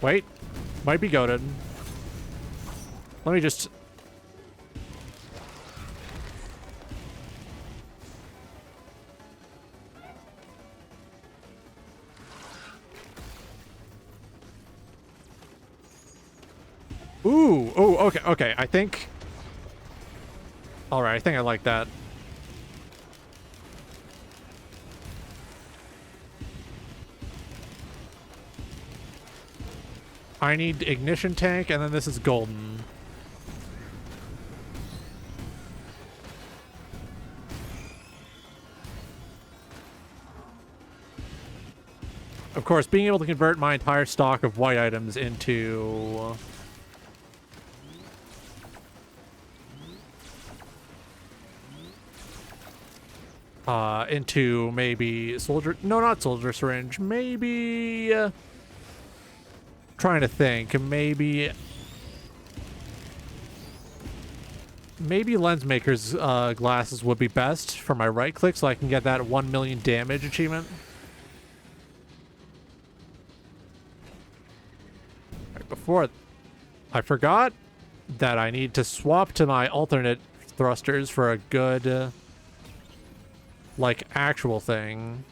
A: Wait. Might be goated. Let me just... Ooh, oh, okay, okay, I think... Alright, I think I like that. I need ignition tank, and then this is golden. Of course, being able to convert my entire stock of white items into... into maybe soldier... No, not soldier syringe. Maybe... trying to think. Maybe... Maybe Lens Maker's glasses would be best for my right click so I can get that 1 million damage achievement. Right, before I forgot that I need to swap to my alternate thrusters for a good, like, actual thing.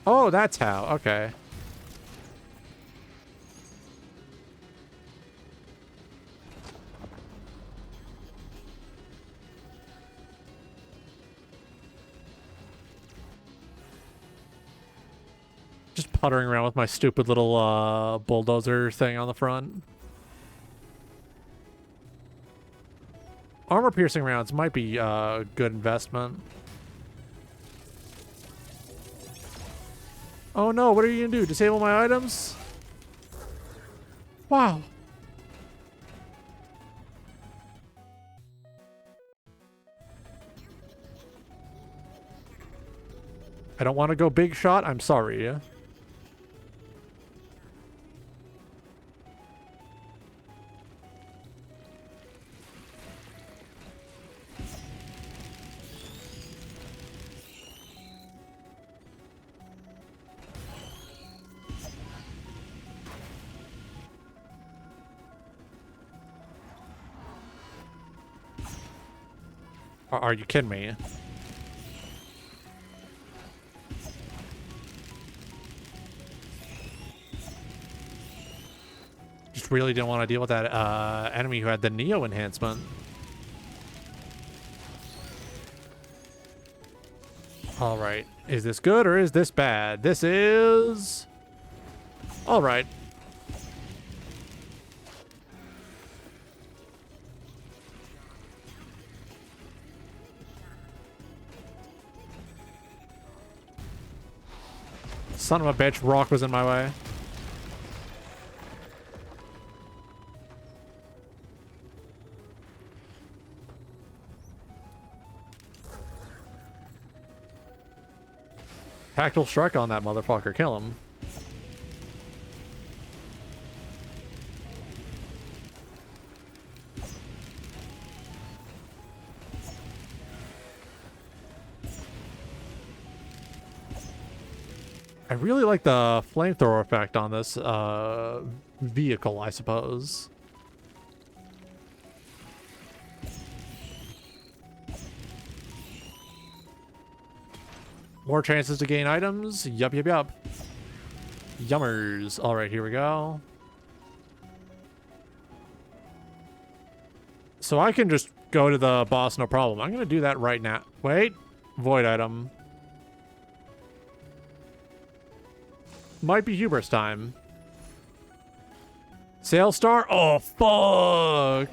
A: Oh, that's how. Okay. Just puttering around with my stupid little bulldozer thing on the front. Armor piercing rounds might be a good investment. Oh no, what are you gonna do? Disable my items? Wow. I don't want to go big shot. I'm sorry. Are you kidding me? Just really didn't want to deal with that enemy who had the Neo enhancement. All right. Is this good or is this bad? This is... all right. Son of a bitch, rock was in my way. Tactile strike on that motherfucker, kill him. I really like the flamethrower effect on this vehicle, I suppose. More chances to gain items. Yup, yup, yup. Yummers. All right, here we go. So I can just go to the boss, no problem. I'm going to do that right now. Wait. Void item. Might be hubris time. Sail star? Oh, fuck.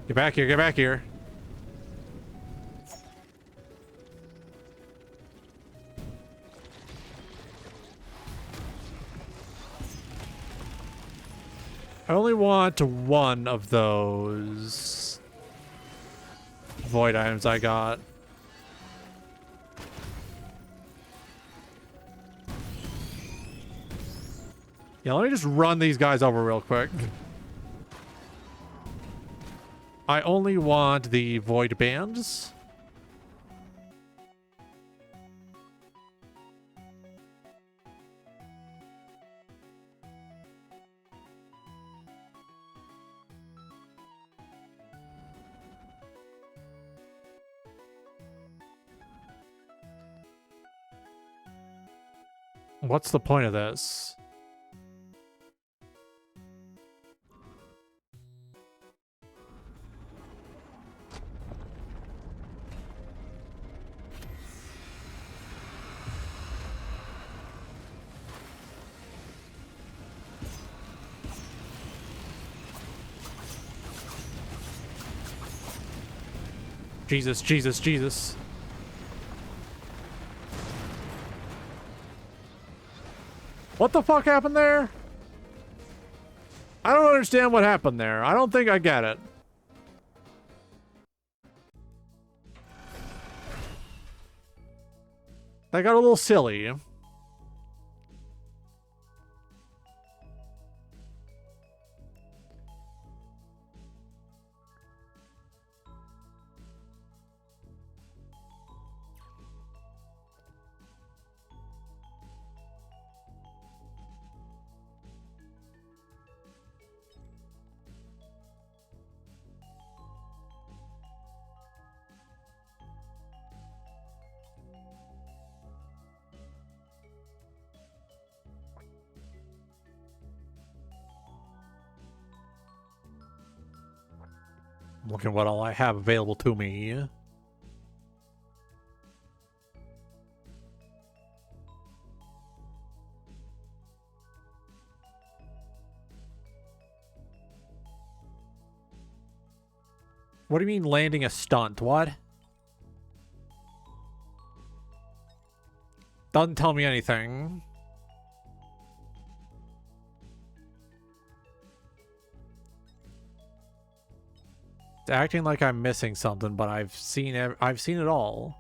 A: Get back here, get back here. I only want one of those void items I got. Yeah, let me just run these guys over real quick. I only want the void bands. What's the point of this? Jesus, Jesus, Jesus. What the fuck happened there? I don't understand what happened there. I don't think I get it. That got a little silly. Look at what all I have available to me. What do you mean landing a stunt? What? Doesn't tell me anything. It's acting like I'm missing something, but I've seen it all.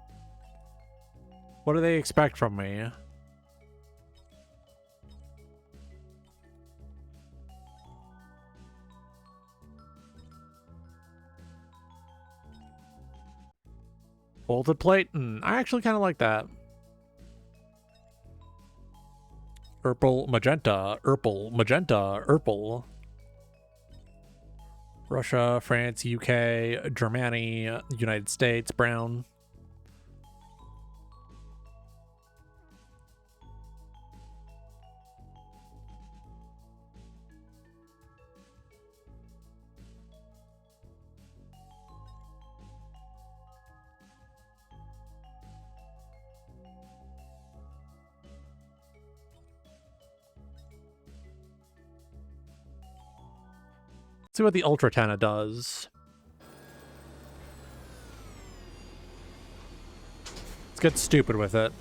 A: What do they expect from me? Folded plate? I actually kind of like that. Purple, magenta, purple, magenta, purple. Russia, France, UK, Germany, United States, brown. See what the Ultratana does. Let's get stupid with it.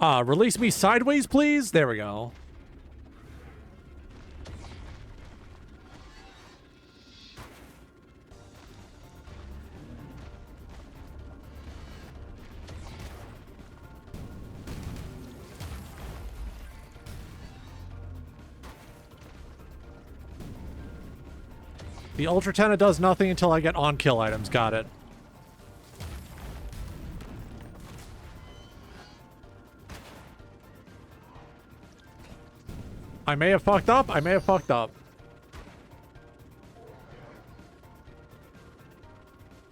A: Release me sideways, please? There we go. The Ultratana does nothing until I get on-kill items. Got it. I may have fucked up. I may have fucked up.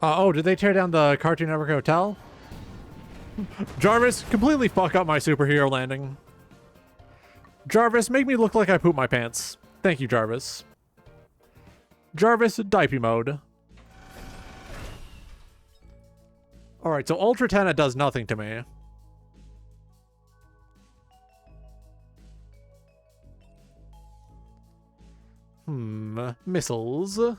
A: Oh, did they tear down the Cartoon Network Hotel? Jarvis, completely fuck up my superhero landing. Jarvis, make me look like I pooped my pants. Thank you, Jarvis. Jarvis, diaper mode. Alright, so Ultratana does nothing to me. Missiles. Let's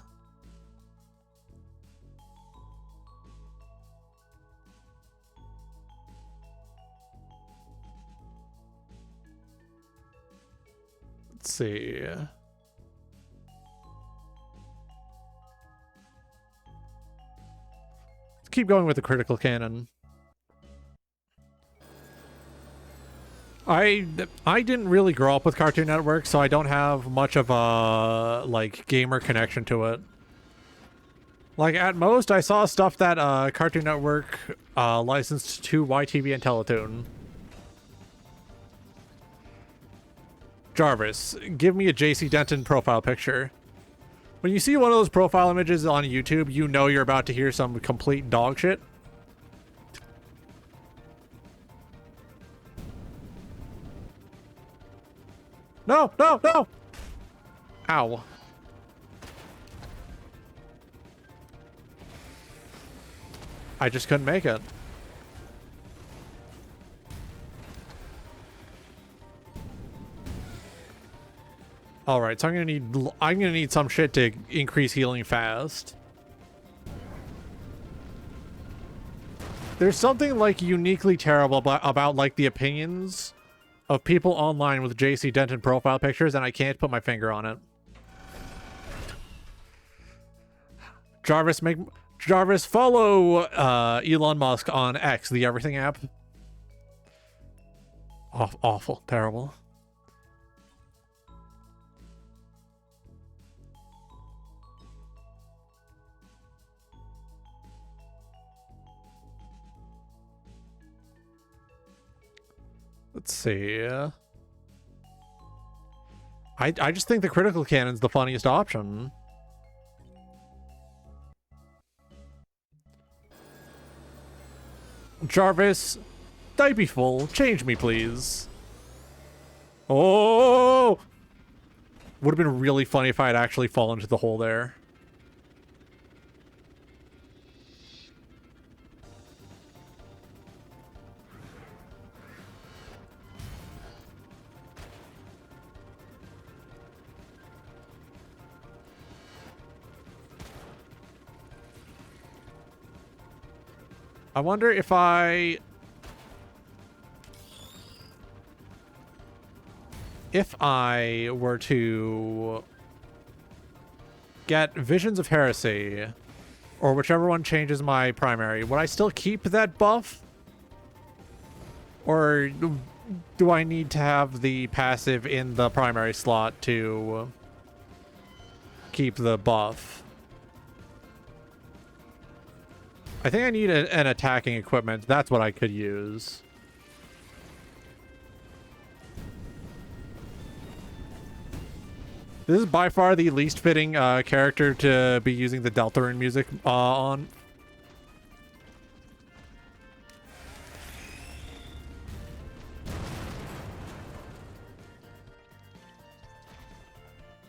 A: see. Keep going with the critical cannon. I didn't really grow up with Cartoon Network, so I don't have much of a like gamer connection to it. Like at most, I saw stuff that Cartoon Network licensed to YTV and Teletoon. Jarvis, give me a JC Denton profile picture. When you see one of those profile images on YouTube, you know you're about to hear some complete dog shit. No, no, no! Ow. I just couldn't make it. Alright, so I'm gonna need some shit to increase healing fast. There's something like uniquely terrible about like the opinions of people online with JC Denton profile pictures, and I can't put my finger on it. Jarvis, follow Elon Musk on X, the everything app. Awful, terrible. Let's see. I just think the critical cannon's the funniest option. Jarvis, diaper full. Change me, please. Oh! Would have been really funny if I had actually fallen into the hole there. I wonder if I were to get Visions of Heresy, or whichever one changes my primary, would I still keep that buff? Or do I need to have the passive in the primary slot to keep the buff? I think I need an attacking equipment. That's what I could use. This is by far the least fitting character to be using the Deltarune music on.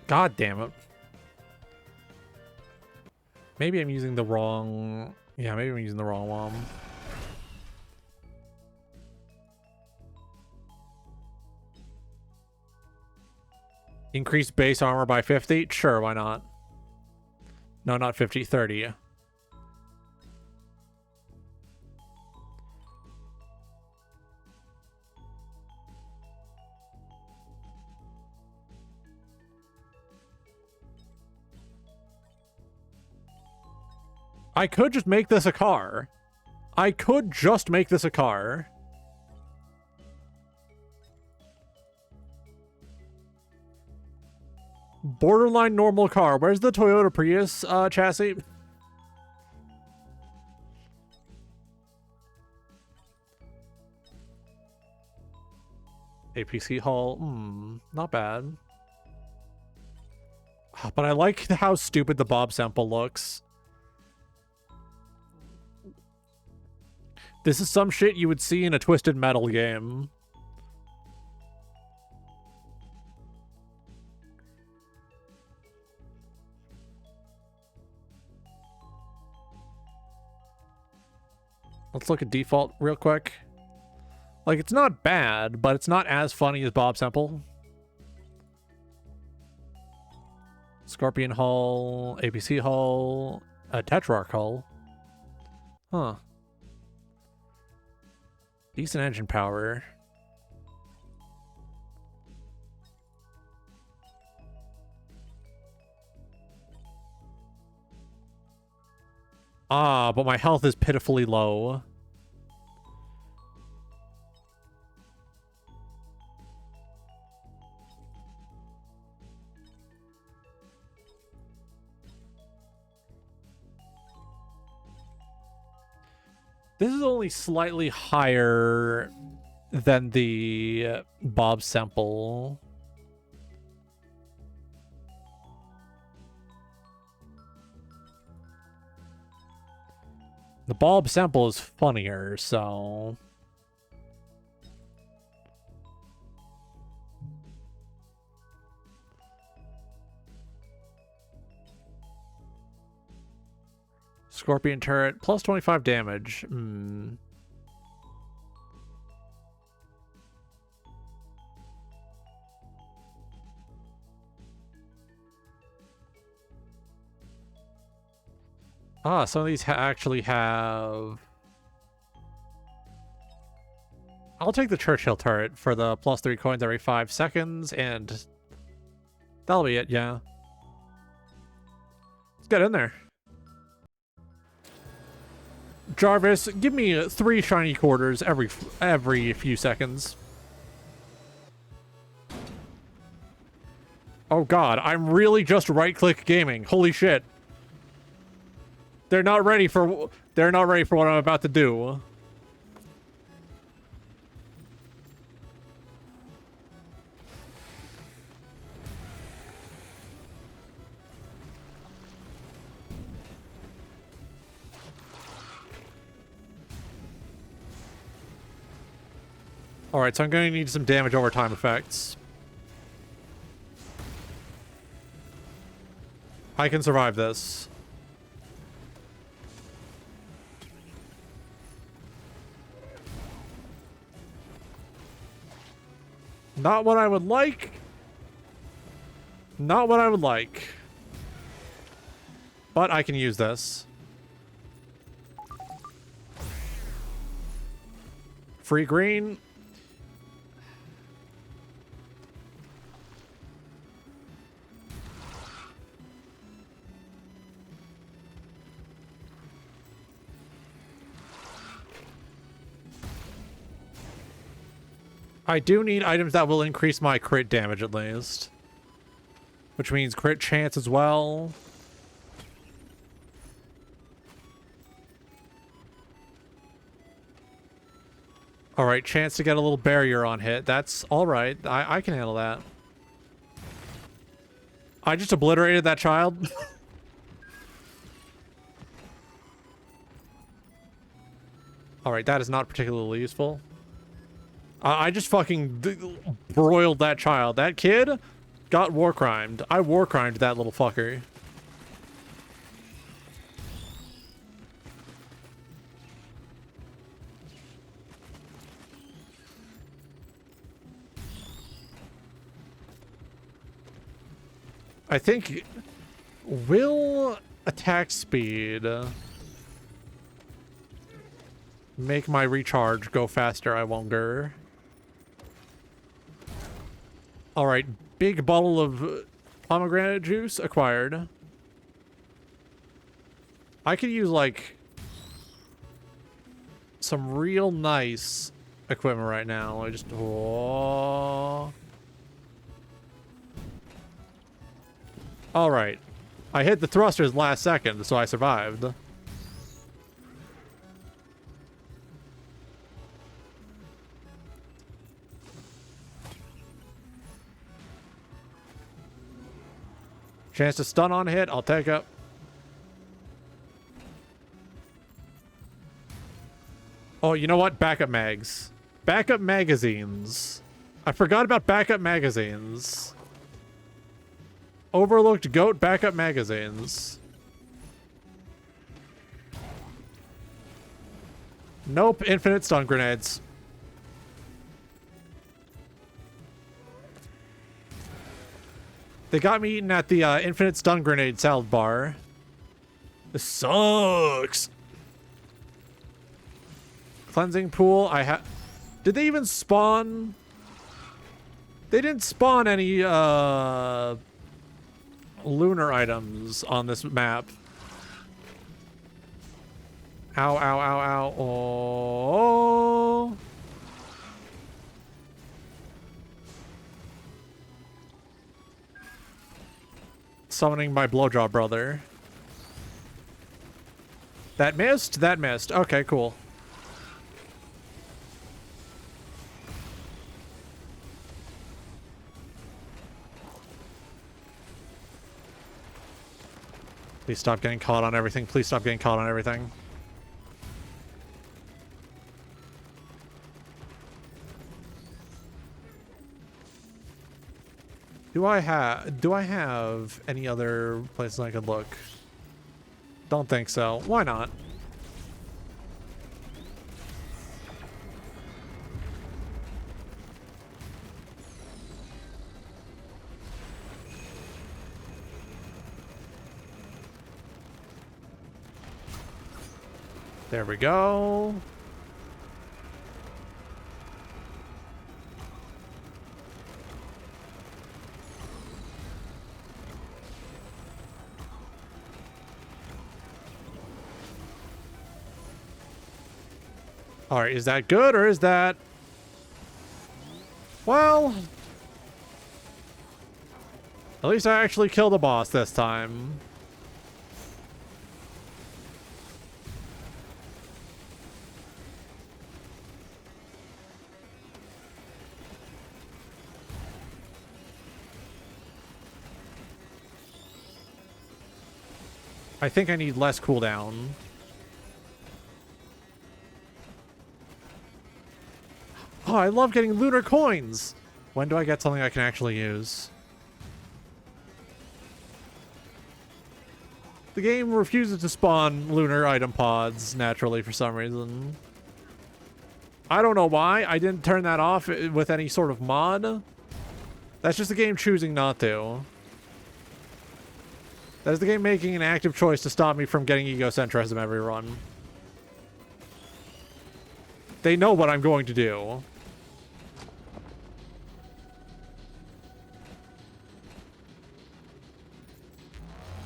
A: God damn it. Maybe I'm using the wrong... Yeah, maybe I'm using the wrong one. Increase base armor by 50? Sure, why not? No, not 50, 30. I could just make this a car. I could just make this a car. Borderline normal car. Where's the Toyota Prius chassis? APC hull. Not bad. But I like how stupid the Bob sample looks. This is some shit you would see in a Twisted Metal game. Let's look at default real quick. Like, it's not bad, but it's not as funny as Bob Semple. Scorpion hull, APC hull, a Tetrarch hull. Huh. Decent engine power. Ah, but my health is pitifully low. This is only slightly higher than the Bob Semple. The Bob Semple is funnier, so... Scorpion turret, plus 25 damage. Ah, some of these actually have I'll take the Churchill turret for the +3 coins every 5 seconds, and that'll be it, yeah. Let's get in there. Jarvis, give me 3 shiny quarters every few seconds. Oh god, I'm really just right-click gaming. Holy shit. They're not ready for what I'm about to do. Alright, so I'm going to need some damage over time effects. I can survive this. Not what I would like. Not what I would like. But I can use this. Free green. I do need items that will increase my crit damage at least. Which means crit chance as well. Alright, chance to get a little barrier on hit. That's alright. I can handle that. I just obliterated that child. Alright, that is not particularly useful. I just fucking broiled that child. That kid got war crimed. I war crimed that little fucker. I think will attack speed make my recharge go faster, I wonder. Alright, big bottle of pomegranate juice acquired. I could use, like, some real nice equipment right now. I just... Oh. Alright. I hit the thrusters last second, so I survived. Chance to stun on hit, I'll take it. Oh, you know what? Backup mags. Backup magazines. I forgot about backup magazines. Overlooked goat backup magazines. Nope, infinite stun grenades. They got me eating at the infinite stun grenade salad bar. This sucks. Cleansing pool. Did they even spawn? They didn't spawn any lunar items on this map. Ow, ow, ow, ow. Oh. Summoning my blowjob brother. That missed? That missed. Okay, cool. Please stop getting caught on everything. Please stop getting caught on everything. Do I have any other places I could look? Don't think so. Why not? There we go. All right, is that good or is that... Well... At least I actually killed the boss this time. I think I need less cooldown. Oh, I love getting lunar coins! When do I get something I can actually use? The game refuses to spawn lunar item pods naturally for some reason. I don't know why. I didn't turn that off with any sort of mod. That's just the game choosing not to. That is the game making an active choice to stop me from getting egocentrism every run. They know what I'm going to do.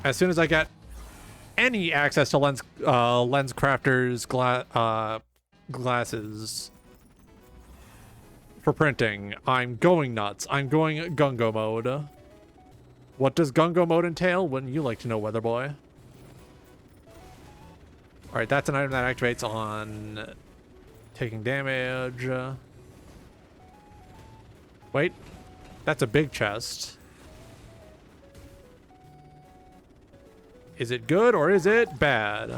A: As soon as I get any access to LensCrafters glasses for printing, I'm going nuts. I'm going Gungo mode. What does Gungo mode entail? Wouldn't you like to know, Weather Boy? Alright, that's an item that activates on taking damage. Wait, that's a big chest. Is it good or is it bad?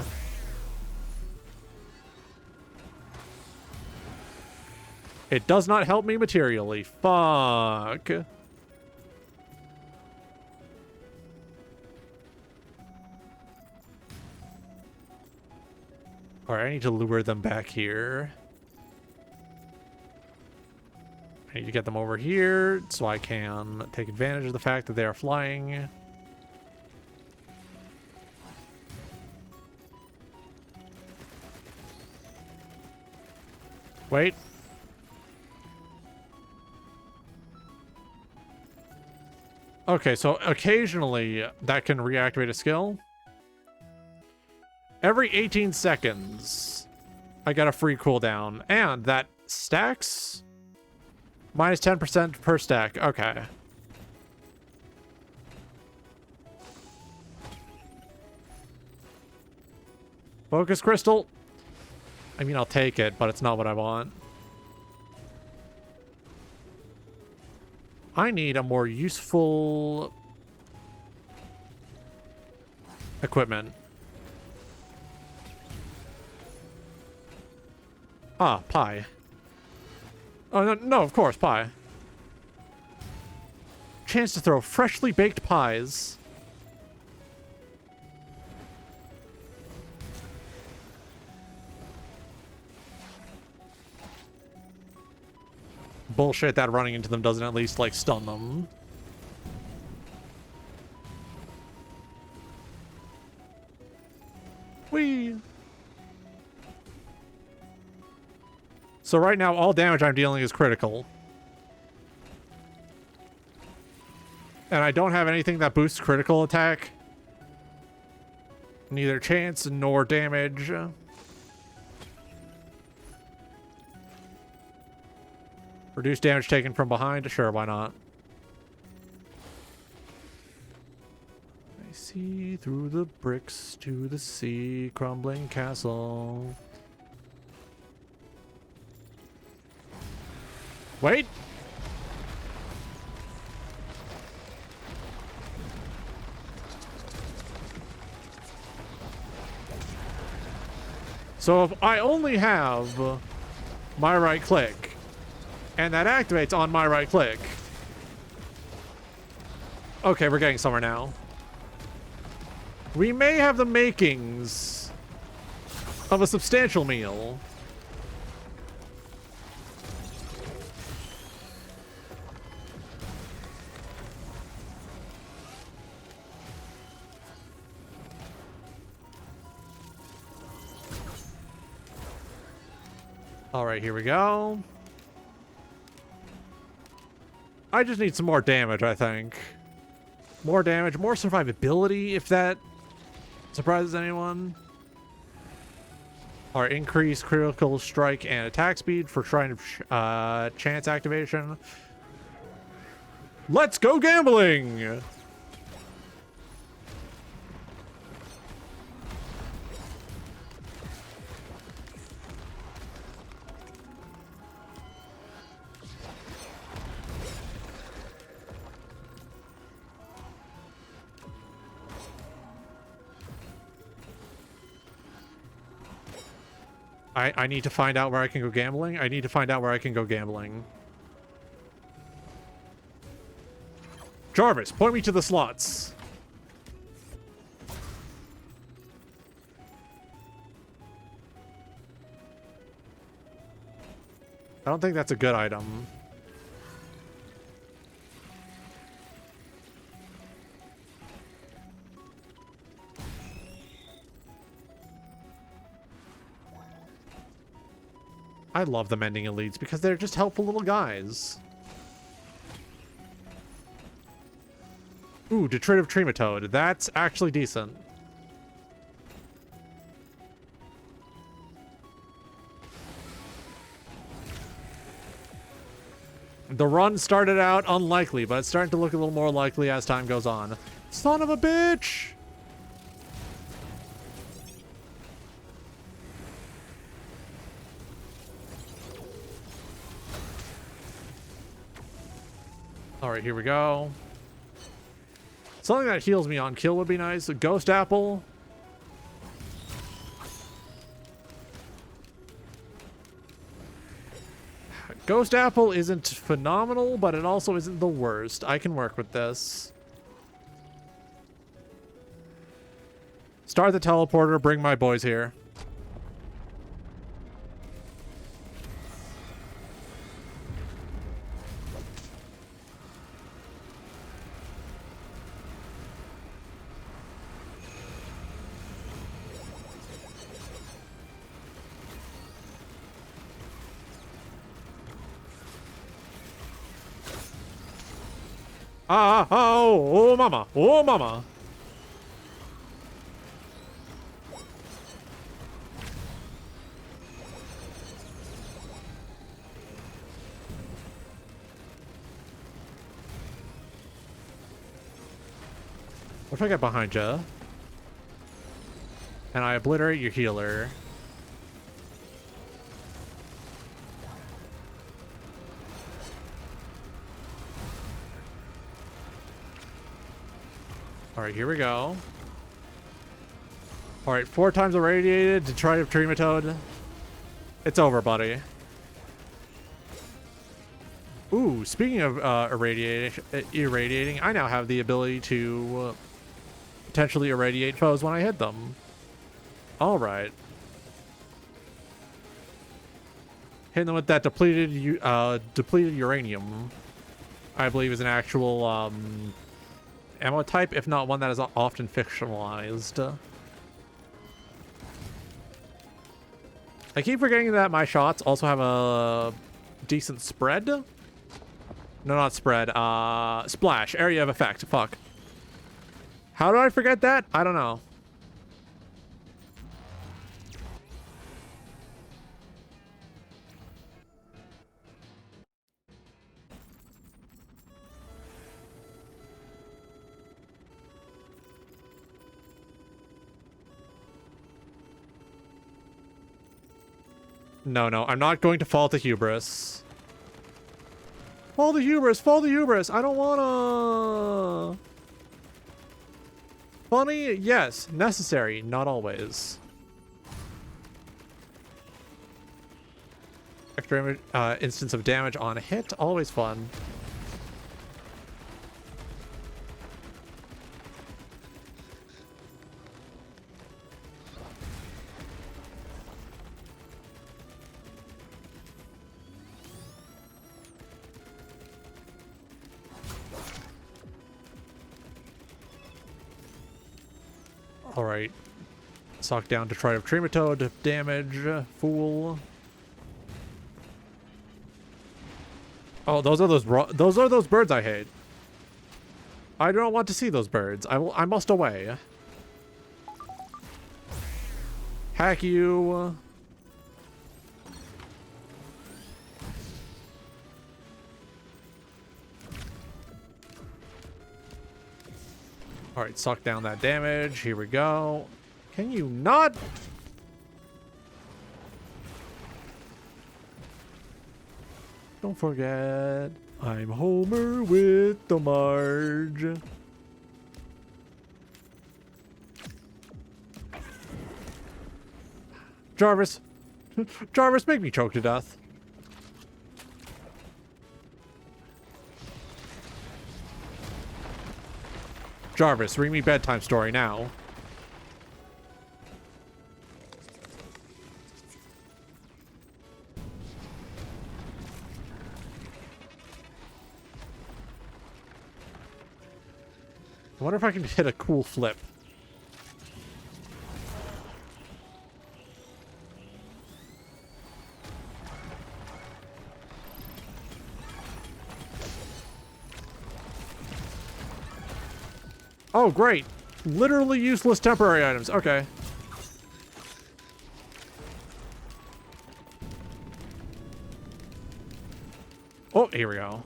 A: It does not help me materially. Fuck. Alright, I need to lure them back here. I need to get them over here so I can take advantage of the fact that they are flying. Wait. Okay, so occasionally that can reactivate a skill. Every 18 seconds, I got a free cooldown. And that stacks? Minus 10% per stack. Okay. Focus crystal. I mean, I'll take it, but it's not what I want. I need a more useful equipment. Ah, pie. Oh, no, no, of course, pie. Chance to throw freshly baked pies. Bullshit that running into them doesn't at least, like, stun them. Whee! So right now, all damage I'm dealing is critical. And I don't have anything that boosts critical attack. Neither chance nor damage. Reduce damage taken from behind? Sure, why not? I see through the bricks to the sea, crumbling castle. Wait! So if I only have my right click, and that activates on my right click. Okay, we're getting somewhere now. We may have the makings of a substantial meal. All right, here we go. I just need some more damage, I think. More damage, more survivability, if that surprises anyone. Our increased critical strike and attack speed for Shrine of Chance activation. Let's go gambling! I need to find out where I can go gambling. I need to find out where I can go gambling. Jarvis, point me to the slots. I don't think that's a good item. I love the mending elites because they're just helpful little guys. Ooh, Detritive Trematode. That's actually decent. The run started out unlikely, but it's starting to look a little more likely as time goes on. Son of a bitch! Alright, here we go. Something that heals me on kill would be nice. A Ghost Apple. Ghost Apple isn't phenomenal, but it also isn't the worst. I can work with this. Start the teleporter, bring my boys here. Oh, mama. Oh, mama. What if I get behind you? And I obliterate your healer. Alright, here we go. Alright, 4 times irradiated to try to Trematode. It's over, buddy. Ooh, speaking of irradiating, I now have the ability to potentially irradiate foes when I hit them. Alright. Hitting them with that depleted uranium, I believe, is an actual ammo type, if not one that is often fictionalized. I keep forgetting that my shots also have a decent spread. No, not spread. Splash. Area of effect. Fuck. How did I forget that? I don't know. No, I'm not going to fall to hubris. Fall to hubris, fall to hubris. I don't wanna. Funny, yes. Necessary, not always. Extra instance of damage on a hit, always fun. Alright. Sock down to try to Trematode. Damage. Fool. Oh, those are those birds I hate. I don't want to see those birds. I must away. Hack you. All right, suck down that damage. Here we go. Can you not? Don't forget, I'm Homer with the Marge. Jarvis. Jarvis, make me choke to death. Jarvis, read me bedtime story now. I wonder if I can hit a cool flip. Oh, great. Literally useless temporary items. Okay. Oh, here we go.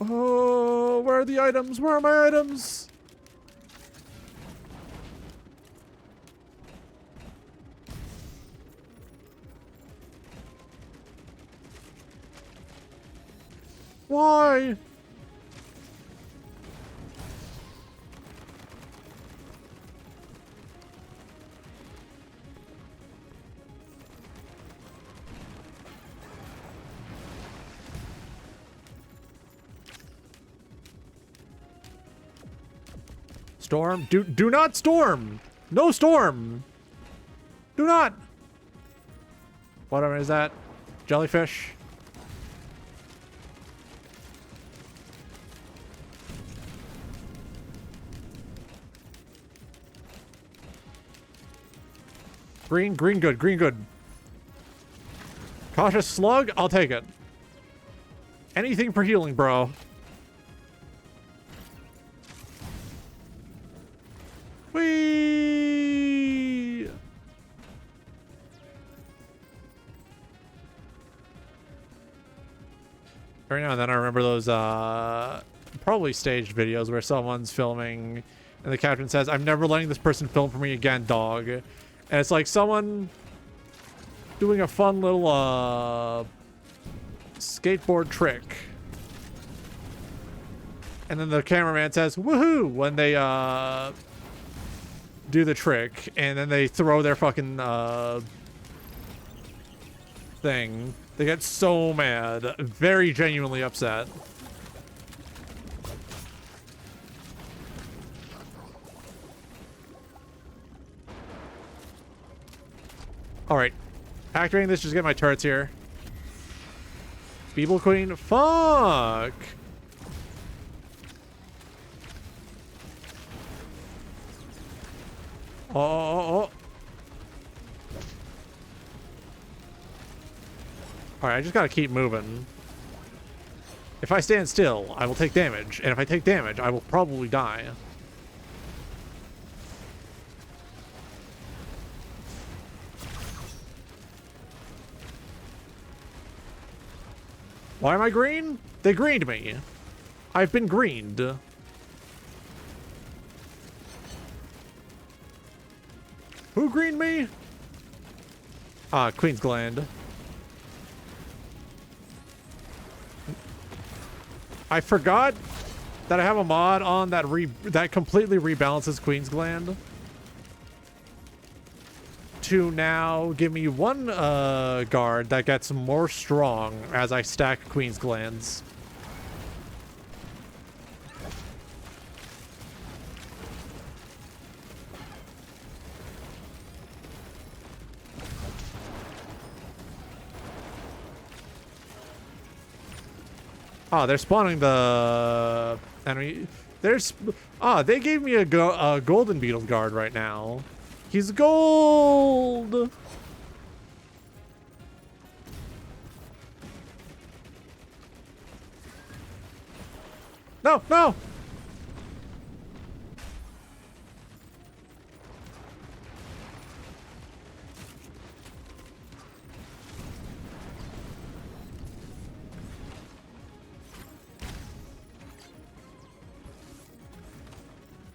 A: Oh, where are the items? Where are my items? Why? Storm? Do not storm! No storm! Do not! Whatever is that? Jellyfish? Green good, green good. Cautious slug? I'll take it. Anything for healing, bro. Whee! Every now and then I remember those, probably staged videos where someone's filming and the captain says, "I'm never letting this person film for me again, dog." And it's like someone doing a fun little, skateboard trick. And then the cameraman says, "Woohoo!" when they, do the trick. And then they throw their fucking, thing. They get so mad. Very genuinely upset. Alright. Activating this, just get my turrets here. Feeble Queen? Fuck! Oh. Alright, I just gotta keep moving. If I stand still, I will take damage. And if I take damage, I will probably die. Why am I green? They greened me. I've been greened. Who greened me? Ah, Queen's Gland. I forgot that I have a mod on that that completely rebalances Queen's Gland to now give me one guard that gets more strong as I stack Queen's Glands. Oh, they're spawning the enemy. There's... Ah, they gave me a golden beetle guard right now. He's gold! No, no!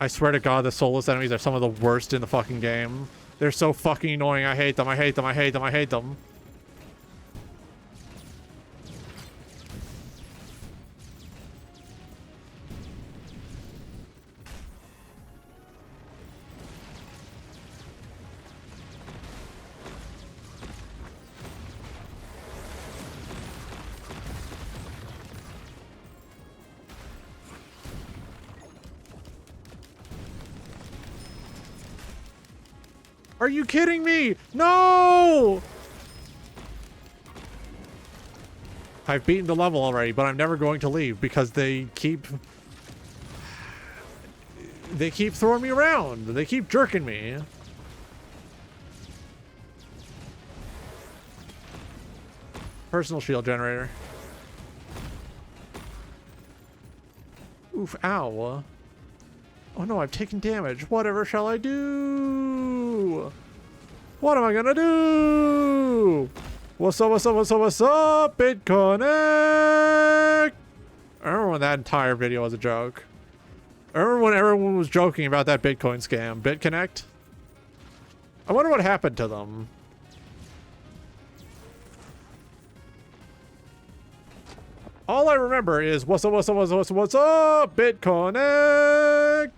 A: I swear to God, the soulless enemies are some of the worst in the fucking game. They're so fucking annoying. I hate them. I hate them. I hate them. I hate them. Are you kidding me? No! I've beaten the level already, but I'm never going to leave because they keep throwing me around. They keep jerking me. Personal shield generator. Oof, ow. Oh no, I've taken damage. Whatever shall I do? What am I gonna do? What's up, what's up, what's up, what's up? BitConnect! I remember when that entire video was a joke. I remember when everyone was joking about that Bitcoin scam. BitConnect? I wonder what happened to them. All I remember is what's up, what's up, what's up, what's up, BitConnect!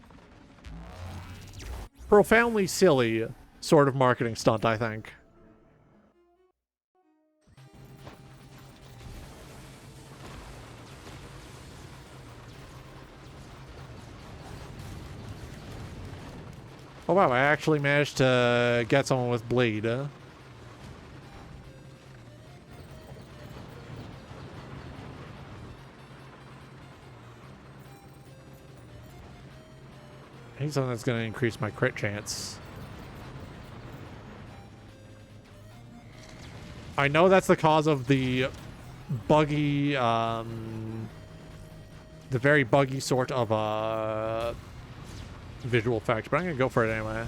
A: Profoundly silly sort of marketing stunt, I think. Oh wow, I actually managed to get someone with bleed. I need something that's going to increase my crit chance. I know that's the cause of the buggy, the very buggy sort of visual effect, but I'm going to go for it anyway.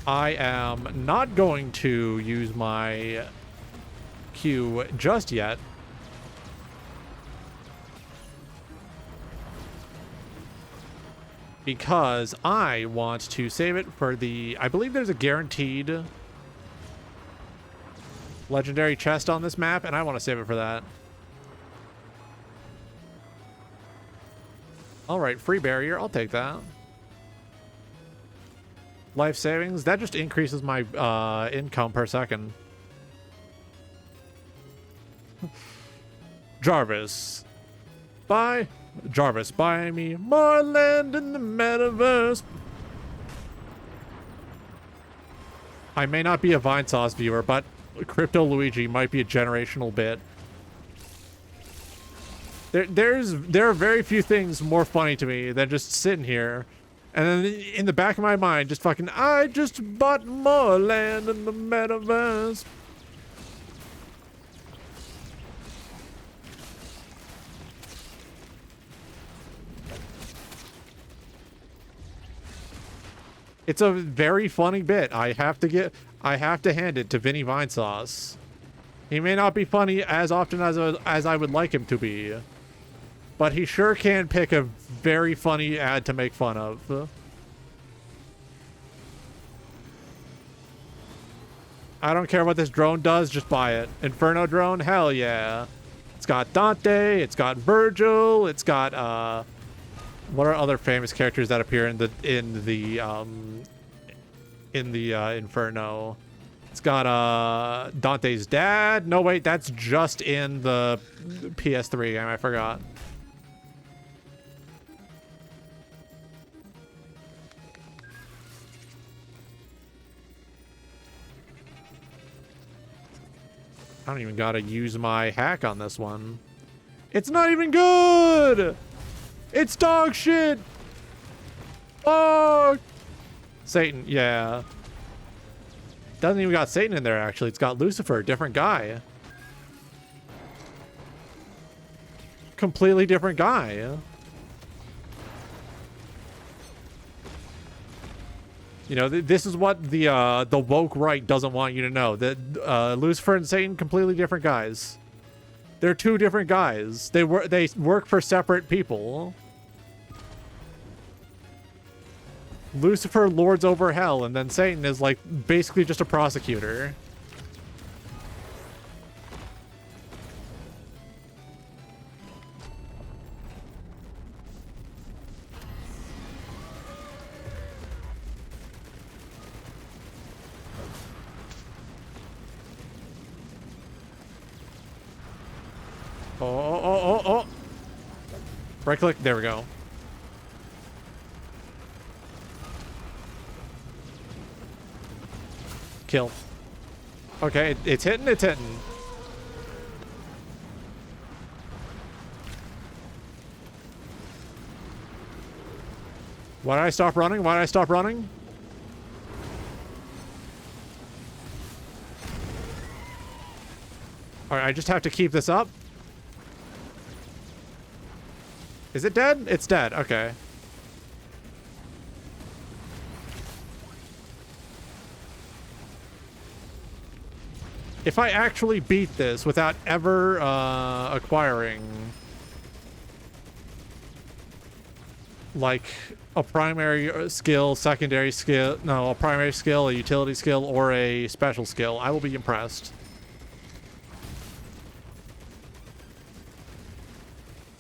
A: I am not going to use my Q just yet. Because I want to save it for the... I believe there's a guaranteed legendary chest on this map, and I want to save it for that. Alright, free barrier. I'll take that. Life savings, that just increases my income per second. Jarvis. Buy Jarvis, buy me more land in the metaverse. I may not be a Vinesauce viewer, but Crypto Luigi might be a generational bit. There are very few things more funny to me than just sitting here and then in the back of my mind, just fucking, I just bought more land in the metaverse. It's a very funny bit. I have to hand it to Vinny Vinesauce. He may not be funny as often as I would like him to be, but he sure can pick a very funny ad to make fun of. I don't care what this drone does, just buy it. Inferno drone, hell yeah. It's got Dante, it's got Virgil, it's got what are other famous characters that appear in the Inferno? It's got Dante's dad. No wait, that's just in the PS3 game, I forgot. I don't even gotta use my hack on this one. It's not even good! It's dog shit! Oh! Satan, yeah. Doesn't even got Satan in there, actually. It's got Lucifer, a different guy. Completely different guy. You know, this is what the woke right doesn't want you to know. That Lucifer and Satan, completely different guys. They're two different guys. They work for separate people. Lucifer lords over hell, and then Satan is like basically just a prosecutor. Oh. Right click. There we go. Kill. Okay, it's hitting. Why did I stop running? Alright, I just have to keep this up. Is it dead? It's dead. Okay. If I actually beat this without ever acquiring like a primary skill, secondary skill, no, a primary skill, a utility skill, or a special skill, I will be impressed.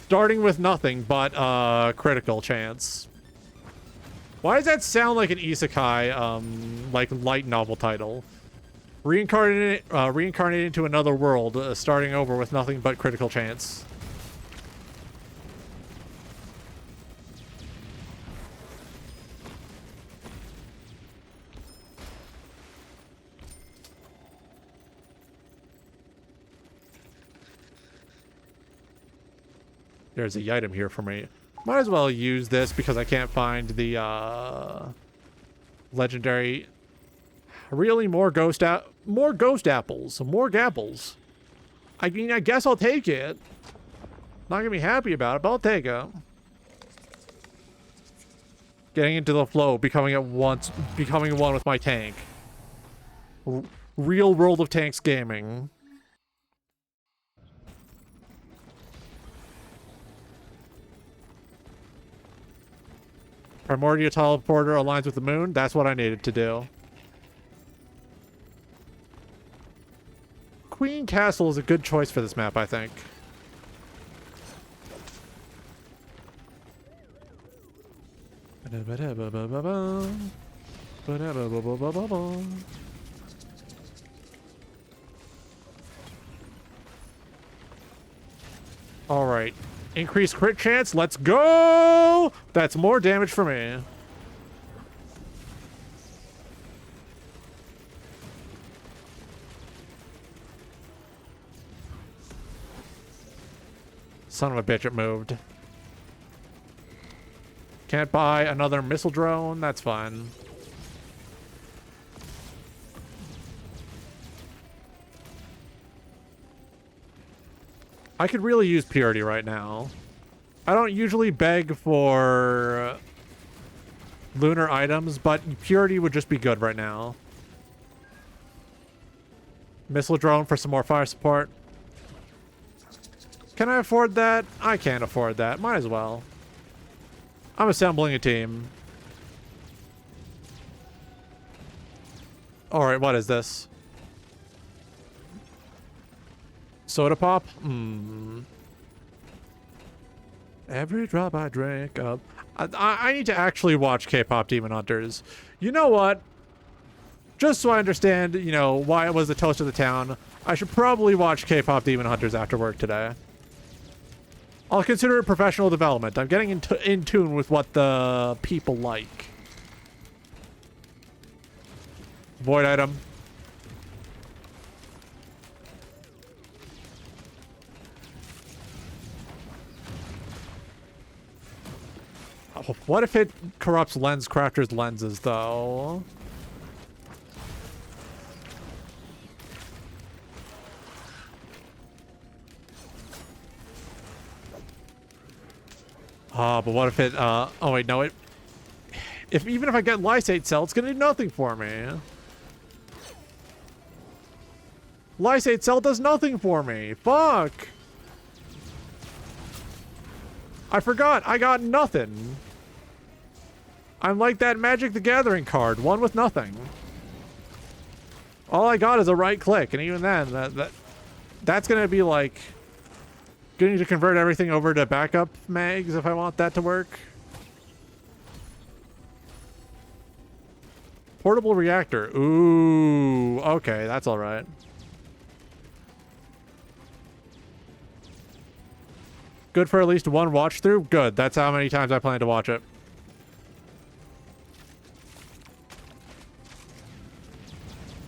A: Starting with nothing but critical chance. Why does that sound like an isekai, like light novel title? Reincarnated into another world, starting over with nothing but critical chance. There's a item here for me. Might as well use this because I can't find the legendary. Really, more ghost apples, more gapples. I mean, I guess I'll take it. Not gonna be happy about it, but I'll take it. Getting into the flow, becoming one with my tank. Real World of Tanks gaming. Primordial Teleporter aligns with the moon. That's what I needed to do. Queen Castle is a good choice for this map, I think. All right. Increased crit chance. Let's go! That's more damage for me. Son of a bitch, it moved. Can't buy another missile drone. That's fine. I could really use purity right now. I don't usually beg for lunar items, but purity would just be good right now. Missile drone for some more fire support. Can I afford that? I can't afford that. Might as well. I'm assembling a team. Alright, what is this? Soda pop? Every drop I drink up. I need to actually watch K-pop Demon Hunters. You know what? Just so I understand, you know, why it was the toast of the town, I should probably watch K-pop Demon Hunters after work today. I'll consider it professional development. I'm getting in tune with what the people like. Void item. Oh, what if it corrupts LensCrafter's lenses, though? But what if it, oh wait, no, Even if I get Lysate Cell, it's gonna do nothing for me. Lysate Cell does nothing for me. Fuck. I forgot. I got nothing. I'm like that Magic the Gathering card, one with nothing. All I got is a right click, and even then, that's gonna be like gonna need to convert everything over to backup mags if I want that to work. Portable reactor. Ooh, okay, that's all right. Good for at least one watch through? Good. That's how many times I plan to watch it.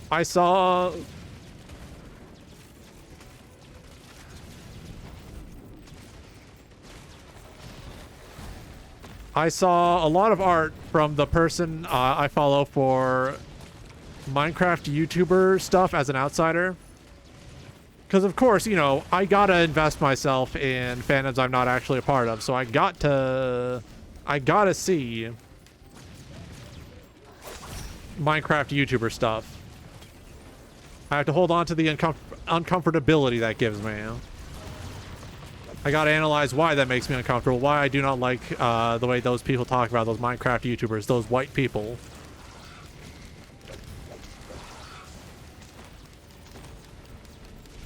A: I saw... a lot of art from the person I follow for Minecraft YouTuber stuff as an outsider. Because, of course, you know, I gotta invest myself in fandoms I'm not actually a part of, so I gotta see Minecraft YouTuber stuff. I have to hold on to the uncomfortability that gives me. I gotta analyze why that makes me uncomfortable, why I do not like the way those people talk about those Minecraft YouTubers, those white people.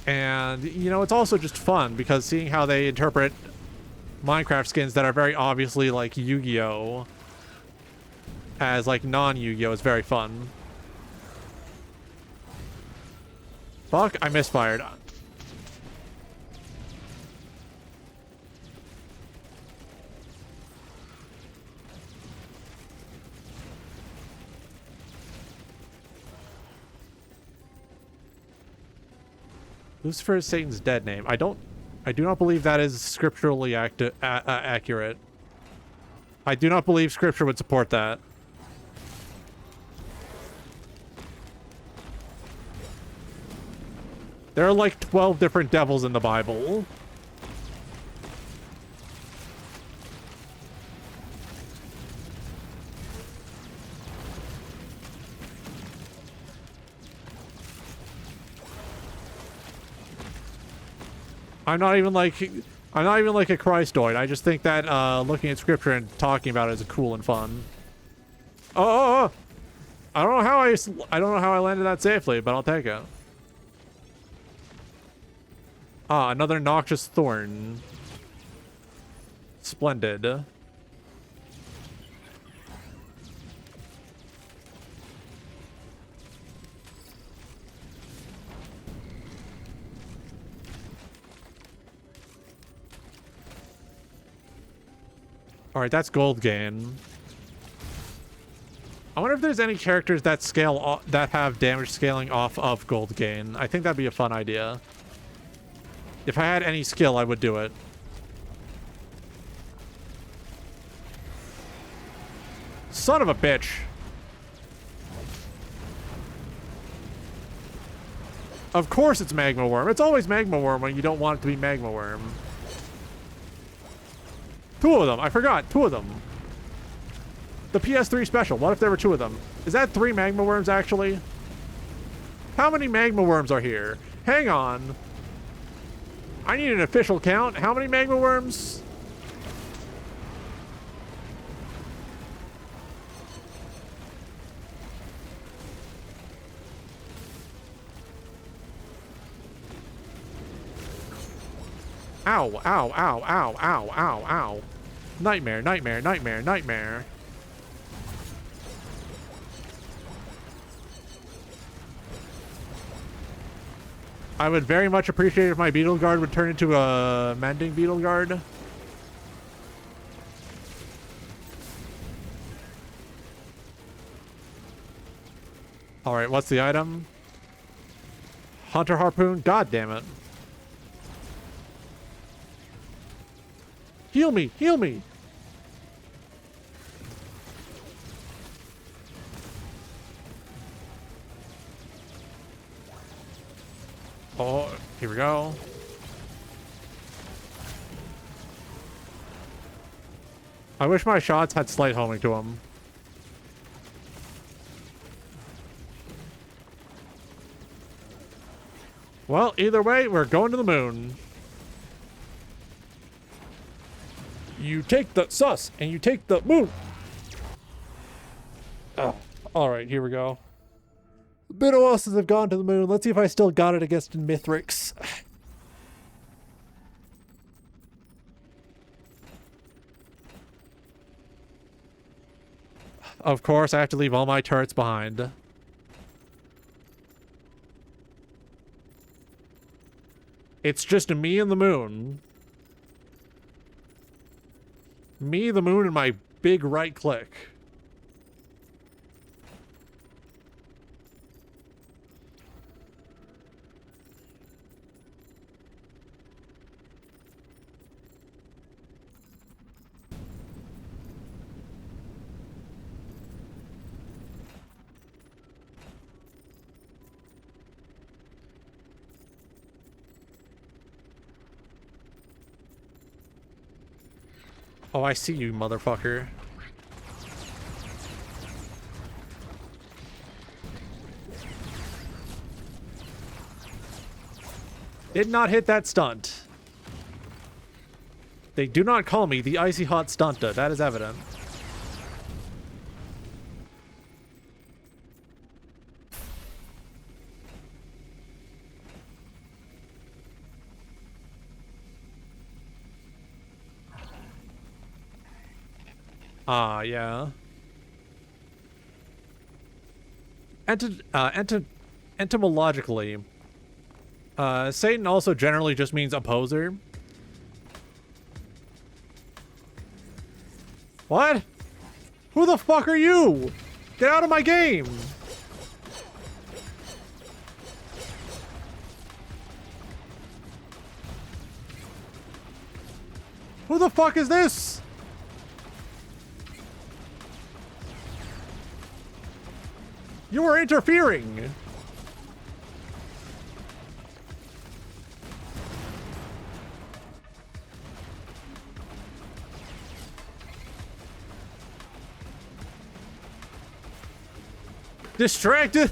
A: And, you know, it's also just fun because seeing how they interpret Minecraft skins that are very obviously like Yu-Gi-Oh! As like non-Yu-Gi-Oh! Is very fun. Fuck, I misfired. Lucifer is Satan's dead name. I do not believe that is scripturally accurate. I do not believe scripture would support that. There are like 12 different devils in the Bible. I'm not even like a Christoid. I just think that looking at scripture and talking about it is cool and fun. Oh. I don't know how I landed that safely, but I'll take it. Ah, another noxious thorn. Splendid. Alright, that's gold gain. I wonder if there's any characters that that have damage scaling off of gold gain. I think that'd be a fun idea. If I had any skill, I would do it. Son of a bitch. Of course it's Magma Worm. It's always Magma Worm when you don't want it to be Magma Worm. Two of them. I forgot. Two of them. The PS3 special. What if there were two of them? Is that 3 Magma Worms, actually? How many Magma Worms are here? Hang on. I need an official count. How many Magma Worms? Ow, ow, ow, ow, ow, ow, ow. Nightmare, nightmare, nightmare, nightmare. I would very much appreciate if my Beetle Guard would turn into a mending Beetle Guard. Alright, what's the item? Hunter Harpoon? God damn it. Heal me! Heal me! Oh, here we go. I wish my shots had slight homing to them. Well, either way, we're going to the moon. You take the sus, and you take the moon. Oh, all right, here we go. Been a while since I've gone to the moon. Let's see if I still got it against Mithrix. Of course, I have to leave all my turrets behind. It's just me and the moon. Me, the moon, and my big right click. Oh, I see you, motherfucker. Did not hit that stunt. They do not call me the icy hot stunter. That is evident. Ah, yeah. Etymologically, Satan also generally just means opposer. What? Who the fuck are you? Get out of my game! Who the fuck is this? You are interfering! Distracted?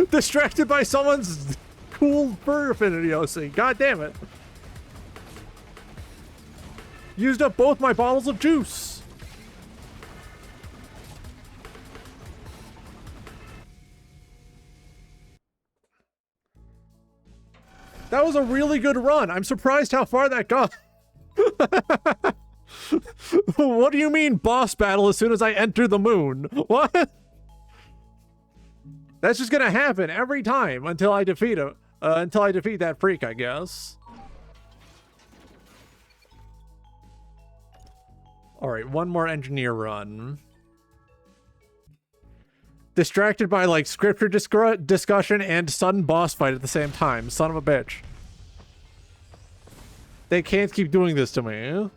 A: Distracted by someone's cool bird affinity OC. God damn it. Used up both my bottles of juice. That was a really good run. I'm surprised how far that got. What do you mean boss battle as soon as I enter the moon? What? That's just gonna happen every time until I defeat him. Until I defeat that freak, I guess. Alright, one more engineer run. Distracted by, like, scripture discussion and sudden boss fight at the same time. Son of a bitch. They can't keep doing this to me.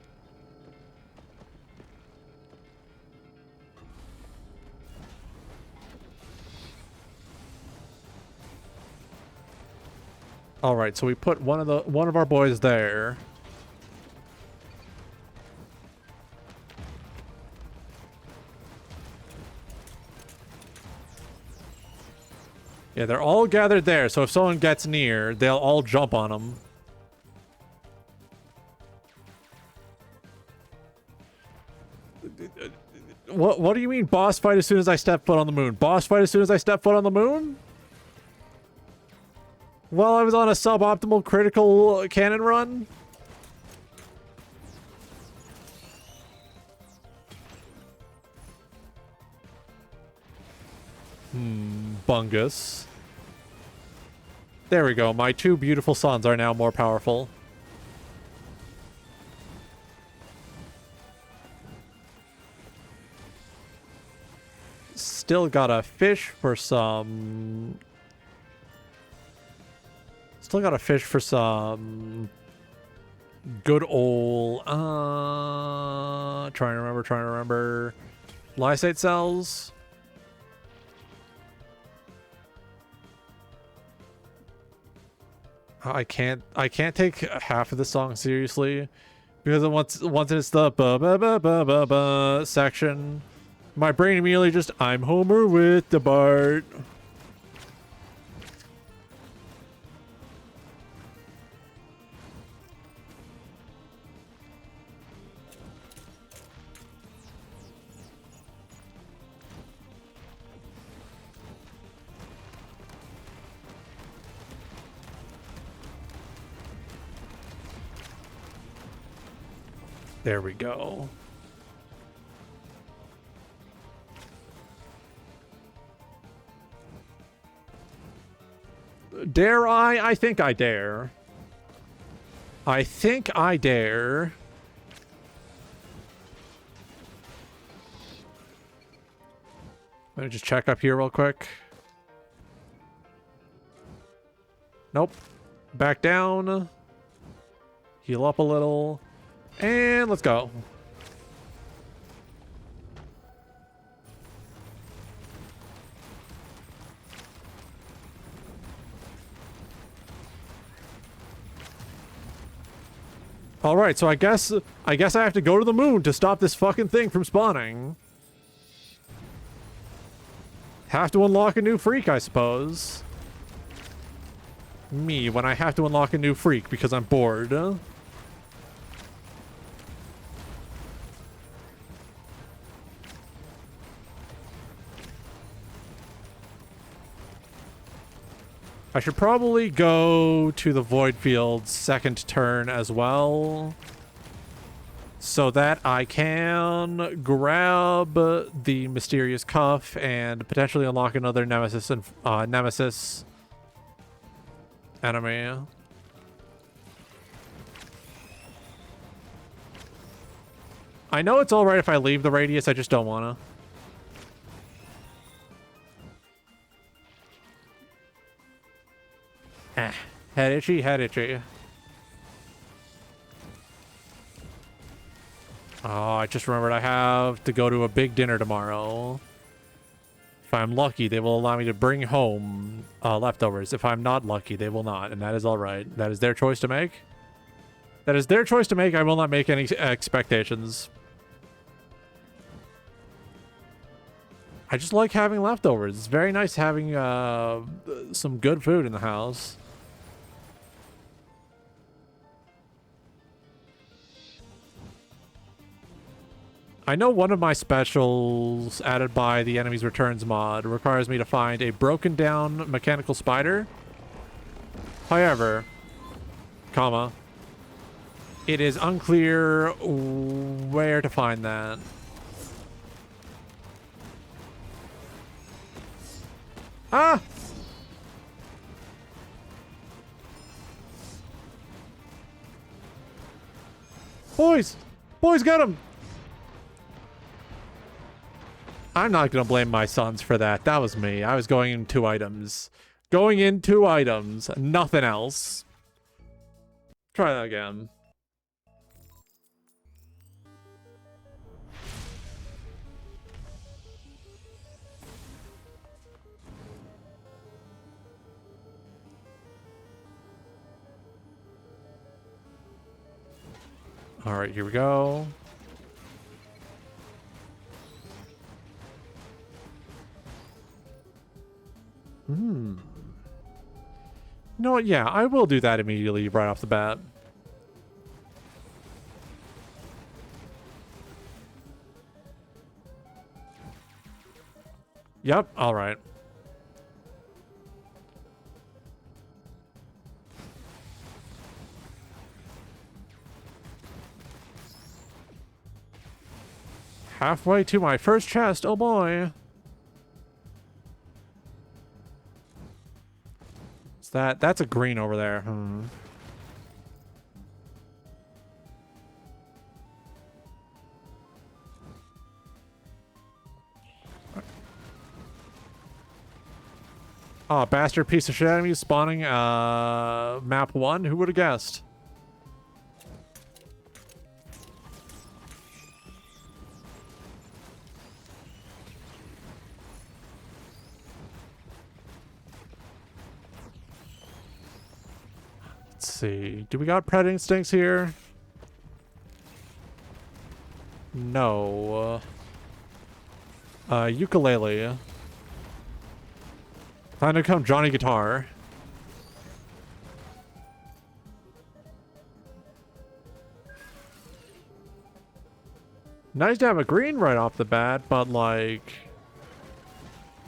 A: Alright, so we put one of our boys there. Yeah, they're all gathered there, so if someone gets near, they'll all jump on them. What do you mean boss fight as soon as I step foot on the moon? Boss fight as soon as I step foot on the moon? While I was on a suboptimal critical cannon run? Bungus. There we go. My two beautiful sons are now more powerful. Still gotta fish for some... Still gotta fish for some... good old... trying to remember... Lysate cells? I can't take half of the song seriously because once it's the ba ba ba ba ba ba section, my brain immediately just I'm Homer with the Bart. There we go. Dare I? I think I dare. I think I dare. Let me just check up here real quick. Nope. Back down. Heal up a little. And let's go. All right, so I guess I have to go to the moon to stop this fucking thing from spawning. Have to unlock a new freak, I suppose. Me, when I have to unlock a new freak because I'm bored. I should probably go to the Void Field's second turn as well, so that I can grab the Mysterious Cuff and potentially unlock another Nemesis and Nemesis enemy. I know it's alright if I leave the radius, I just don't wanna. Head itchy, head itchy. Oh, I just remembered I have to go to a big dinner tomorrow. If I'm lucky, they will allow me to bring home leftovers. If I'm not lucky, they will not, and that is alright. That is their choice to make. That is their choice to make. I will not make any expectations. I just like having leftovers. It's very nice having some good food in the house. I know one of my specials added by the Enemies Returns mod requires me to find a broken down mechanical spider. However, comma, it is unclear where to find that. Ah! Boys! Boys, get him! I'm not going to blame my sons for that. That was me. I was going in 2 items. Going in 2 items. Nothing else. Try that again. All right, here we go. You know what? Yeah, I will do that immediately right off the bat. Yep, all right. Halfway to my first chest, oh boy. That's a green over there. Oh, bastard piece of shit enemy spawning map 1. Who would have guessed? See, do we got pet instincts here? No. Ukulele. Time to come Johnny Guitar. Nice to have a green right off the bat, but like,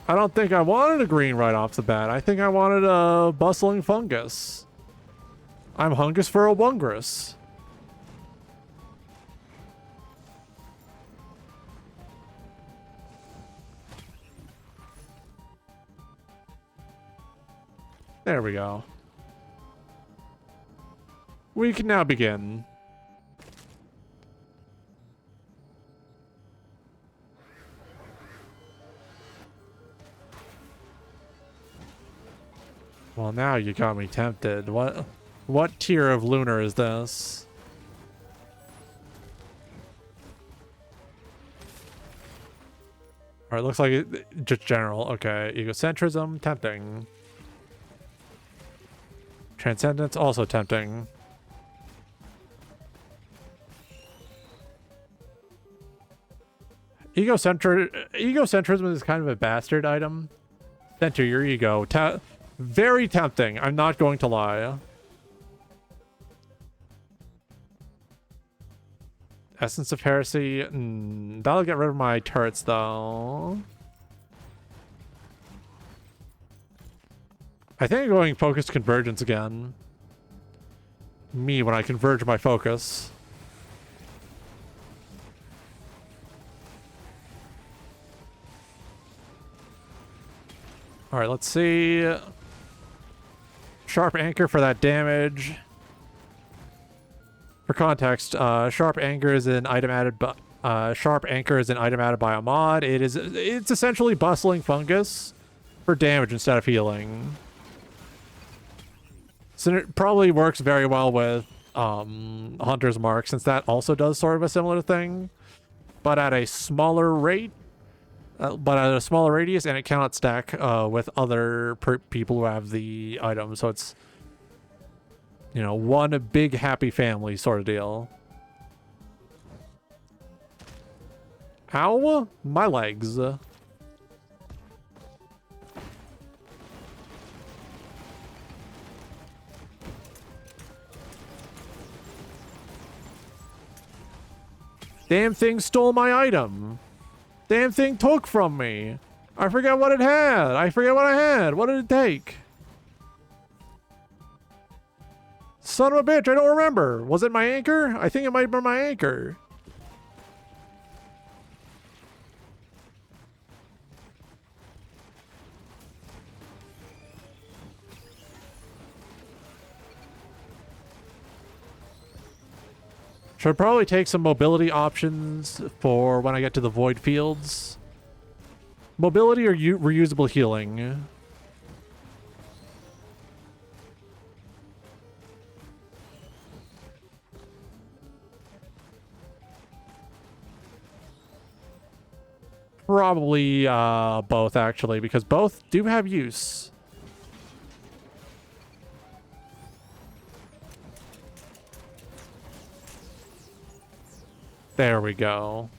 A: I don't think I wanted a green right off the bat. I think I wanted a bustling fungus. I'm hungus for a wungrus. There we go. We can now begin. Well, now you got me tempted. What tier of lunar is this? Alright, looks like just general. Okay, egocentrism, tempting. Transcendence, also tempting. Egocentrism is kind of a bastard item. Center your ego. Very tempting. I'm not going to lie. Essence of Heresy. That'll get rid of my turrets, though. I think I'm going Focused Convergence again. Me when I converge my focus. Alright, let's see. Sharp Anchor for that damage. For context, Sharp Anchor is an item added by a mod. It's essentially Bustling Fungus for damage instead of healing. So it probably works very well with Hunter's Mark, since that also does sort of a similar thing, but at a smaller rate. But at a smaller radius, and it cannot stack with other people who have the item. So it's, you know, one big happy family sort of deal. Ow! My legs. Damn thing stole my item. Damn thing took from me. I forget what it had. I forget what I had. What did it take? Son of a bitch, I don't remember. Was it my anchor? I think it might have been my anchor. Should probably take some mobility options for when I get to the void fields. Mobility or reusable healing? Probably both, actually, because both do have use. There we go.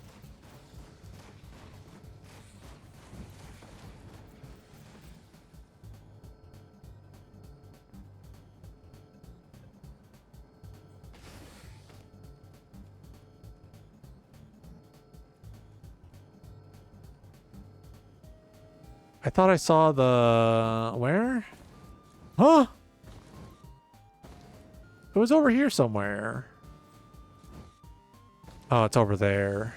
A: I thought I saw the... Where? Huh? It was over here somewhere. Oh, it's over there.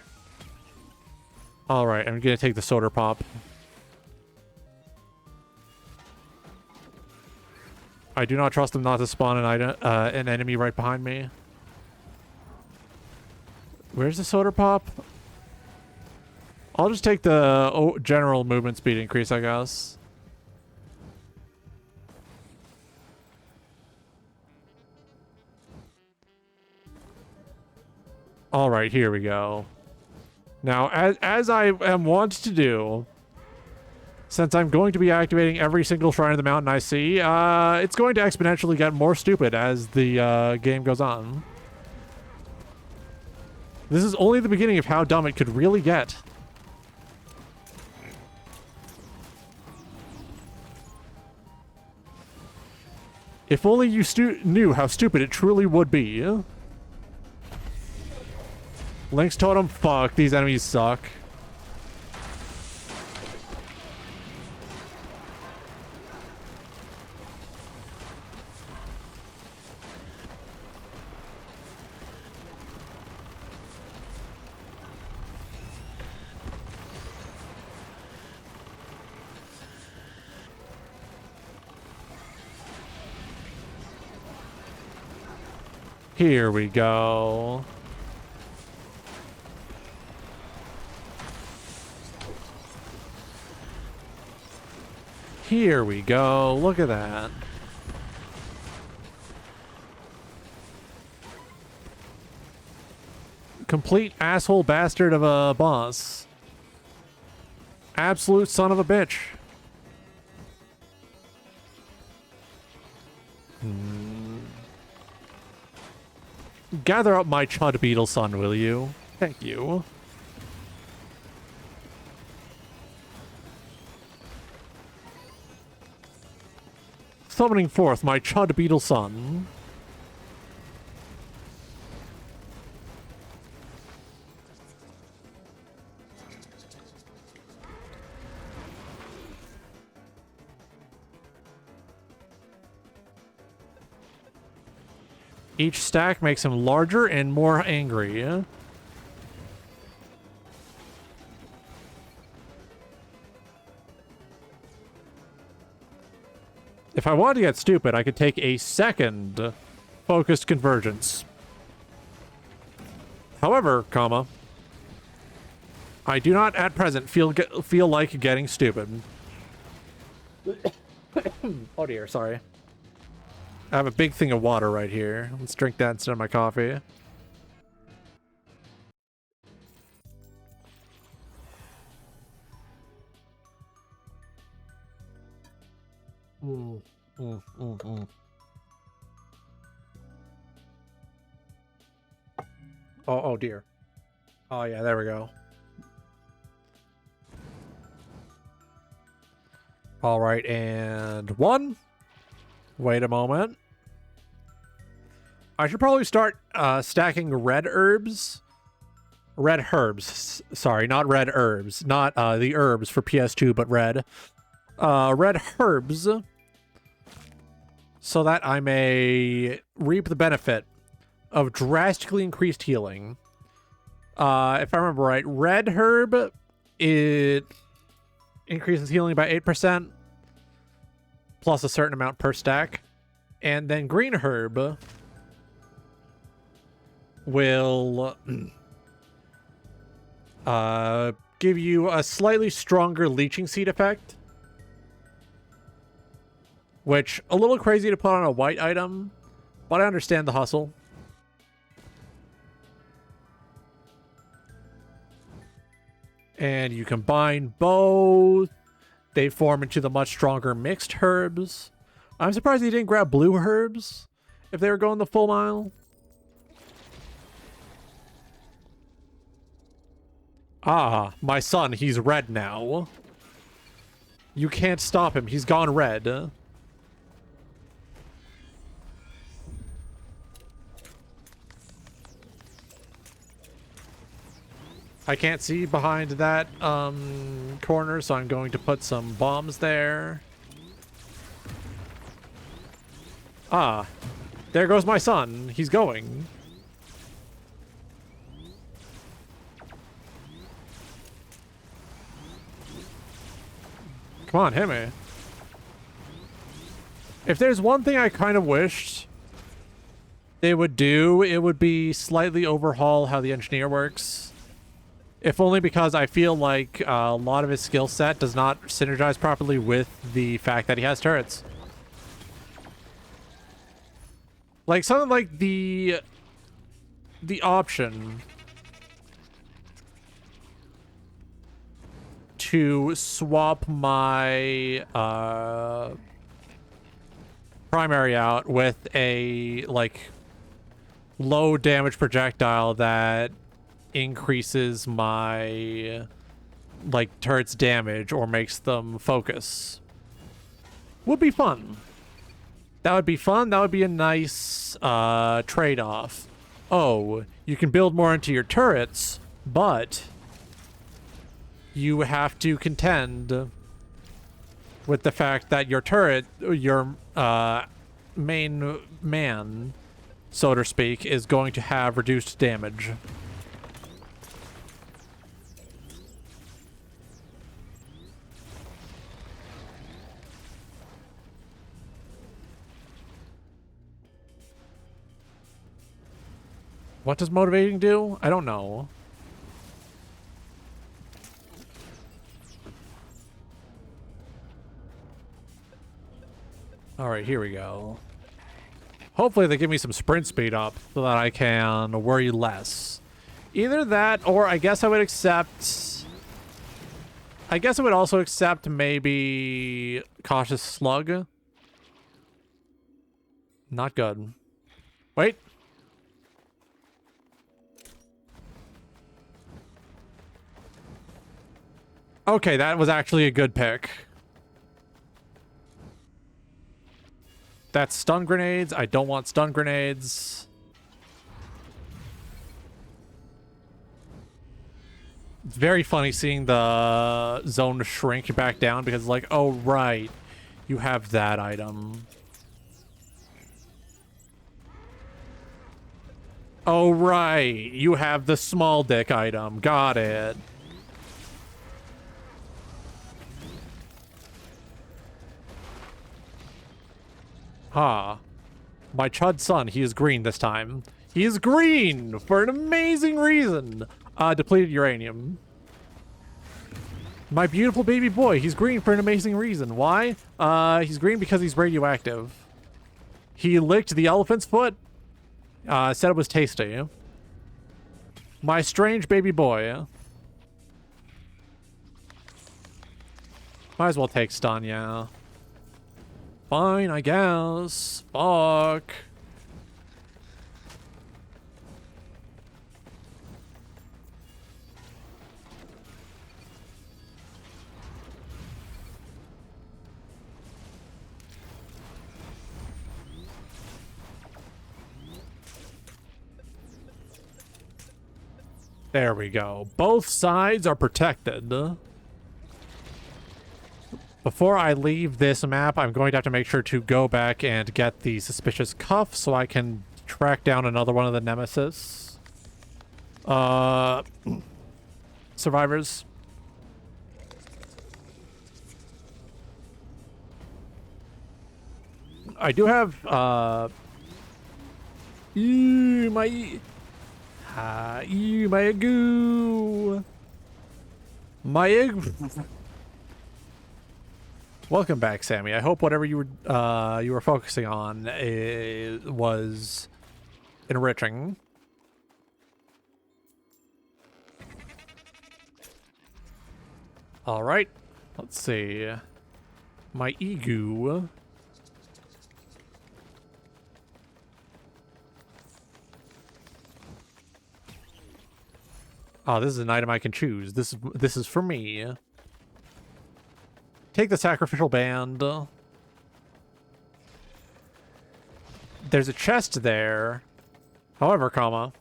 A: Alright, I'm gonna take the soda pop. I do not trust them not to spawn an enemy right behind me. Where's the soda pop? I'll just take the general movement speed increase, I guess. All right, here we go. Now, as I am wont to do, since I'm going to be activating every single shrine of the mountain I see, it's going to exponentially get more stupid as the game goes on. This is only the beginning of how dumb it could really get. If only you knew how stupid it truly would be. Link's Totem, fuck, these enemies suck. Here we go. Here we go. Look at that. Complete asshole bastard of a boss. Absolute son of a bitch. Gather up my chud beetle son, will you? Thank you. Summoning forth my chud beetle son. Each stack makes him larger and more angry. If I wanted to get stupid, I could take a second focused convergence. However, comma, I do not at present feel like getting stupid. Oh dear, sorry. I have a big thing of water right here. Let's drink that instead of my coffee. Oh dear. Oh yeah, there we go. All right, and one. Wait a moment. I should probably start stacking red herbs. Red herbs. Sorry, not red herbs. Not the herbs for PS2, but red. Red herbs. So that I may reap the benefit of drastically increased healing. If I remember right, red herb, it increases healing by 8%. Plus a certain amount per stack. And then green herb will give you a slightly stronger leeching seed effect. Which, a little crazy to put on a white item, but I understand the hustle. And you combine both. They form into the much stronger mixed herbs. I'm surprised he didn't grab blue herbs if they were going the full mile. Ah, my son, he's red now. You can't stop him. He's gone red. I can't see behind that corner, so I'm going to put some bombs there. Ah, there goes my son. He's going. Come on, hit me. If there's one thing I kind of wished they would do, it would be slightly overhaul how the engineer works. If only because I feel like a lot of his skill set does not synergize properly with the fact that he has turrets. Like something like the option to swap my primary out with a like low damage projectile that increases my like turret's damage or makes them focus would be fun. That would be fun. That would be a nice trade-off. Oh, you can build more into your turrets, but you have to contend with the fact that your turret, your main man, so to speak, is going to have reduced damage. What does motivating do? I don't know. All right, here we go. Hopefully they give me some sprint speed up so that I can worry less. Either that, or I guess I would accept... I guess I would also accept maybe Cautious Slug. Not good. Wait. Okay, that was actually a good pick. That's stun grenades. I don't want stun grenades. It's very funny seeing the zone shrink back down because like, oh, right. You have that item. Oh, right. You have the small dick item. Got it. Ah. My chud son, he is green this time. He is green for an amazing reason. Depleted uranium. My beautiful baby boy, he's green for an amazing reason. Why? He's green because he's radioactive. He licked the elephant's foot. Said it was tasty. My strange baby boy. Might as well take stun, yeah. Fine, I guess. Fuck. There we go. Both sides are protected. Before I leave this map, I'm going to have to make sure to go back and get the suspicious cuff so I can track down another one of the nemesis. Survivors. I do have, my goo. My egg. Welcome back, Sammy. I hope whatever you were focusing on was enriching. All right. Let's see. My egu. Oh, this is an item I can choose. This is for me. Take the sacrificial band. There's a chest there. However, comma,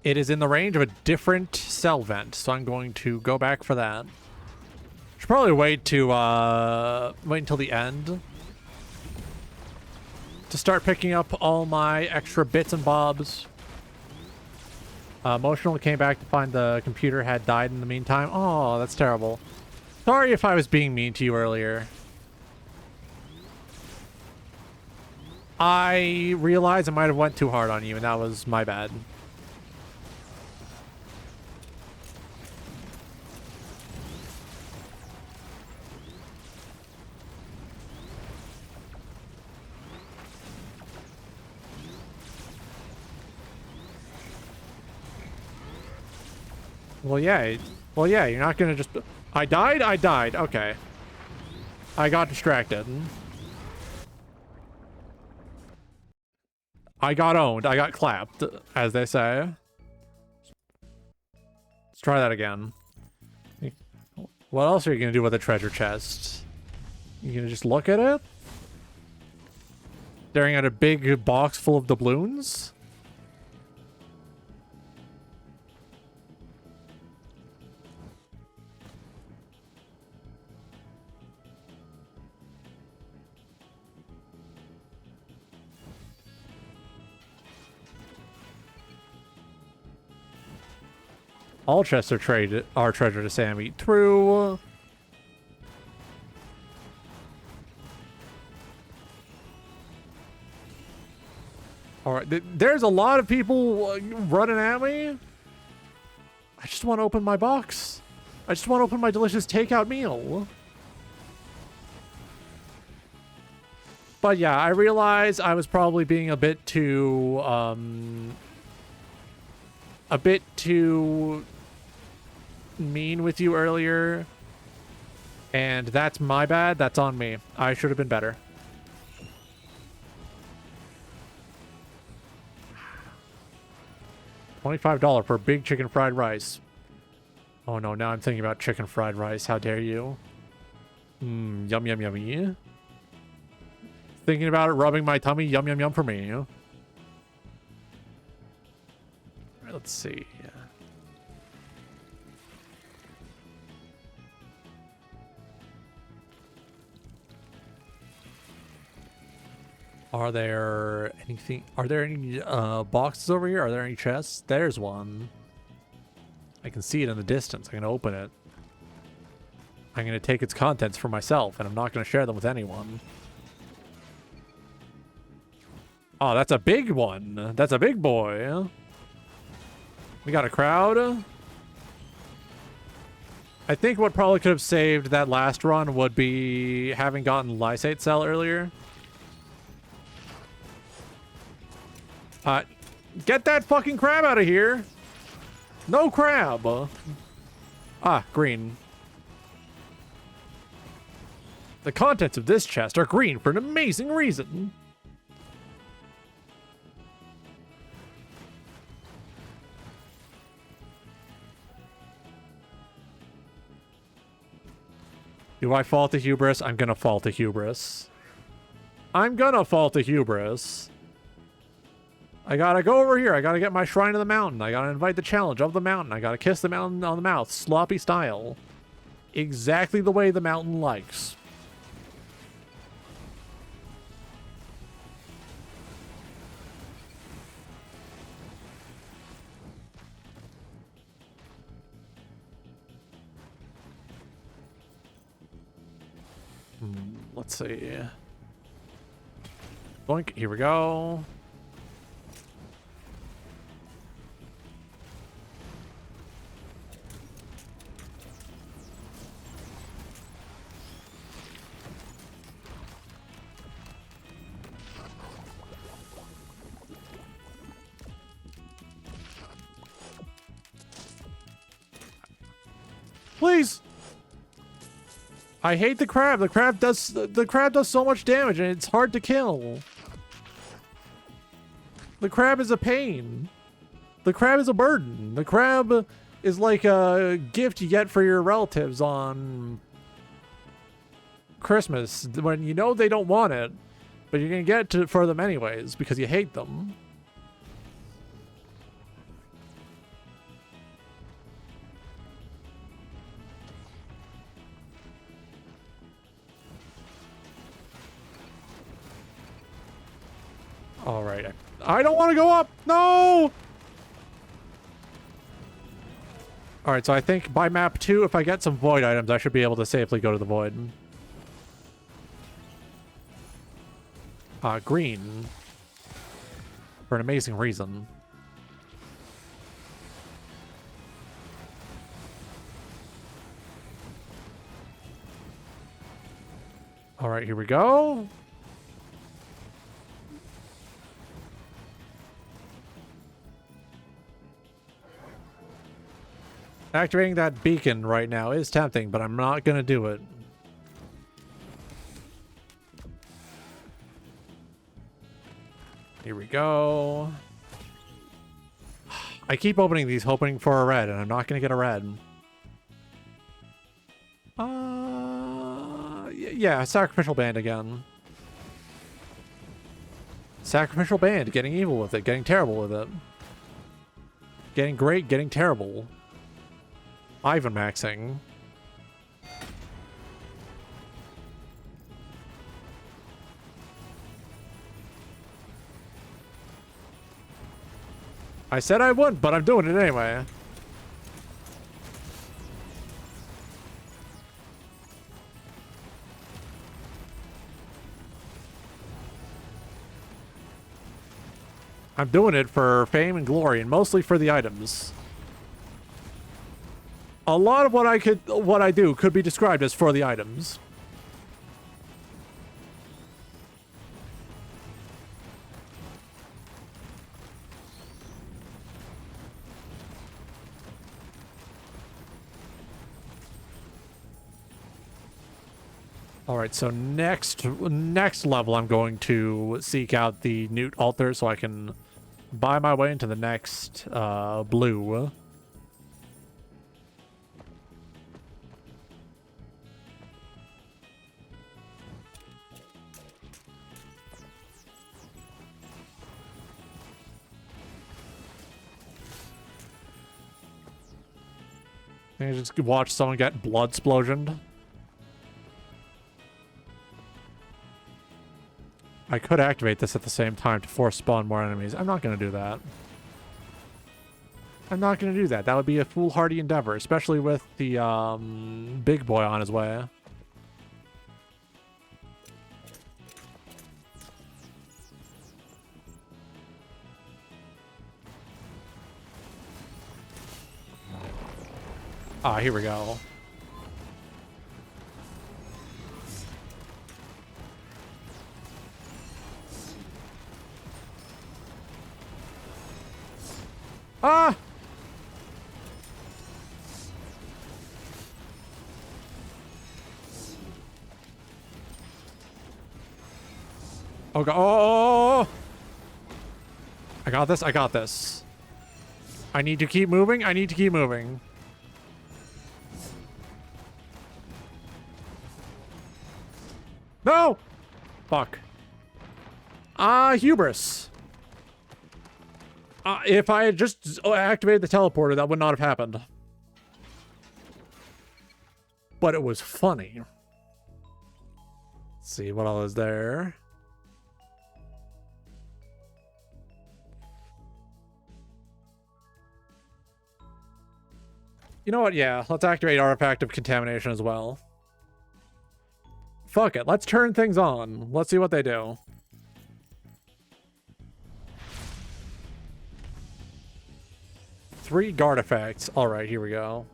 A: it is in the range of a different cell vent, so I'm going to go back for that. Should probably wait until the end to start picking up all my extra bits and bobs. Emotional came back to find the computer had died in the meantime. Oh, that's terrible. Sorry if I was being mean to you earlier. I realized I might have went too hard on you, and that was my bad. Well, yeah, you're not gonna just... I died? Okay. I got distracted. I got owned. I got clapped, as they say. Let's try that again. What else are you gonna do with a treasure chest? You gonna just look at it? Staring at a big box full of doubloons? All chests are treasure to Sammy. True. Alright, There's a lot of people running at me. I just want to open my box. I just want to open my delicious takeout meal. But yeah, I realized I was probably being a bit too mean with you earlier. And that's my bad. That's on me. I should have been better. $25 for big chicken fried rice. Oh no, now I'm thinking about chicken fried rice. How dare you? Yum, yum, yummy. Thinking about it, rubbing my tummy. Yum, yum, yum for me. All right, let's see. Are there anything? Are there any boxes over here? Are there any chests? There's one. I can see it in the distance. I'm going to open it. I'm going to take its contents for myself, and I'm not going to share them with anyone. Oh, that's a big one. That's a big boy. We got a crowd. I think what probably could have saved that last run would be having gotten Lysate Cell earlier. Get that fucking crab out of here. No crab. Ah, green. The contents of this chest are green for an amazing reason. Do I fault the hubris? I'm gonna fault the hubris. I'm gonna fault the hubris. I gotta go over here. I gotta get my shrine of the mountain. I gotta invite the challenge of the mountain. I gotta kiss the mountain on the mouth. Sloppy style. Exactly the way the mountain likes. Let's see. Boink. Here we go. Please. I hate the crab. The crab does so much damage and it's hard to kill. The crab is a pain. The crab is a burden. The crab is like a gift you get for your relatives on Christmas when you know they don't want it, but you're gonna get it for them anyways because you hate them. All right. I don't want to go up. No. All right. So I think by map 2, if I get some void items, I should be able to safely go to the void. Green. For an amazing reason. All right. Here we go. Activating that beacon right now is tempting, but I'm not going to do it. Here we go. I keep opening these hoping for a red, and I'm not going to get a red. Yeah, Sacrificial Band again. Sacrificial Band, getting evil with it, getting terrible with it. Getting great, getting terrible. Ivan maxing. I said I wouldn't, but I'm doing it anyway. I'm doing it for fame and glory, and mostly for the items. A lot of what I do could be described as for the items. All right, so next level, I'm going to seek out the Newt altar so I can buy my way into the next blue. I just watch someone get blood explosioned. I could activate this at the same time to force spawn more enemies. I'm not going to do that. I'm not going to do that. That would be a foolhardy endeavor, especially with the big boy on his way. Ah, here we go. Ah! Oh god! Oh! I got this. I got this. I need to keep moving. I need to keep moving. No! Fuck. Hubris. If I had just activated the teleporter, that would not have happened. But it was funny. Let's see what all is there. You know what? Yeah, let's activate Artifact of Contamination as well. Fuck it. Let's turn things on. Let's see what they do. Three guard effects. All right, here we go.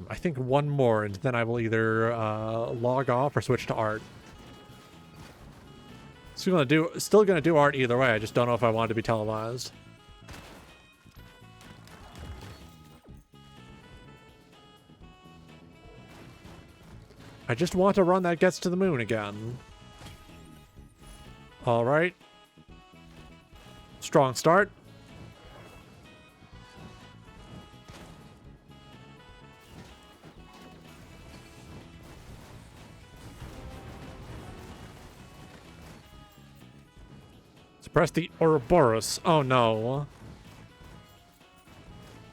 A: I think one more, and then I will either log off or switch to art. Still gonna do art either way. I just don't know if I want it to be televised. I just want a run that gets to the moon again. All right. Strong start. Suppress the Ouroboros. Oh no.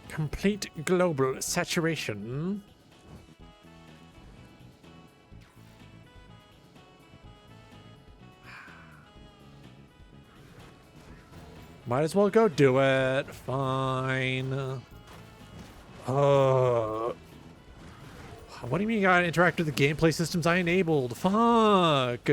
A: Complete global saturation. Might as well go do it. Fine. What do you mean you gotta interact with the gameplay systems I enabled? Fuck.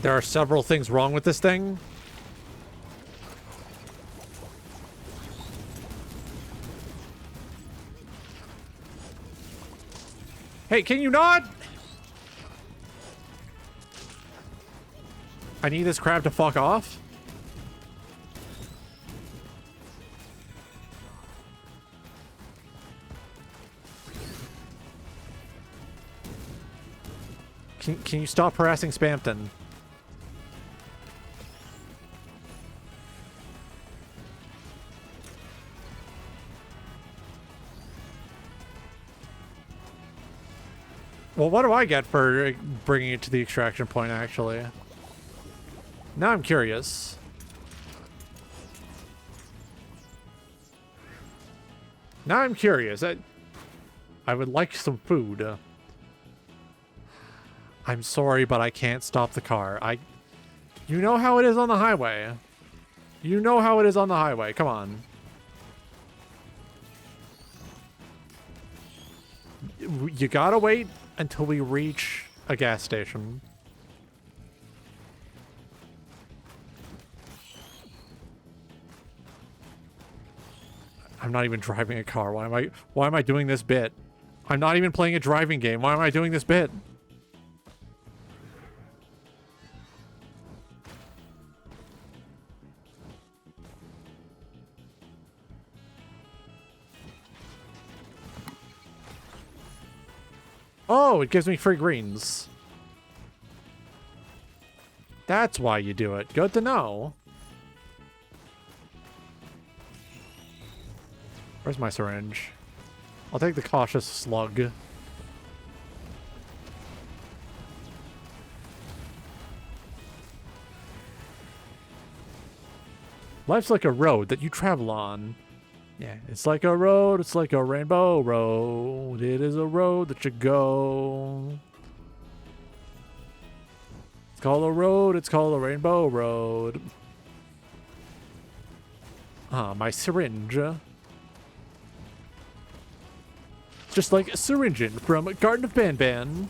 A: There are several things wrong with this thing. Hey, can you not? I need this crab to fuck off. Can you stop harassing Spamton? Well, what do I get for bringing it to the extraction point, actually? Now I'm curious. Now I'm curious. I would like some food. I'm sorry, but I can't stop the car. You know how it is on the highway. You know how it is on the highway. Come on. You gotta wait until we reach a gas station. I'm not even driving a car. Why am I doing this bit? I'm not even playing a driving game. Why am I doing this bit? Oh, it gives me free greens. That's why you do it. Good to know. Where's my syringe? I'll take the cautious slug. Life's like a road that you travel on. Yeah, it's like a road, it's like a rainbow road. It is a road that you go. It's called a road, it's called a rainbow road. Ah, my syringe. Just like a syringin from Garden of Banban.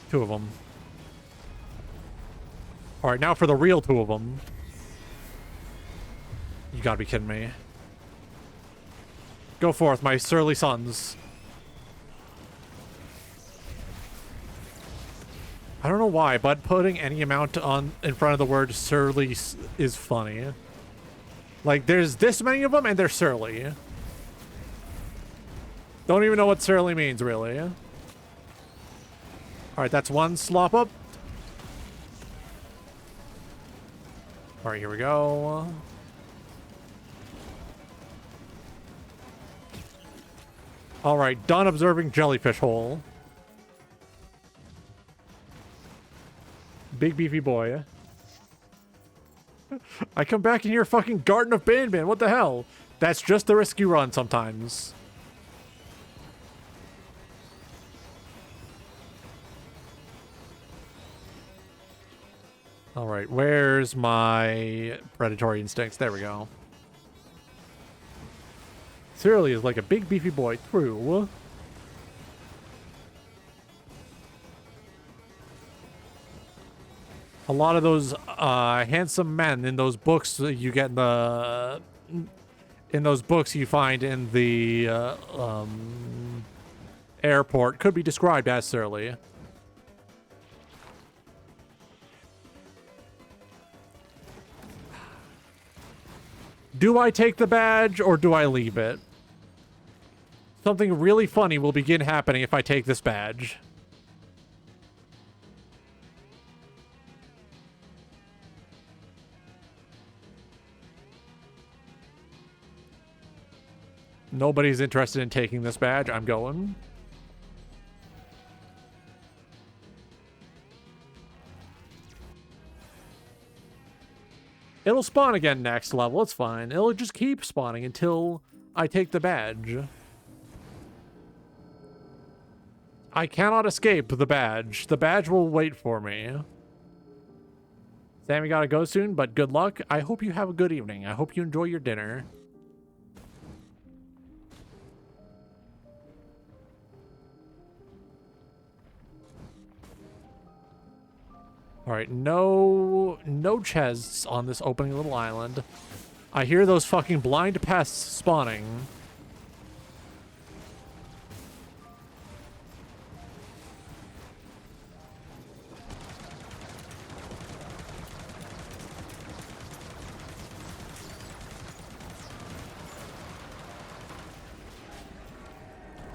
A: Two of them. All right, now for the real two of them. You gotta be kidding me. Go forth, my surly sons. I don't know why, but putting any amount on in front of the word surly is funny. Like, there's this many of them, and they're surly. Don't even know what surly means, really. All right, that's one slop up. All right, here we go. All right, done observing jellyfish hole. Big beefy boy. I come back in your fucking Garden of Banban. What the hell? That's just the risk you run sometimes. All right, where's my predatory instincts? There we go. Surly is like a big beefy boy. True. A lot of those handsome men in those books that you get in those books you find in the airport could be described as surly. Do I take the badge or do I leave it? Something really funny will begin happening if I take this badge. Nobody's interested in taking this badge. I'm going. It'll spawn again next level. It's fine. It'll just keep spawning until I take the badge. I cannot escape the badge. The badge will wait for me. Sammy gotta go soon, but good luck. I hope you have a good evening. I hope you enjoy your dinner. All right, no chests on this opening little island. I hear those fucking blind pests spawning.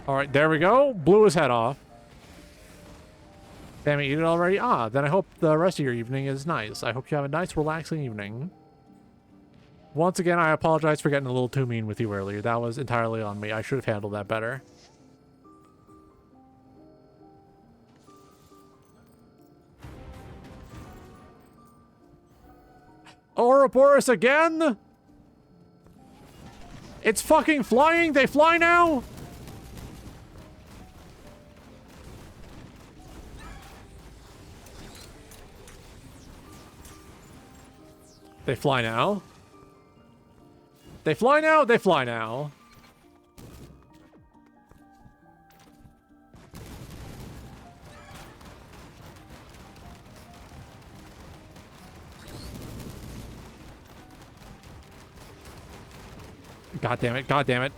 A: All right, there we go. Blew his head off. Damn it, you eat it already? Ah, then I hope the rest of your evening is nice. I hope you have a nice, relaxing evening. Once again, I apologize for getting a little too mean with you earlier. That was entirely on me. I should have handled that better. Ouroboros again? It's fucking flying? They fly now? They fly now? They fly now? They fly now. God damn it, god damn it.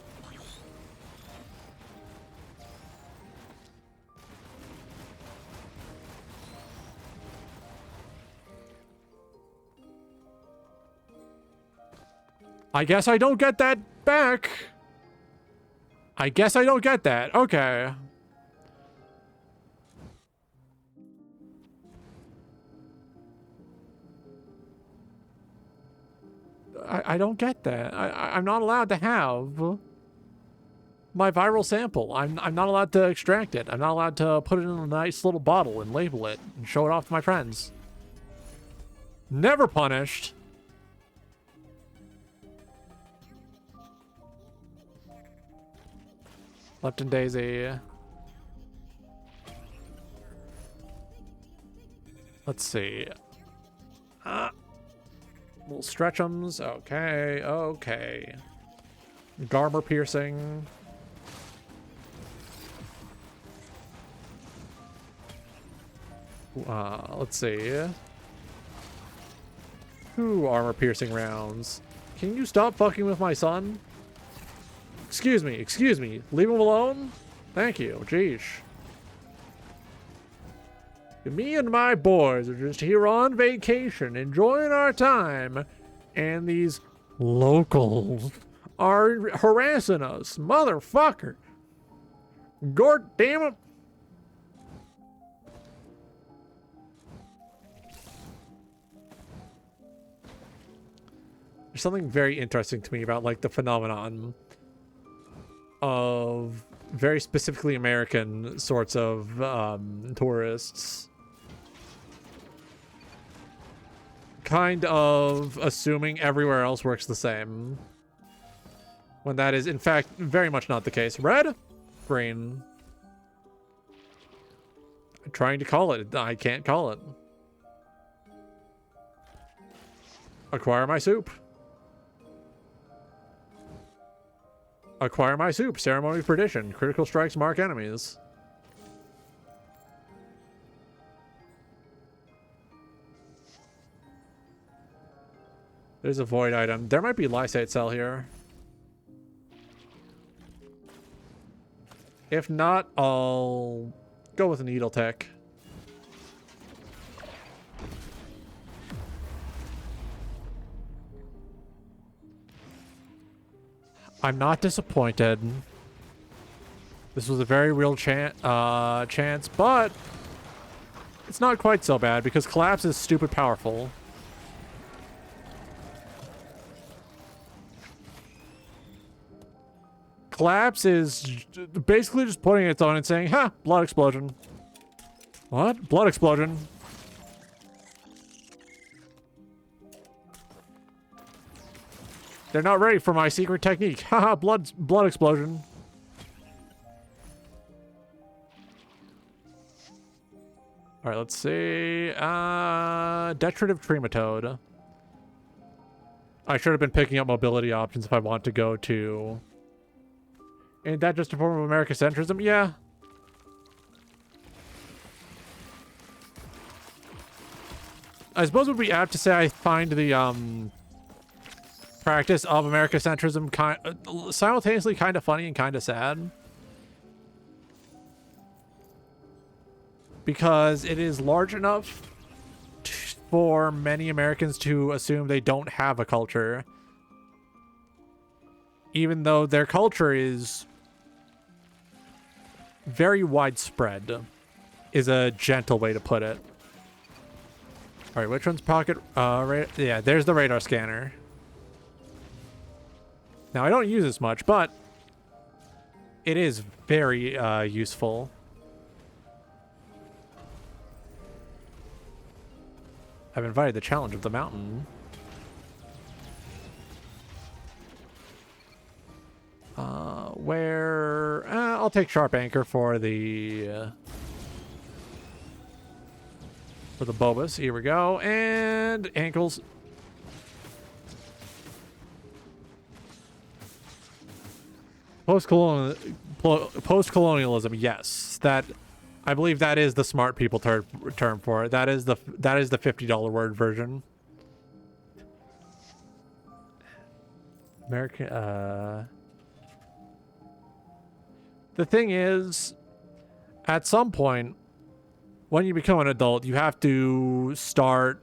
A: I guess I don't get that back. I guess I don't get that. Okay. I don't get that. I'm not allowed to have my viral sample. I'm not allowed to extract it. I'm not allowed to put it in a nice little bottle and label it and show it off to my friends. Never punished. Lepton Daisy. Let's see. Little stretchums. Okay, okay. Garmer piercing. Let's see. Ooh, armor piercing rounds. Can you stop fucking with my son? Excuse me, excuse me. Leave him alone? Thank you. Jeesh. Me and my boys are just here on vacation, enjoying our time, and these locals are harassing us. Motherfucker. God damn it. There's something very interesting to me about, like, the phenomenon of very specifically American sorts of tourists kind of assuming everywhere else works the same, when that is in fact very much not the case. Red? Green. I'm trying to call it. I can't call it. Acquire my soup. Acquire my soup. Ceremony of Perdition. Critical strikes mark enemies. There's a void item. There might be Lysate cell here. If not, I'll go with a Needle Tech. I'm not disappointed. This was a very real chance, but it's not quite so bad because Collapse is stupid powerful. Collapse is basically just putting its on and saying, ha, blood explosion. What? Blood explosion. They're not ready for my secret technique. Haha, blood explosion. All right, let's see. Detritive Trematode. I should have been picking up mobility options if I want to go to... Ain't that just a form of Americocentrism? Yeah. I suppose it would be apt to say I find the practice of Americocentrism simultaneously kind of funny and kind of sad. Because it is large enough for many Americans to assume they don't have a culture. Even though their culture is very widespread, is a gentle way to put it. All right, which one's pocket? Yeah, there's the radar scanner. Now, I don't use this much, but it is very useful. I've invited the challenge of the mountain. I'll take Sharp Anchor for the Bulbous. Here we go. And ankles. Post-colonialism, yes. I believe that is the smart people term for it. That is the $50 word version. American. The thing is, at some point, when you become an adult, you have to start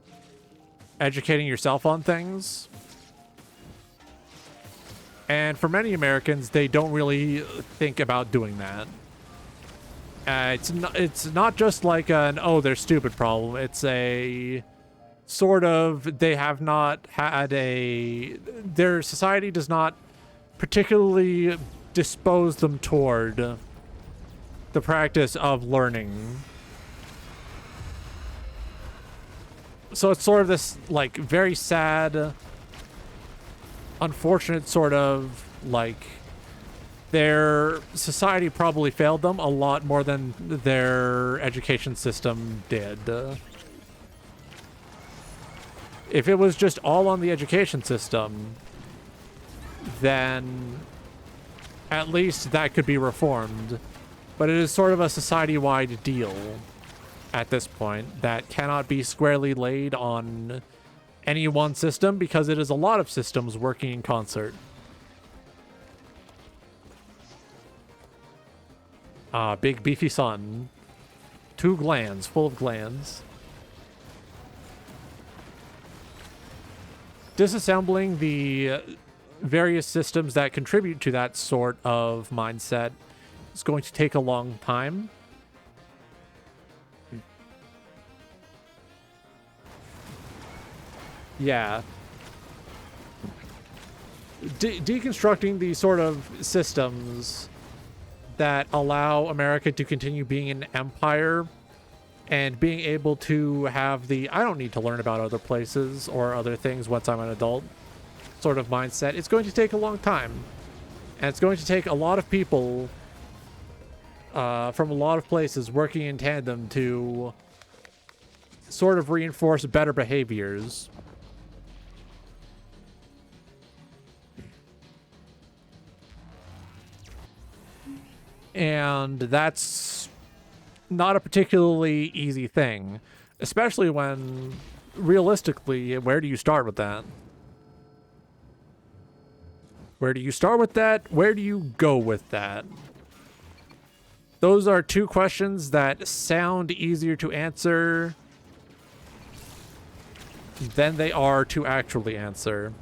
A: educating yourself on things. And for many Americans, they don't really think about doing that. It's not just like an, oh, they're stupid problem. It's a sort of, they have not had their society does not particularly dispose them toward the practice of learning. So it's sort of this, like, very sad, unfortunate sort of, like, their society probably failed them a lot more than their education system did. If it was just all on the education system, then at least that could be reformed. But it is sort of a society-wide deal at this point that cannot be squarely laid on any one system because it is a lot of systems working in concert. Big beefy sun. 2 glands, full of glands. Disassembling the various systems that contribute to that sort of mindset is going to take a long time. Yeah. Deconstructing these sort of systems that allow America to continue being an empire and being able to have the I don't need to learn about other places or other things once I'm an adult sort of mindset. It's going to take a long time. And it's going to take a lot of people from a lot of places working in tandem to sort of reinforce better behaviors. And that's not a particularly easy thing, especially when, realistically, where do you start with that? Where do you start with that? Where do you go with that? Those are 2 questions that sound easier to answer than they are to actually answer.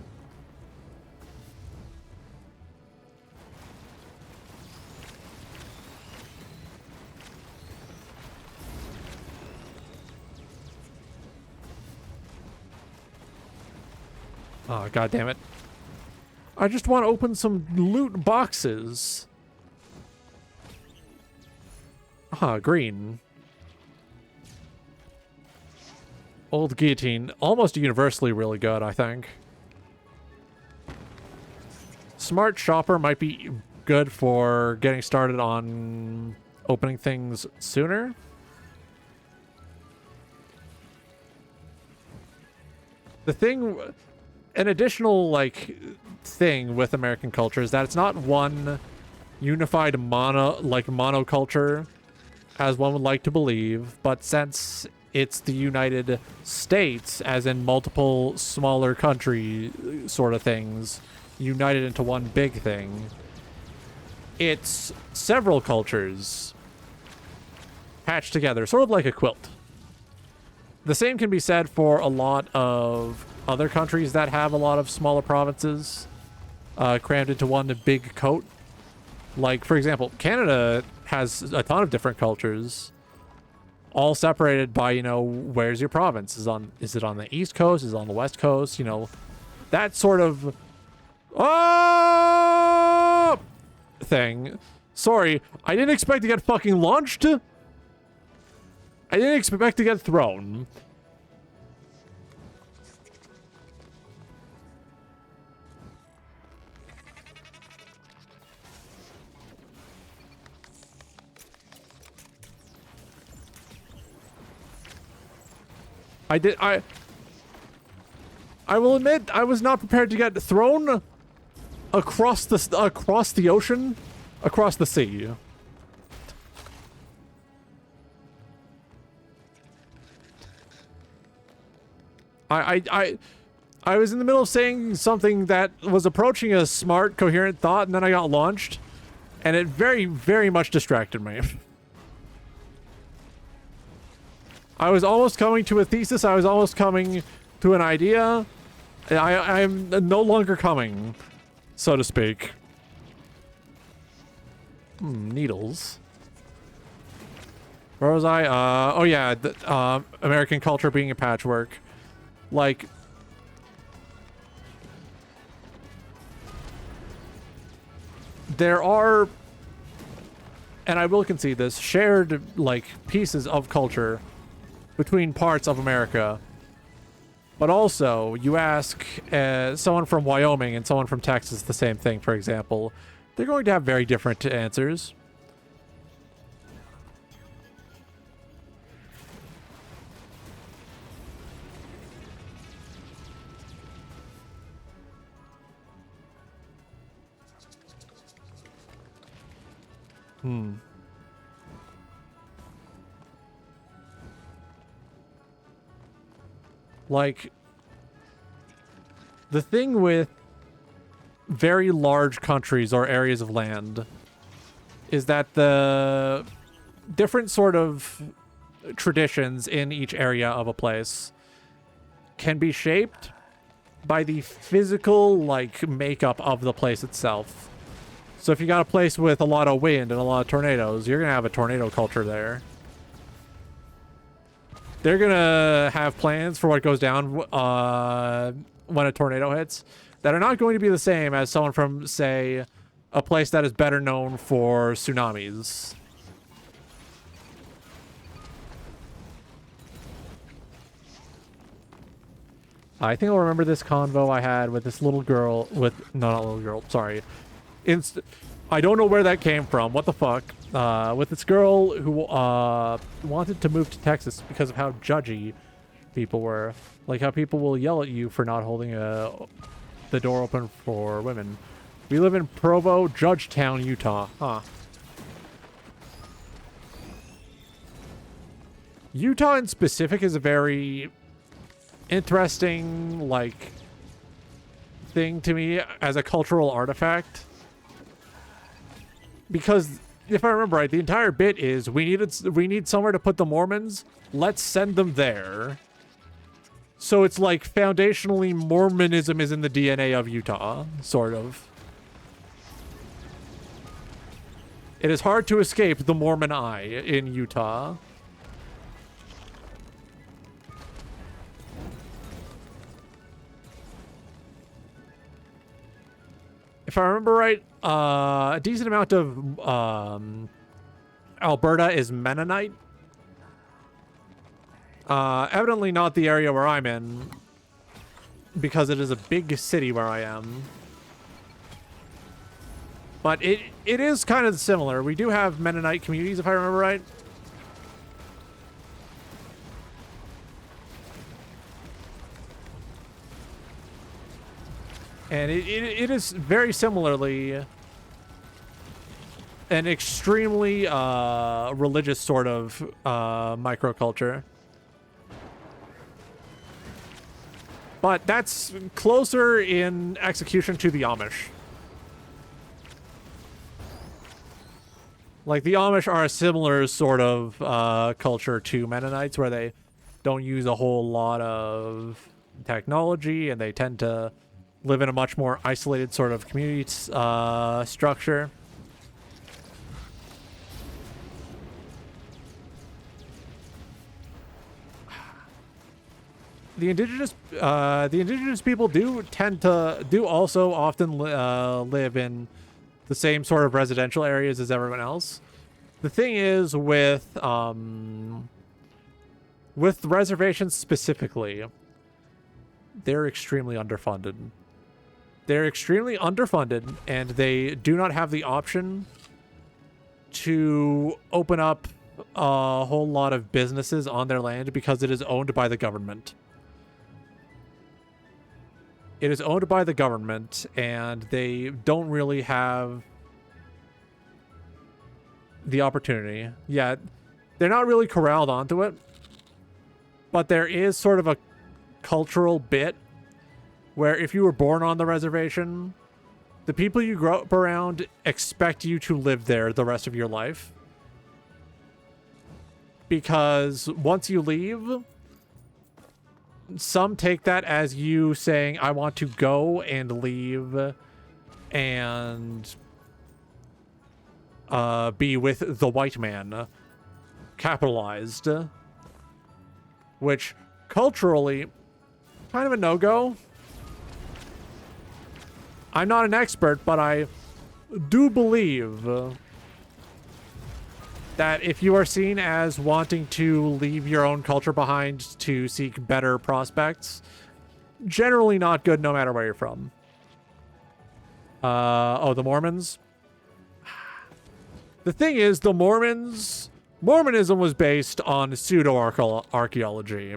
A: Oh, God damn it. I just want to open some loot boxes. Green. Old Guillotine. Almost universally really good, I think. Smart Shopper might be good for getting started on opening things sooner. The thing... An additional, like, thing with American culture is that it's not one unified monoculture, as one would like to believe, but since it's the United States, as in multiple smaller country sort of things, united into one big thing, it's several cultures patched together, sort of like a quilt. The same can be said for a lot of other countries that have a lot of smaller provinces crammed into one big coat. Like, for example, Canada has a ton of different cultures, all separated by, you know, where's your province? Is it on the East Coast? Is it on the West Coast? You know, that sort of... Oh! thing. Sorry, I didn't expect to get fucking launched. I didn't expect to get thrown. I will admit I was not prepared to get thrown across the ocean, across the sea. I was in the middle of saying something that was approaching a smart, coherent thought, and then I got launched, and it very, very much distracted me. I was almost coming to a thesis. I was almost coming to an idea. I am no longer coming, so to speak. Needles. Where was I? Oh yeah, American culture being a patchwork. Like, there are, and I will concede this, shared, like, pieces of culture between parts of America. But also, you ask someone from Wyoming and someone from Texas the same thing, for example, they're going to have very different answers. Like, the thing with very large countries or areas of land is that the different sort of traditions in each area of a place can be shaped by the physical, like, makeup of the place itself. So if you got a place with a lot of wind and a lot of tornadoes, you're gonna have a tornado culture there. They're gonna have plans for what goes down when a tornado hits that are not going to be the same as someone from, say, a place that is better known for tsunamis. I think I'll remember this convo I had with this little girl with... No, not little girl. Sorry. I don't know where that came from. What the fuck? With this girl who wanted to move to Texas because of how judgy people were. Like how people will yell at you for not holding the door open for women. We live in Provo, Judgetown, Utah. Huh. Utah in specific is a very interesting, like, thing to me as a cultural artifact. Because if I remember right, the entire bit is we need somewhere to put the Mormons. Let's send them there. So it's like foundationally Mormonism is in the DNA of Utah, sort of. It is hard to escape the Mormon eye in Utah. If I remember right, a decent amount of Alberta is Mennonite. Evidently not the area where I'm in, because it is a big city where I am. But it is kind of similar. We do have Mennonite communities, if I remember right. And it is very similarly an extremely religious sort of microculture. But that's closer in execution to the Amish. Like, the Amish are a similar sort of culture to Mennonites, where they don't use a whole lot of technology, and they tend to live in a much more isolated sort of community structure. The indigenous people do also often live in the same sort of residential areas as everyone else. The thing is with reservations specifically, they're extremely underfunded. They're extremely underfunded, and they do not have the option to open up a whole lot of businesses on their land because it is owned by the government. It is owned by the government, and they don't really have the opportunity. Yeah, they're not really corralled onto it, but there is sort of a cultural bit where if you were born on the reservation, the people you grow up around expect you to live there the rest of your life. Because once you leave, some take that as you saying, I want to go and leave and be with the white man. Capitalized. Which, culturally, kind of a no-go. I'm not an expert, but I do believe that if you are seen as wanting to leave your own culture behind to seek better prospects, generally not good no matter where you're from. Oh, the Mormons? The thing is, the Mormonism was based on pseudo-archaeology.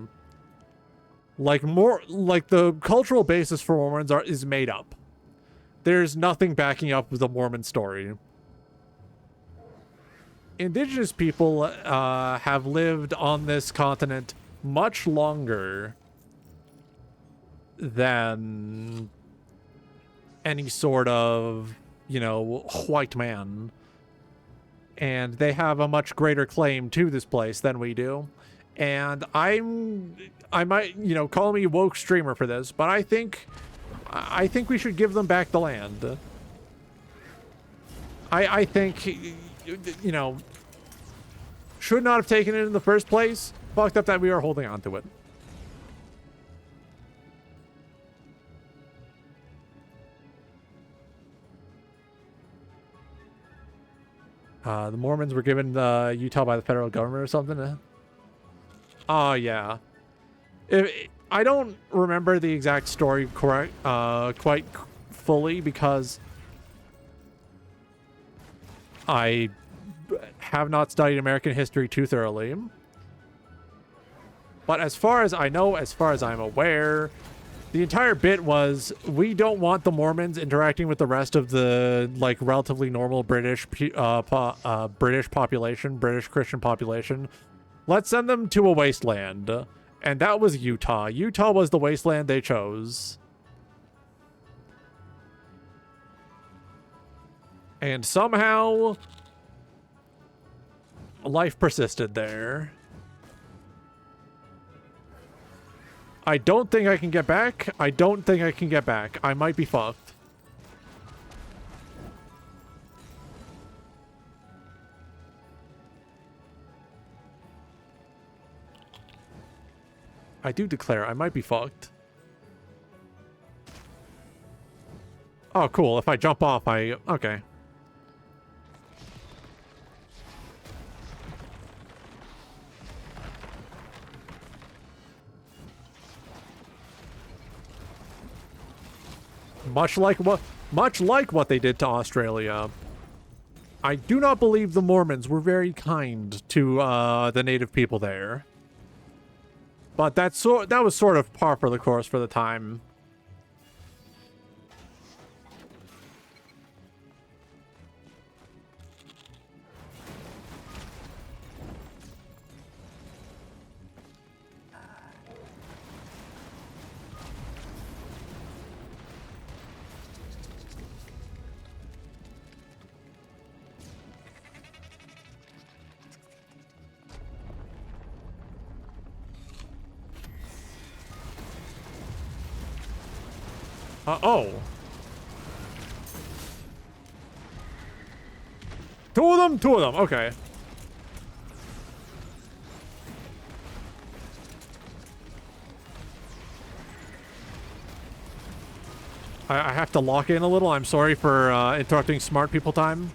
A: Like the cultural basis for Mormons is made up. There's nothing backing up the Mormon story. Indigenous people have lived on this continent much longer than any sort of, white man. And they have a much greater claim to this place than we do. And I might, call me woke streamer for this, but I think we should give them back the land. I think, should not have taken it in the first place. Fucked up that we are holding on to it. The Mormons were given Utah by the federal government or something. Oh, yeah. I don't remember the exact story quite fully because I have not studied American history too thoroughly. But as far as I know, as far as I'm aware, the entire bit was we don't want the Mormons interacting with the rest of the relatively normal British population, British Christian population. Let's send them to a wasteland. And that was Utah. Utah was the wasteland they chose. And somehow life persisted there. I don't think I can get back. I don't think I can get back. I might be fucked. I do declare I might be fucked. Oh, cool. If I jump off, okay. Much like what they did to Australia. I do not believe the Mormons were very kind to the native people there. But that was sort of par for the course for the time. Oh. Two of them, okay. I have to lock in a little. I'm sorry for interrupting smart people time.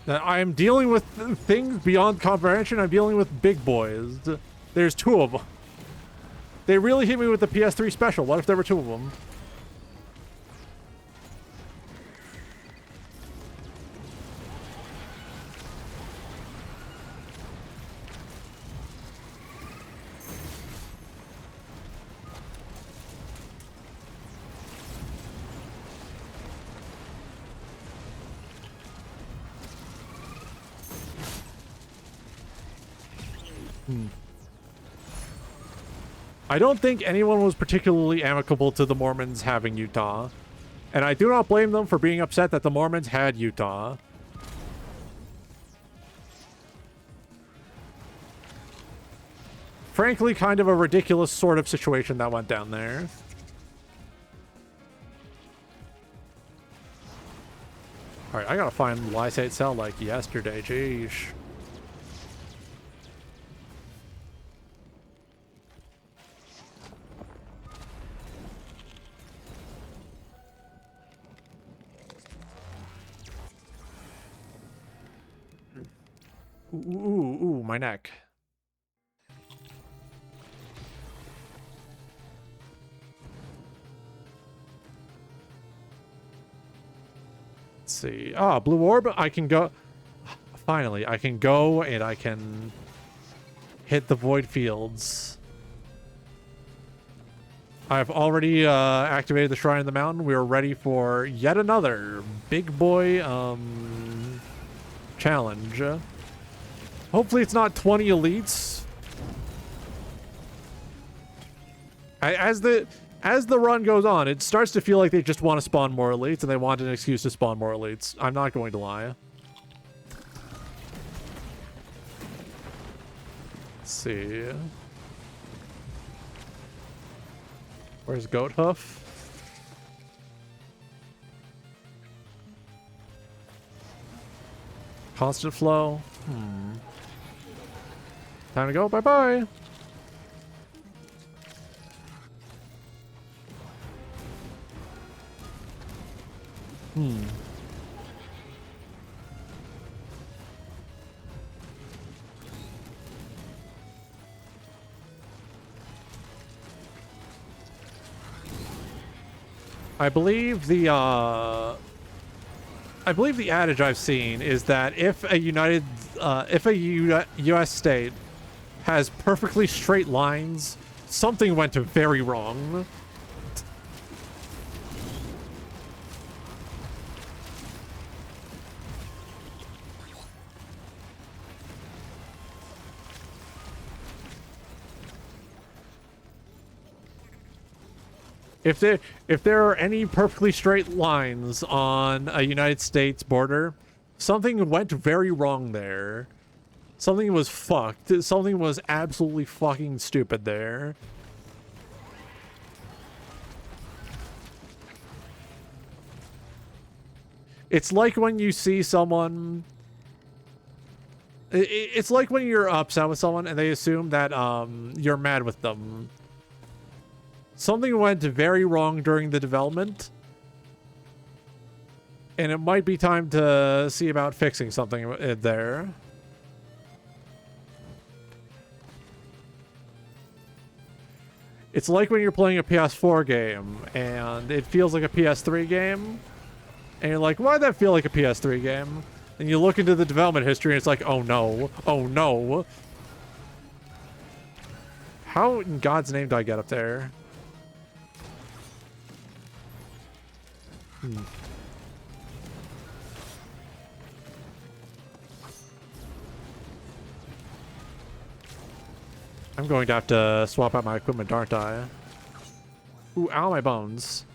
A: I am dealing with things beyond comprehension. I'm dealing with big boys. There's two of them. They really hit me with the PS3 special. What if there were two of them? I don't think anyone was particularly amicable to the Mormons having Utah. And I do not blame them for being upset that the Mormons had Utah. Frankly, kind of a ridiculous sort of situation that went down there. Alright, I gotta find Lysate Cell like yesterday, jeez. Ooh, my neck. Let's see. Ah, blue orb. I can go. Finally, I can go and I can hit the void fields. I've already activated the Shrine of the Mountain. We are ready for yet another big boy challenge. Hopefully it's not 20 elites. As the run goes on, it starts to feel like they just want to spawn more elites and they want an excuse to spawn more elites. I'm not going to lie. Let's see. Where's Goat Hoof? Constant flow. Time to go. Bye-bye. I believe the adage I've seen is that if a U.S. state has perfectly straight lines, something went very wrong. If there are any perfectly straight lines on a United States border, something went very wrong there. Something was fucked. Something was absolutely fucking stupid there. It's like when you see someone... It's like when you're upset with someone and they assume that you're mad with them. Something went very wrong during the development, and it might be time to see about fixing something there. It's like when you're playing a PS4 game, and it feels like a PS3 game, and you're like, why'd that feel like a PS3 game? And you look into the development history, and it's like, oh no, oh no. How in God's name do I get up there? I'm going to have to swap out my equipment, aren't I? Ooh, ow, my bones.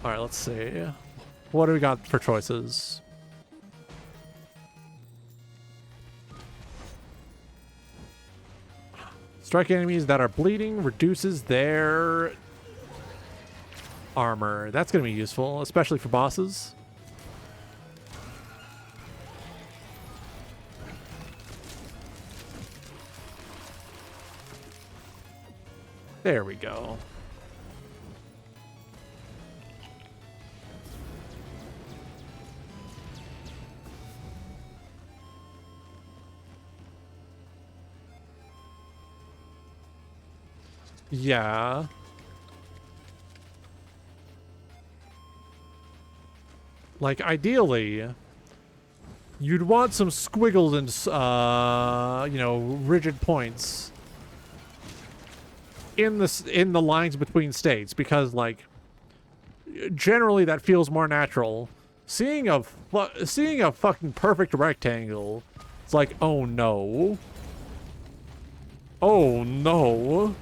A: Alright, let's see. What do we got for choices? Strike enemies that are bleeding, reduces their armor. That's going to be useful, especially for bosses. There we go. Yeah. Like, ideally, you'd want some squiggles and, you know, rigid points in the lines between states, because, like, generally that feels more natural. Seeing a fucking perfect rectangle, it's like, oh no. Oh no.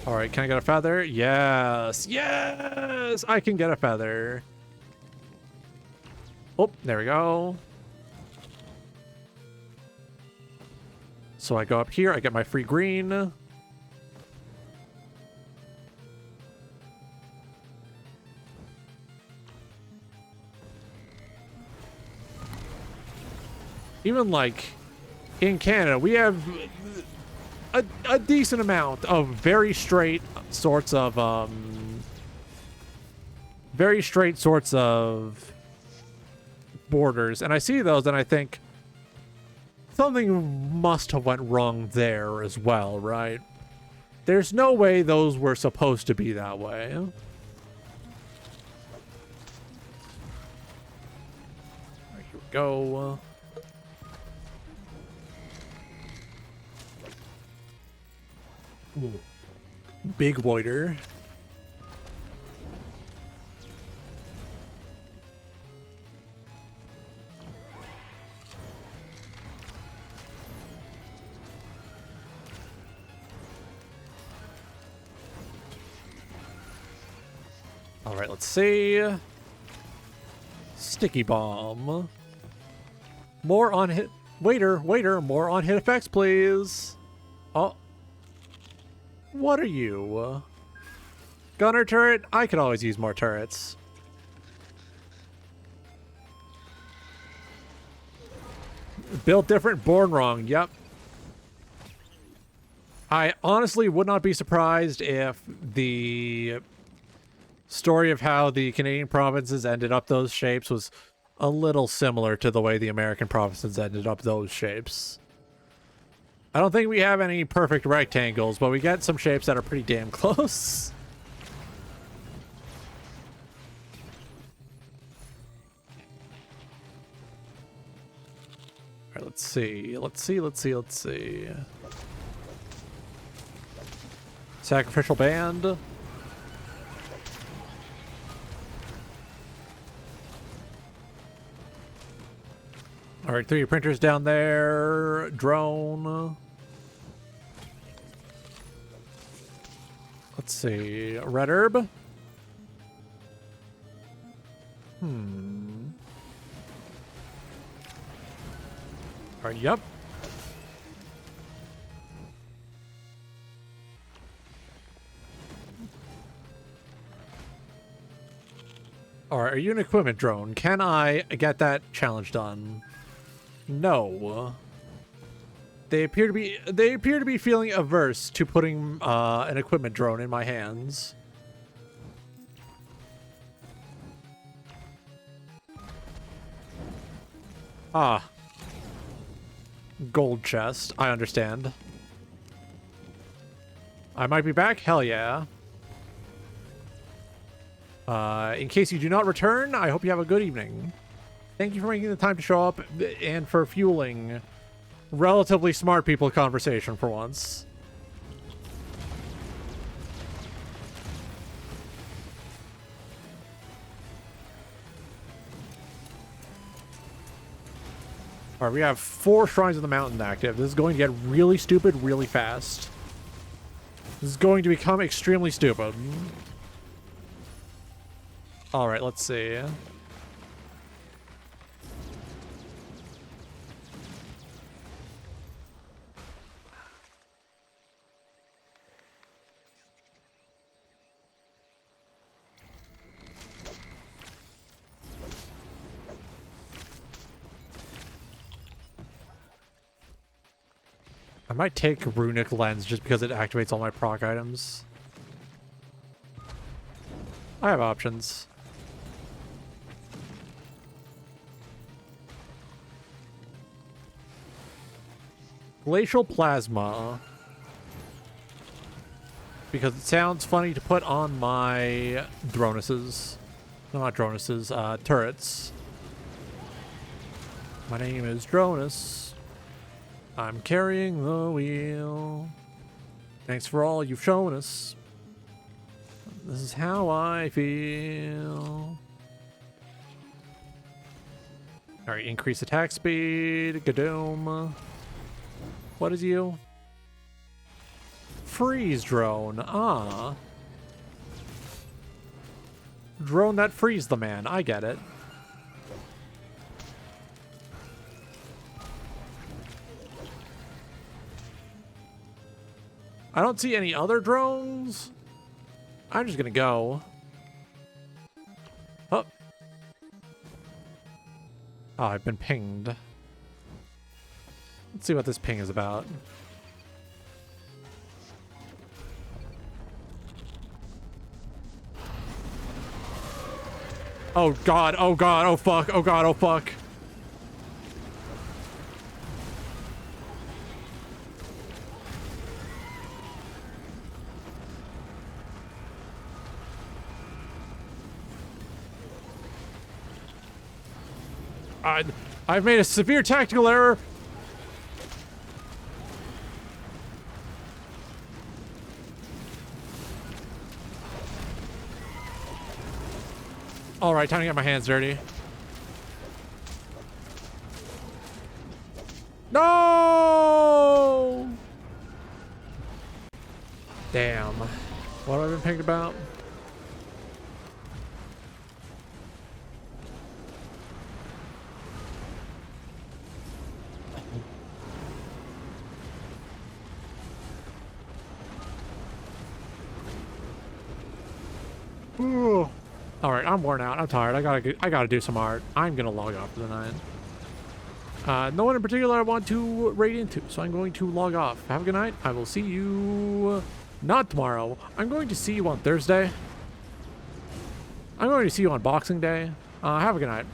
A: All right, can I get a feather? Yes, yes, I can get a feather. Oh, there we go. So I go up here, I get my free green. Even like in Canada, we have a decent amount of very straight sorts of borders, and I see those and I think something must have went wrong there as well, right? There's no way those were supposed to be that way. Here we go. Ooh. Big Voider. All right, let's see. Sticky Bomb. More on hit. Waiter, more on hit effects, please. Oh. What are you? Gunner turret? I could always use more turrets. Built different, born wrong. Yep. I honestly would not be surprised if the story of how the Canadian provinces ended up those shapes was a little similar to the way the American provinces ended up those shapes. I don't think we have any perfect rectangles, but we get some shapes that are pretty damn close. All right, let's see. Sacrificial Band. All right, 3D printers down there. Drone. Let's see. Red herb. All right, yep. All right, are you an equipment drone? Can I get that challenge done? No. They appear to be feeling averse to putting an equipment drone in my hands. Ah. Gold chest. I understand. I might be back? Hell yeah. In case you do not return, I hope you have a good evening. Thank you for making the time to show up and for fueling relatively smart people conversation for once. All right, we have 4 Shrines of the Mountain active. This is going to get really stupid really fast. This is going to become extremely stupid. All right, let's see. I might take Runic Lens just because it activates all my proc items. I have options. Glacial Plasma. Because it sounds funny to put on my Dronuses. No, not Dronuses, turrets. My name is Dronus. I'm carrying the wheel. Thanks for all you've shown us. This is how I feel. Alright, increase attack speed. Gadoom. What is you? Freeze drone. Ah. Drone that frees the man. I get it. I don't see any other drones. I'm just gonna go. Oh. Oh, I've been pinged. Let's see what this ping is about. Oh god, oh god, oh fuck, oh god, oh fuck. I've made a severe tactical error. All right, time to get my hands dirty. No! Damn. What have I been pinged about? Ooh. All right, I'm worn out. I'm tired. I gotta do some art. I'm gonna log off for the night. No one in particular I want to raid into, so I'm going to log off. Have a good night. I will see you not tomorrow. I'm going to see you on Thursday. I'm going to see you on Boxing Day. Have a good night.